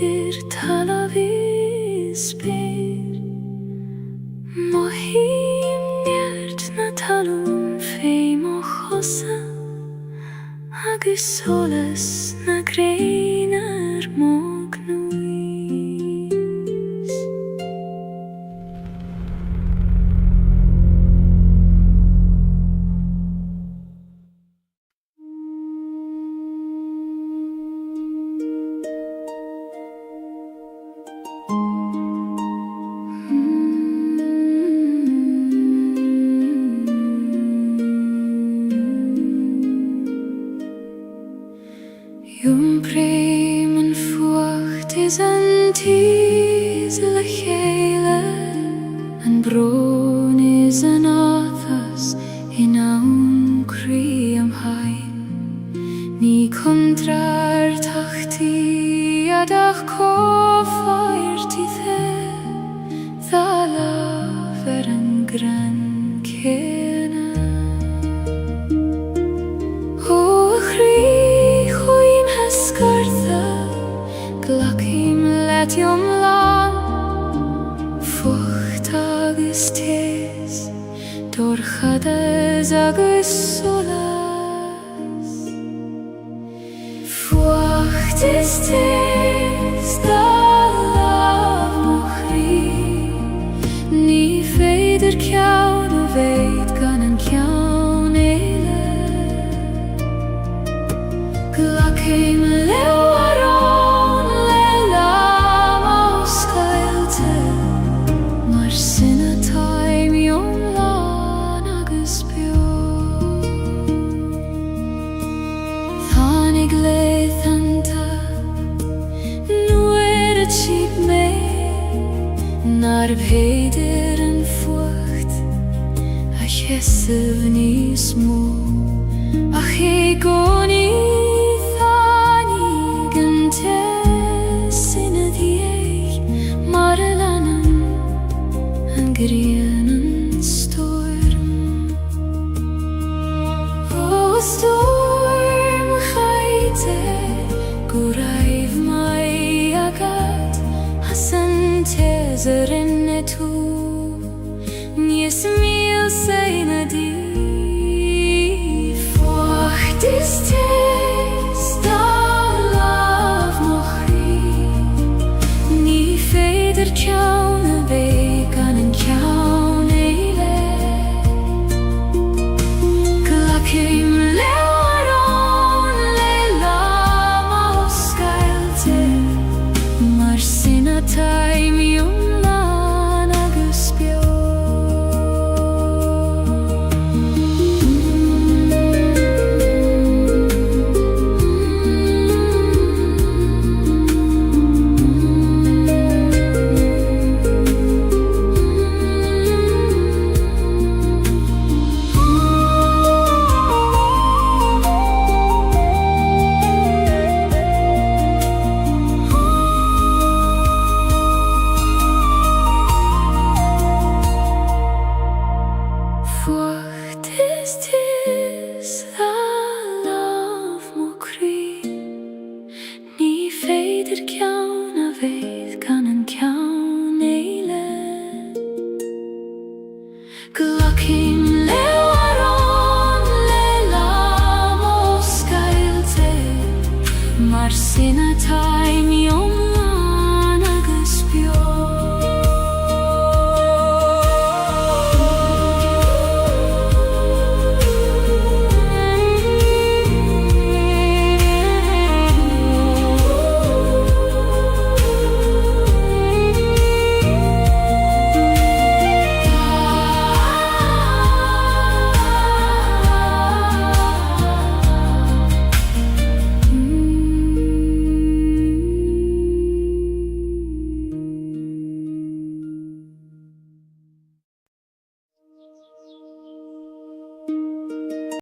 heitir talavi spyr Mohim njert na talun feim og chosa agus solas na greinar mognuis Bremen fwacht is an tis le Gaeilge An bron is an athas in aun cri am hain Ni kontrar tachti adach kofaert i the Dhala ver an gran kena O chri Glacim let yom lan Fucht agus tes Dorchades agus solas Fucht is tes Da lav mochri Ni feider kjaun og veit gan an kjaun eile Glacim leo Nar bheidir an fucht a chesav ní smó a ché goni tháinig an tesinna diéig mar a leanam an grian an storm O storm chaite go raibh mai agad as an tesarin tu Nies mil seina di Fucht is tes Da lav mochri Ni feider kjaun a veik an an kjaun eile Glacim leo aron le lama o skailte Mar sinna taim Glacim leo aron le lama o skailte mar sinna